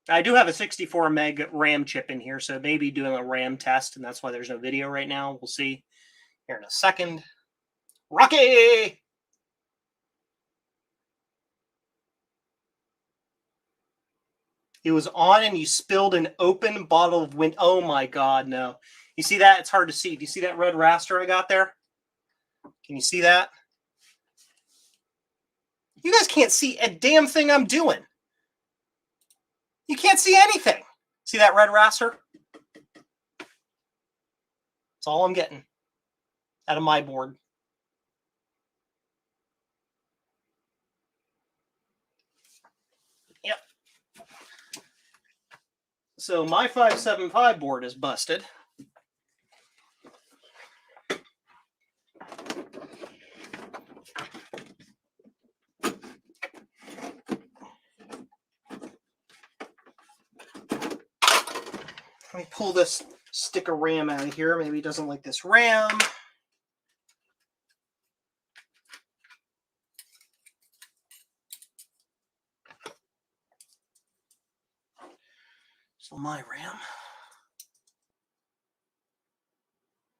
I do have a 64 meg RAM chip in here, so maybe doing a RAM test, and that's why there's no video right now. We'll see here in a second. Rocky! It was on and you spilled an open bottle of wind. Oh my God, no. You see that? It's hard to see. Do you see that red raster I got there? Can you see that? You guys can't see a damn thing I'm doing. You can't see anything. See that red raster? That's all I'm getting out of my board. Yep. So my 575 board is busted. Let me pull this stick of RAM out of here. Maybe he doesn't like this RAM. So my RAM.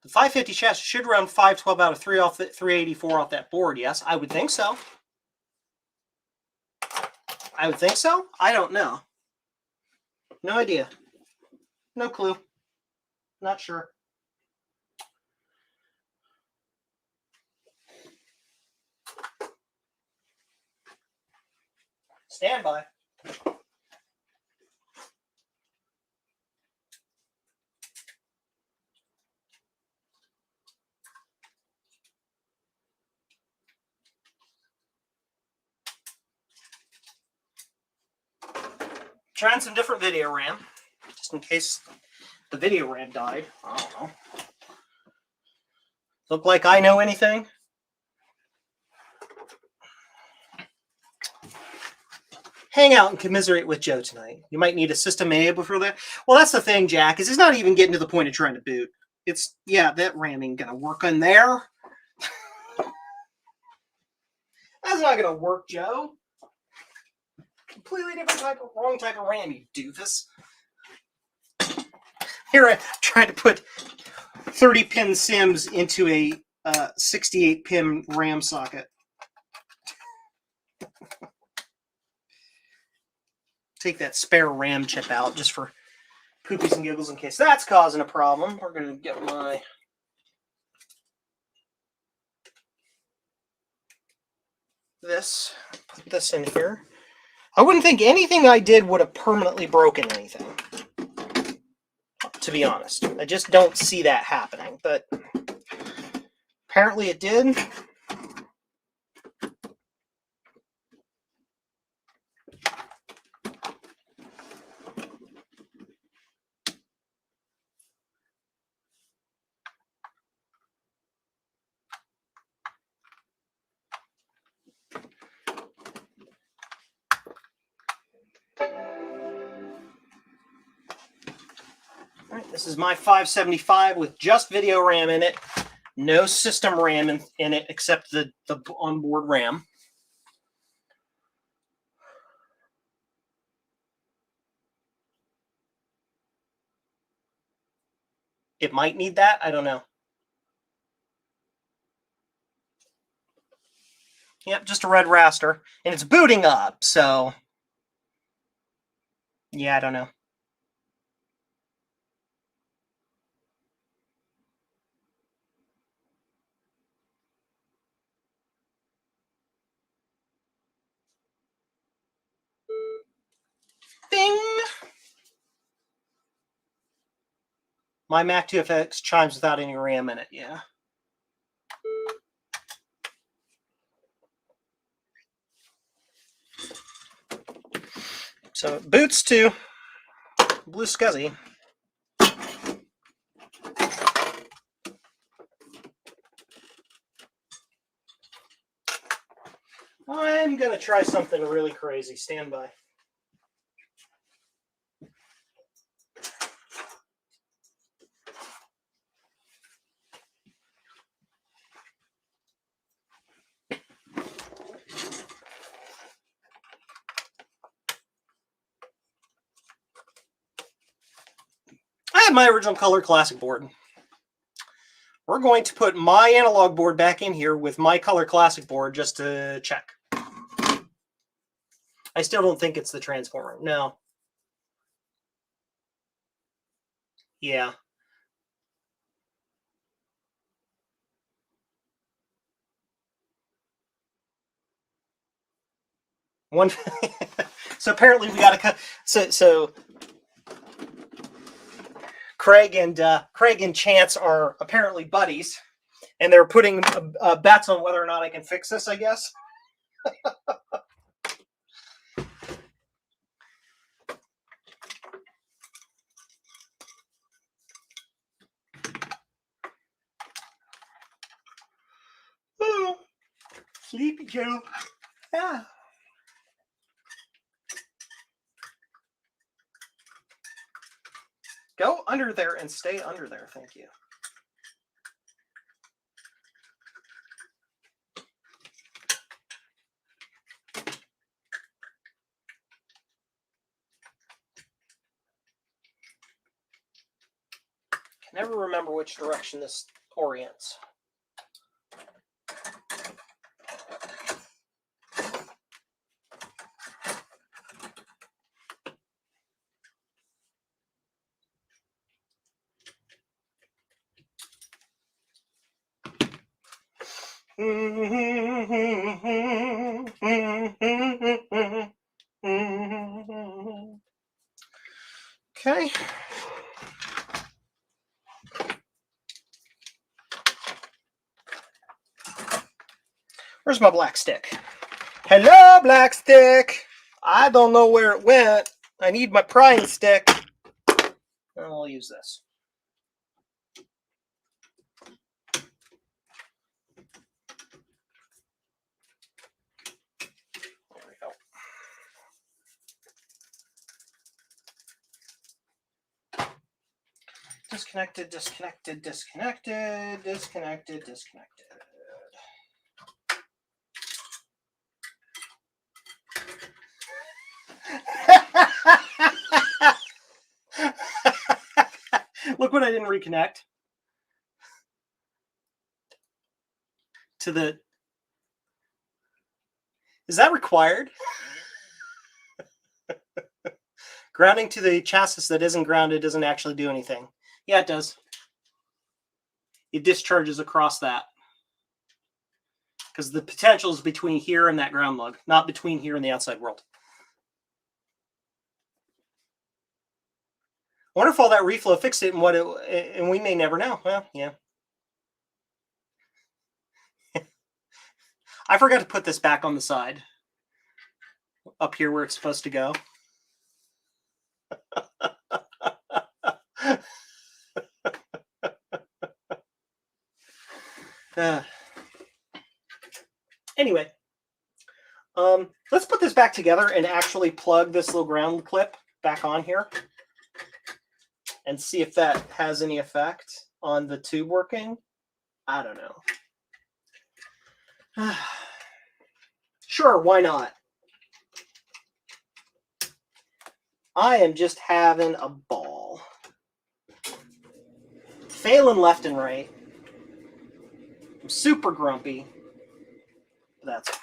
The 550 chassis should run 512 out of 384 off that board. Yes, I would think so. I would think so. I don't know. No idea. No clue. Not sure. Stand by. Trying some different video RAM, just in case the video RAM died. I don't know. Look like I know anything? Hang out and commiserate with Joe tonight. You might need a system A before that. Well, that's the thing, Jack, is it's not even getting to the point of trying to boot. It's, yeah, that RAM ain't gonna work in there. That's not gonna work, Joe. Completely different type of, wrong type of RAM, you doofus. Here I tried to put 30-pin SIMs into a 68-pin RAM socket. Take that spare RAM chip out just for poopies and giggles in case that's causing a problem. We're going to get my put this in here. I wouldn't think anything I did would have permanently broken anything, to be honest. I just don't see that happening, but apparently it did. All right, this is my 575 with just video RAM in it. No system RAM in it except the onboard RAM. It might need that. I don't know. Yep, just a red raster. And it's booting up, so yeah, I don't know. Bing! My Mac 2FX chimes without any RAM in it, yeah. So it boots to Blue Scuzzy. I'm going to try something really crazy. Stand by. I have my original color classic board. We're going to put my analog board back in here with my color classic board just to check. I still don't think it's the transformer. No. Yeah. One. So apparently we got to cut. So Craig and Chance are apparently buddies, and they're putting bets on whether or not I can fix this, I guess. Oh, Sleepy Joe. Yeah. Go under there and stay under there. Thank you. Can never remember which direction this orients. Okay. Where's my black stick? Hello, black stick. I don't know where it went. I need my prying stick. And I'll use this. There we go. Disconnected, disconnected, disconnected, disconnected, disconnected. Look what I didn't reconnect. To the... Is that required? Grounding to the chassis that isn't grounded doesn't actually do anything. Yeah, it does. It discharges across that. Because the potential is between here and that ground lug, not between here and the outside world. I wonder if all that reflow fixed it and we may never know. Well, yeah. I forgot to put this back on the side. Up here where it's supposed to go. Anyway, let's put this back together and actually plug this little ground clip back on here and see if that has any effect on the tube working. I don't know. Sure, why not? I am just having a ball. Failing left and right. I'm super grumpy. But that's okay.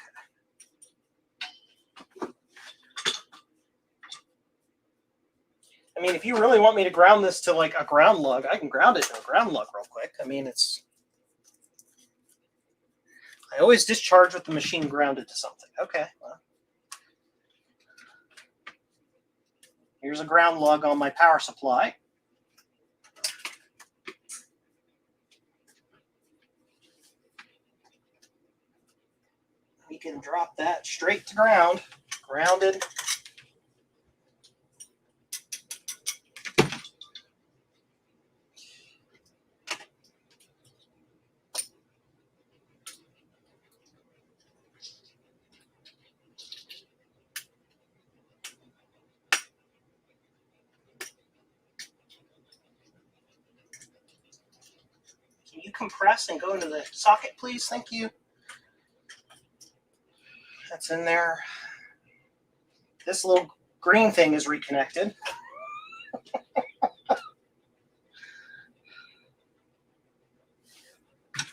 I mean, if you really want me to ground this to like a ground lug, I can ground it to a ground lug real quick. I mean, it's... I always discharge with the machine grounded to something. Okay, well. Here's a ground lug on my power supply. We can drop that straight to ground. Grounded. Can you compress and go into the socket, please? Thank you. That's in there. This little green thing is reconnected.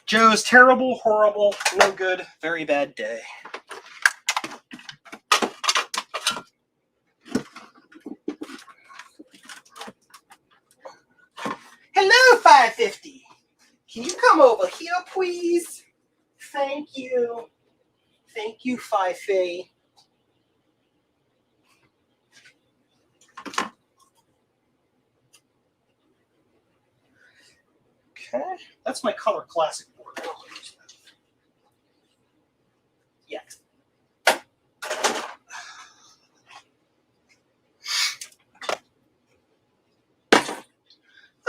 Joe's terrible, horrible, no good, very bad day. Hello, 550. Can you come over here, please? Thank you. Thank you, 550. Okay, that's my Color Classic board. Yeah.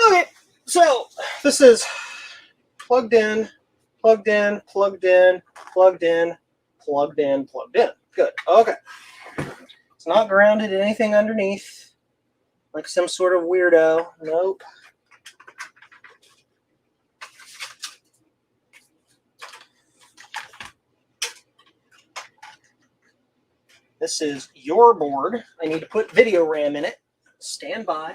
Okay, so this is plugged in, plugged in, plugged in, plugged in, plugged in, plugged in. Good. Okay. It's not grounded in anything underneath, like some sort of weirdo. Nope. This is your board. I need to put video RAM in it. Stand by.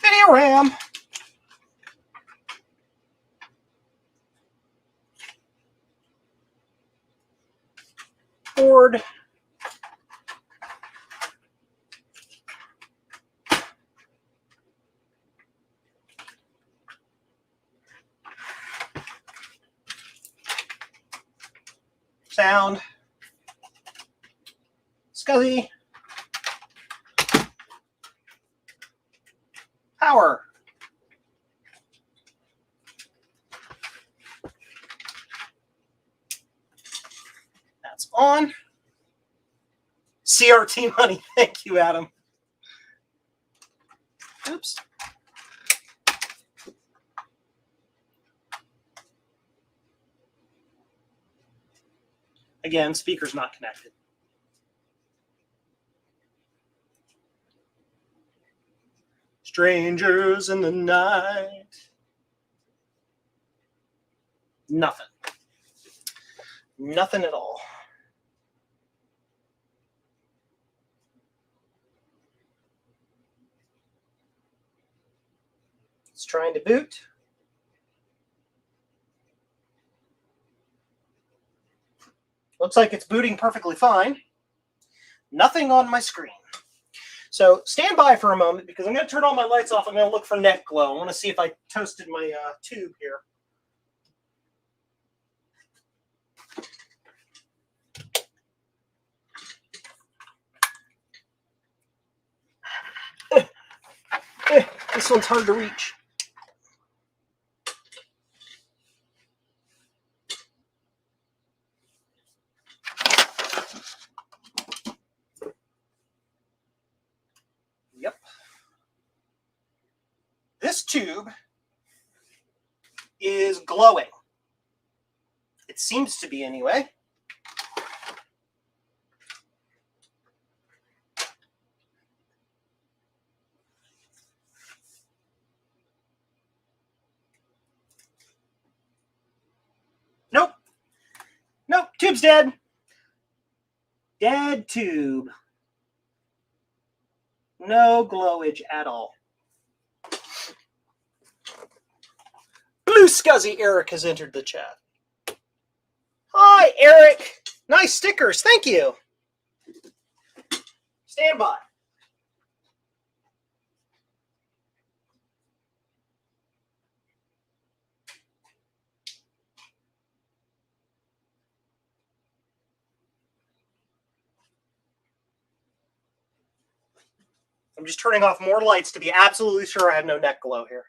Video RAM. Board. Sound. SCSI. Power. That's on. CRT money. Thank you, Adam. Oops. Again, speaker's not connected. Strangers in the night. Nothing. Nothing at all. It's trying to boot. Looks like it's booting perfectly fine. Nothing on my screen. So stand by for a moment because I'm going to turn all my lights off. I'm going to look for net glow. I want to see if I toasted my tube here. This one's hard to reach. Yep. This tube is glowing. It seems to be anyway. Nope. Nope. Tube's dead. Dead tube. No glowage at all. Blue SCSI Eric has entered the chat. Hi, Eric. Nice stickers. Thank you. Stand by. I'm just turning off more lights to be absolutely sure I have no net glow here.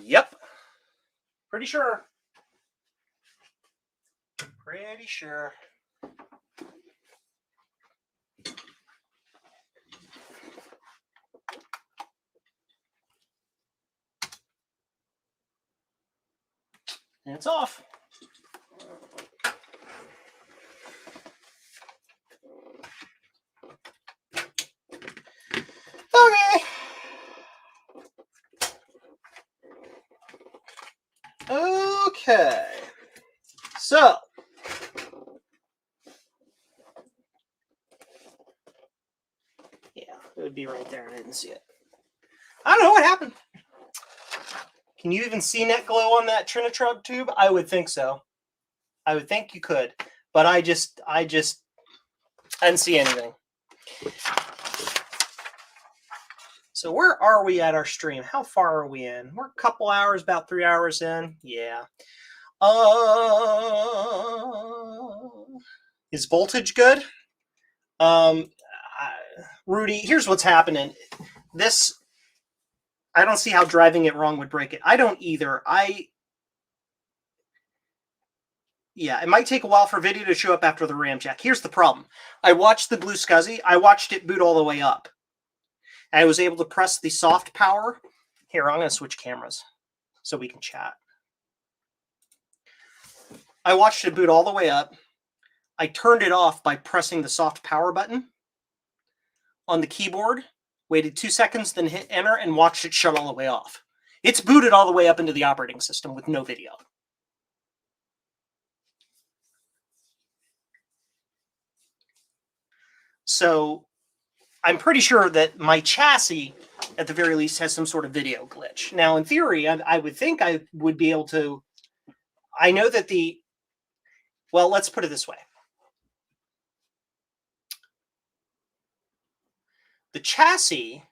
Yep. Pretty sure. Pretty sure. And it's off. Okay. Okay. So. Yeah, it would be right there. I didn't see it. I don't know what happened. Can you even see net glow on that Trinitrub tube? I would think so. I would think you could, but I didn't see anything. So where are we at our stream? How far are we in? We're a couple hours, about 3 hours in. Yeah. Is voltage good? Rudy, here's what's happening. I don't see how driving it wrong would break it. I don't either. Yeah, it might take a while for video to show up after the RAM jack. Here's the problem. I watched the Blue SCSI. I watched it boot all the way up. I was able to press the soft power. Here, I'm going to switch cameras so we can chat. I watched it boot all the way up. I turned it off by pressing the soft power button on the keyboard, waited 2 seconds, then hit enter, and watched it shut all the way off. It's booted all the way up into the operating system with no video. So I'm pretty sure that my chassis, at the very least, has some sort of video glitch. Now, in theory, I would think I would be able to... I know that well, let's put it this way. The chassis...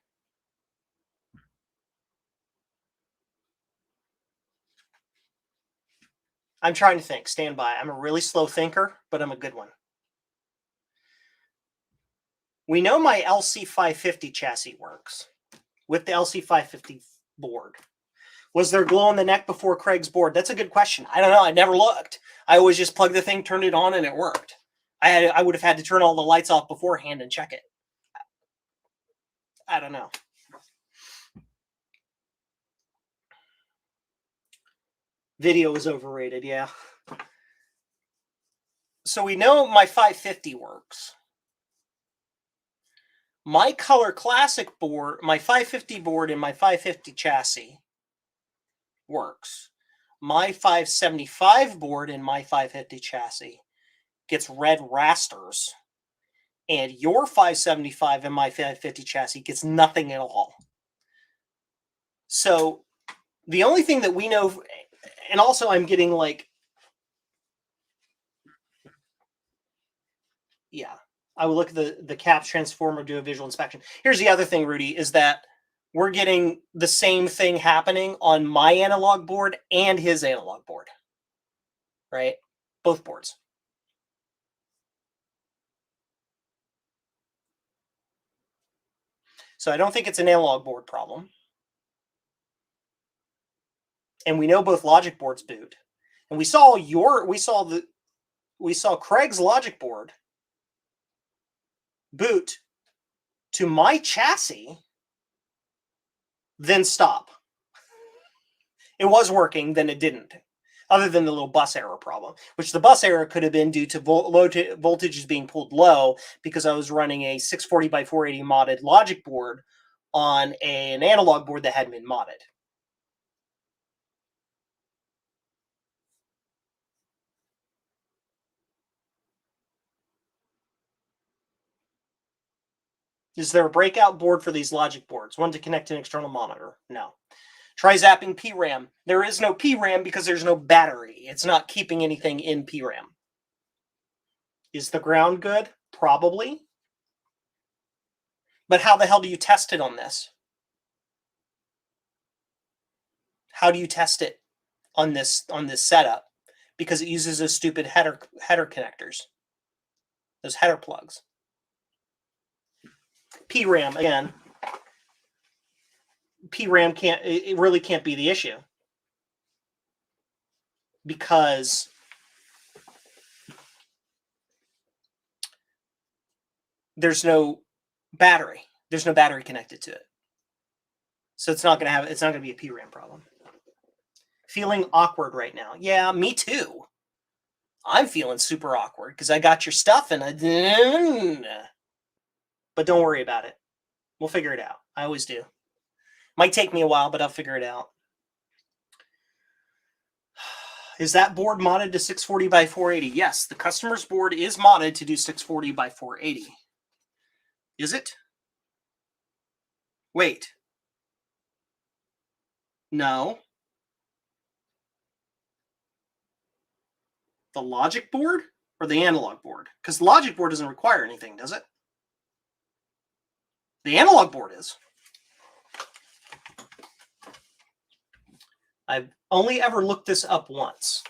I'm trying to think. Stand by. I'm a really slow thinker, but I'm a good one. We know my LC550 chassis works with the LC550 board. Was there glow on the neck before Craig's board? That's a good question. I don't know. I never looked. I always just plugged the thing, turned it on, and it worked. I would have had to turn all the lights off beforehand and check it. I don't know. Video is overrated, yeah. So we know my 550 works. My Color Classic board, my 550 board and my 550 chassis works. My 575 board and my 550 chassis gets red rasters. And your 575 and my 550 chassis gets nothing at all. So the only thing that we know, and also I'm getting like, yeah, I will look at the CAPS transformer, do a visual inspection. Here's the other thing, Rudy, is that we're getting the same thing happening on my analog board and his analog board, right? Both boards. So I don't think it's an analog board problem. And we know both logic boards boot. And we saw Craig's logic board boot to my chassis, then stop. It was working, then it didn't, other than the little bus error problem, which the bus error could have been due to voltages being pulled low because I was running a 640 by 480 modded logic board on an analog board that hadn't been modded. Is there a breakout board for these logic boards? One to connect to an external monitor? No. Try zapping PRAM. There is no PRAM because there's no battery. It's not keeping anything in PRAM. Is the ground good? Probably. But how the hell do you test it on this? How do you test it on this setup? Because it uses those stupid header connectors. Those header plugs. PRAM, again, PRAM it really can't be the issue because there's no battery. There's no battery connected to it. So it's not going to be a PRAM problem. Feeling awkward right now. Yeah, me too. I'm feeling super awkward because I got your stuff and but don't worry about it. We'll figure it out. I always do. Might take me a while, but I'll figure it out. Is that board modded to 640 by 480? Yes, the customer's board is modded to do 640 by 480. Is it? Wait. No. The logic board or the analog board? Because the logic board doesn't require anything, does it? The analog board is. I've only ever looked this up once.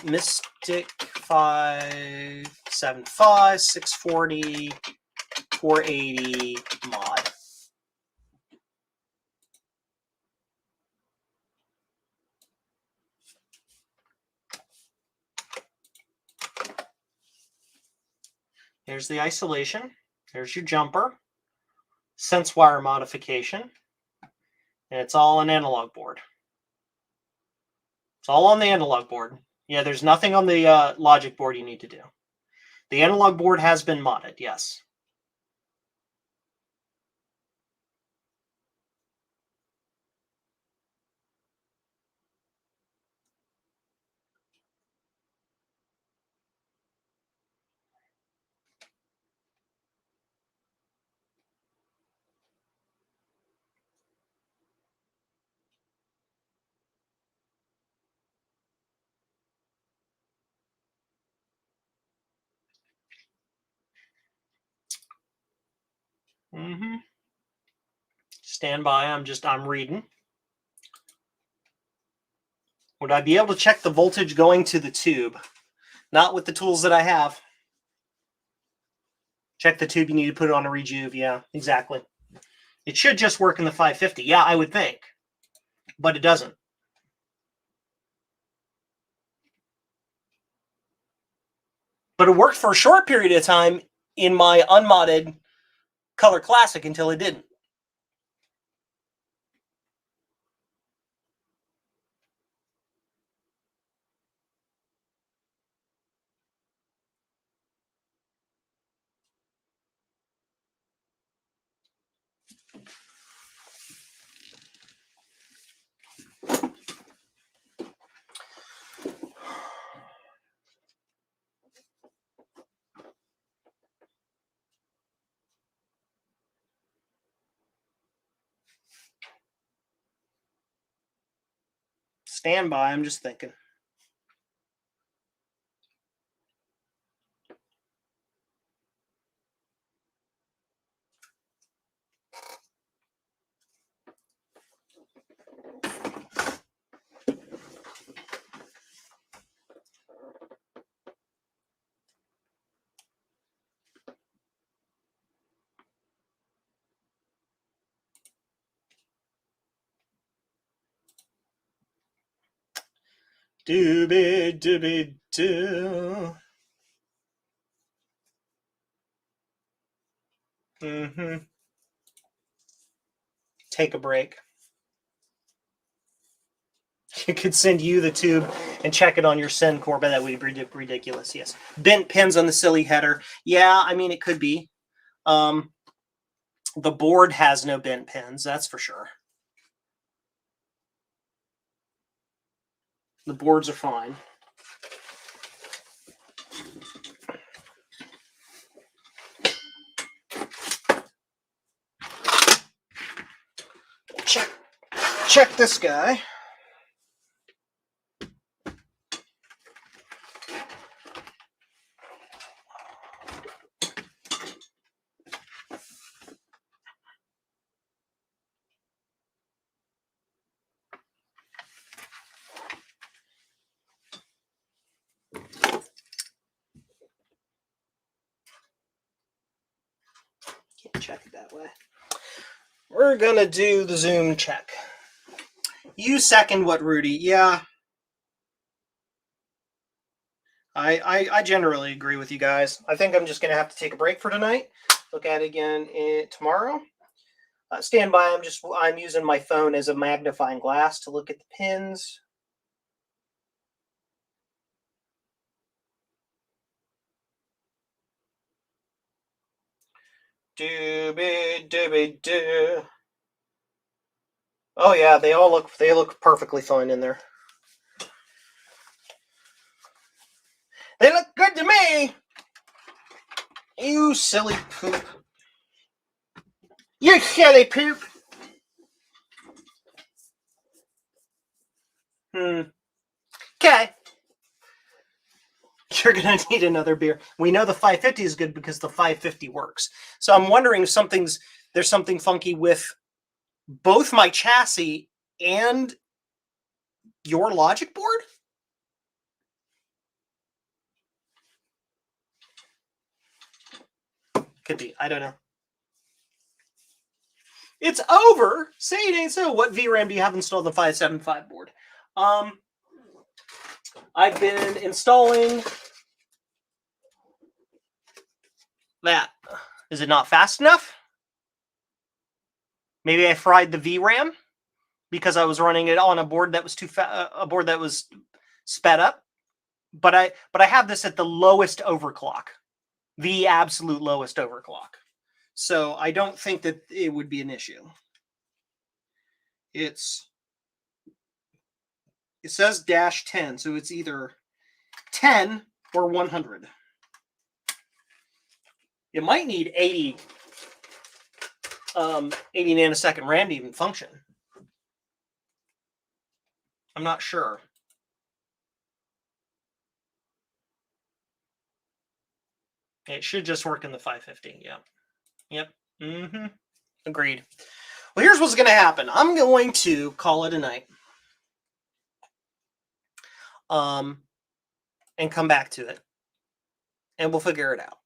Mystic 575, 640, 480 mod. Here's the isolation. There's your jumper. Sense wire modification. And it's all an analog board. It's all on the analog board. Yeah, there's nothing on the logic board you need to do. The analog board has been modded, yes. Stand by, I'm reading. Would I be able to check the voltage going to the tube? Not with the tools that I have. Check the tube, you need to put it on a rejuve. Yeah, exactly. It should just work in the 550. Yeah, I would think. But it doesn't. But it worked for a short period of time in my unmodded Color Classic until it didn't. Stand by, I'm just thinking. Doobie doobie doo. Take a break. You could send you the tube and check it on your send core, but that would be ridiculous. Yes. Bent pins on the silly header. Yeah, I mean, it could be. The board has no bent pins, that's for sure. The boards are fine. Check this guy. Can't check it that way. We're gonna do the zoom check. You second what, Rudy? Yeah. I generally agree with you guys. I think I'm just gonna have to take a break for tonight. Look at it again tomorrow. Stand by. I'm using my phone as a magnifying glass to look at the pins. Doobie doobie doo. Oh yeah, they look perfectly fine in there. They look good to me. You silly poop. You silly poop. Okay. You're going to need another beer. We know the 550 is good because the 550 works. So I'm wondering if there's something funky with both my chassis and your logic board. Could be. I don't know. It's over. Say it ain't so. What VRAM do you have installed on the 575 board? I've been installing that. Is it not fast enough? Maybe I fried the VRAM because I was running it on a board that was a board that was sped up. But I have this at the lowest overclock, the absolute lowest overclock. So I don't think that it would be an issue. It says -10, so it's either 10 or 100. It might need 80 nanosecond RAM to even function. I'm not sure. It should just work in the 550. Yeah. Yep. Agreed. Well, here's what's going to happen. I'm going to call it a night. And come back to it. And we'll figure it out.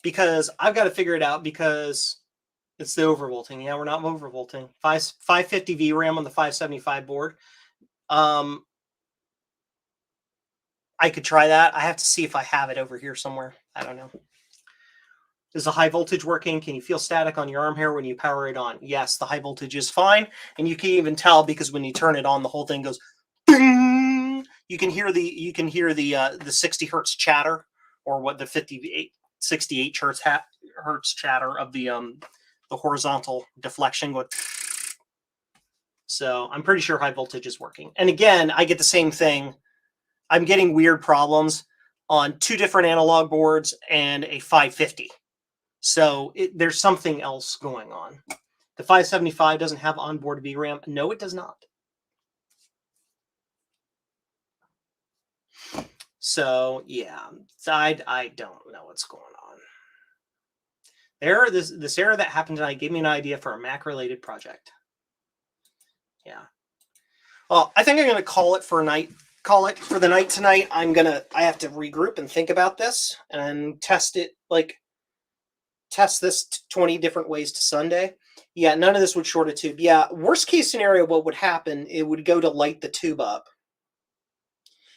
Because I've got to figure it out because it's the overvolting. Yeah, we're not overvolting. 550 VRAM on the 575 board. I could try that. I have to see if I have it over here somewhere. I don't know. Is the high voltage working? Can you feel static on your arm hair when you power it on? Yes, the high voltage is fine. And you can even tell because when you turn it on, the whole thing goes ding! You can hear the 60 hertz chatter, or what the 68 hertz chatter of the horizontal deflection going. So I'm pretty sure high voltage is working. And again, I get the same thing. I'm getting weird problems on 2 different analog boards and a 550. So there's something else going on. The 575 doesn't have onboard VRAM. No, it does not. So yeah, I don't know what's going on. This error that happened tonight gave me an idea for a Mac related project. Yeah. Well, I think I'm going to call it for a night. Call it for the night tonight. I have to regroup and think about this and test it, test this 20 different ways to Sunday. Yeah, none of this would short a tube. Yeah, worst case scenario, what would happen, it would go to light the tube up.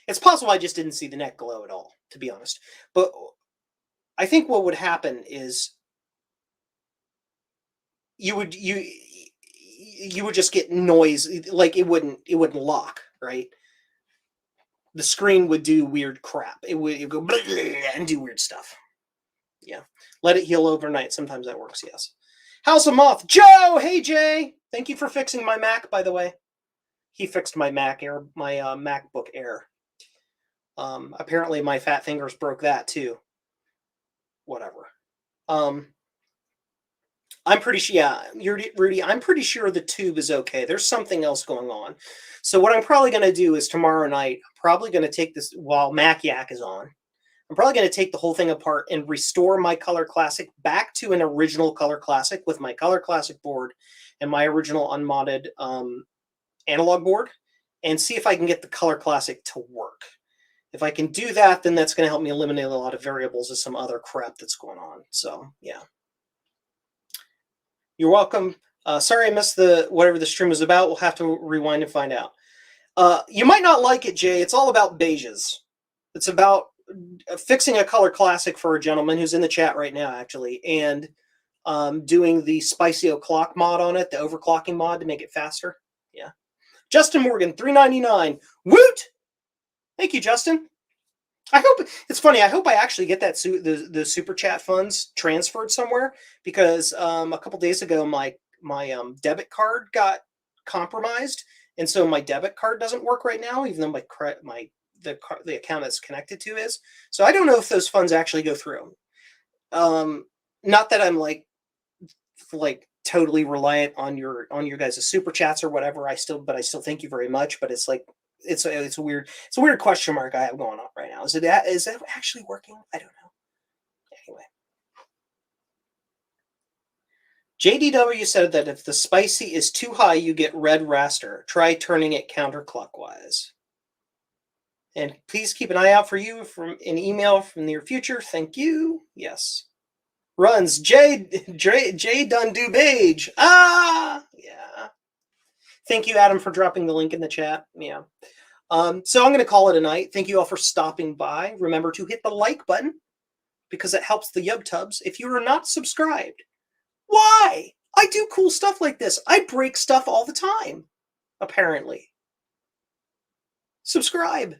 It's possible I just didn't see the net glow at all, to be honest. But I think what would happen is you would just get noise, like it wouldn't lock, right? The screen would do weird crap. It would go and do weird stuff. Yeah. Let it heal overnight. Sometimes that works, yes. House of Moth. Joe! Hey, Jay! Thank you for fixing my Mac, by the way. He fixed my Mac Air, my MacBook Air. Apparently my fat fingers broke that, too. Whatever. I'm pretty sure, yeah, Rudy, I'm pretty sure the tube is okay. There's something else going on. So what I'm probably going to do is tomorrow night, I'm probably going to take this while Mac Yak is on. I'm probably going to take the whole thing apart and restore my Color Classic back to an original Color Classic with my Color Classic board and my original unmodded analog board and see if I can get the Color Classic to work. If I can do that, then that's going to help me eliminate a lot of variables of some other crap that's going on. So, yeah. You're welcome. Sorry I missed whatever the stream was about. We'll have to rewind and find out. You might not like it, Jay. It's all about beiges. It's about fixing a Color Classic for a gentleman who's in the chat right now, actually, and doing the Spicy O'Clock mod on it, the overclocking mod to make it faster. Yeah. Justin Morgan, $3.99. Woot! Thank you, Justin. I hope it's funny. I hope I actually get that the super chat funds transferred somewhere because a couple days ago my debit card got compromised, and so my debit card doesn't work right now, even though the account it's connected to is. So I don't know if those funds actually go through. Not that I'm like totally reliant on your guys' super chats or whatever. I still thank you very much, but it's like it's a weird question mark I have going on right now. Is that actually working? I don't know. Anyway. JDW said that if the spicy is too high, you get red raster. Try turning it counterclockwise. And please keep an eye out for you from an email from the near future. Thank you. Yes. Runs J Done Do Beige. Ah, yeah. Thank you, Adam, for dropping the link in the chat. Yeah. So I'm going to call it a night. Thank you all for stopping by. Remember to hit the like button because it helps the YubTubs. If you are not subscribed, why? I do cool stuff like this. I break stuff all the time, apparently. Subscribe.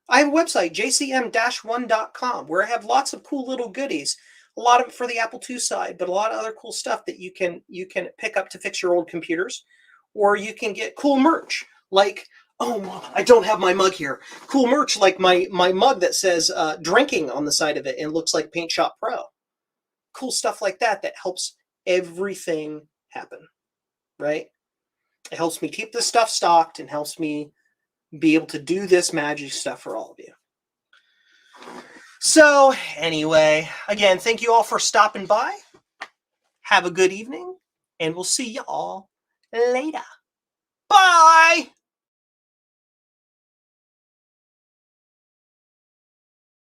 I have a website, jcm-1.com, where I have lots of cool little goodies. A lot of it for the Apple II side, but a lot of other cool stuff that you can pick up to fix your old computers. Or you can get cool merch, like, oh, I don't have my mug here. Cool merch like my mug that says drinking on the side of it and looks like Paint Shop Pro. Cool stuff like that helps everything happen, right? It helps me keep this stuff stocked and helps me be able to do this magic stuff for all of you. So anyway, again, thank you all for stopping by. Have a good evening, and we'll see you all later. Bye!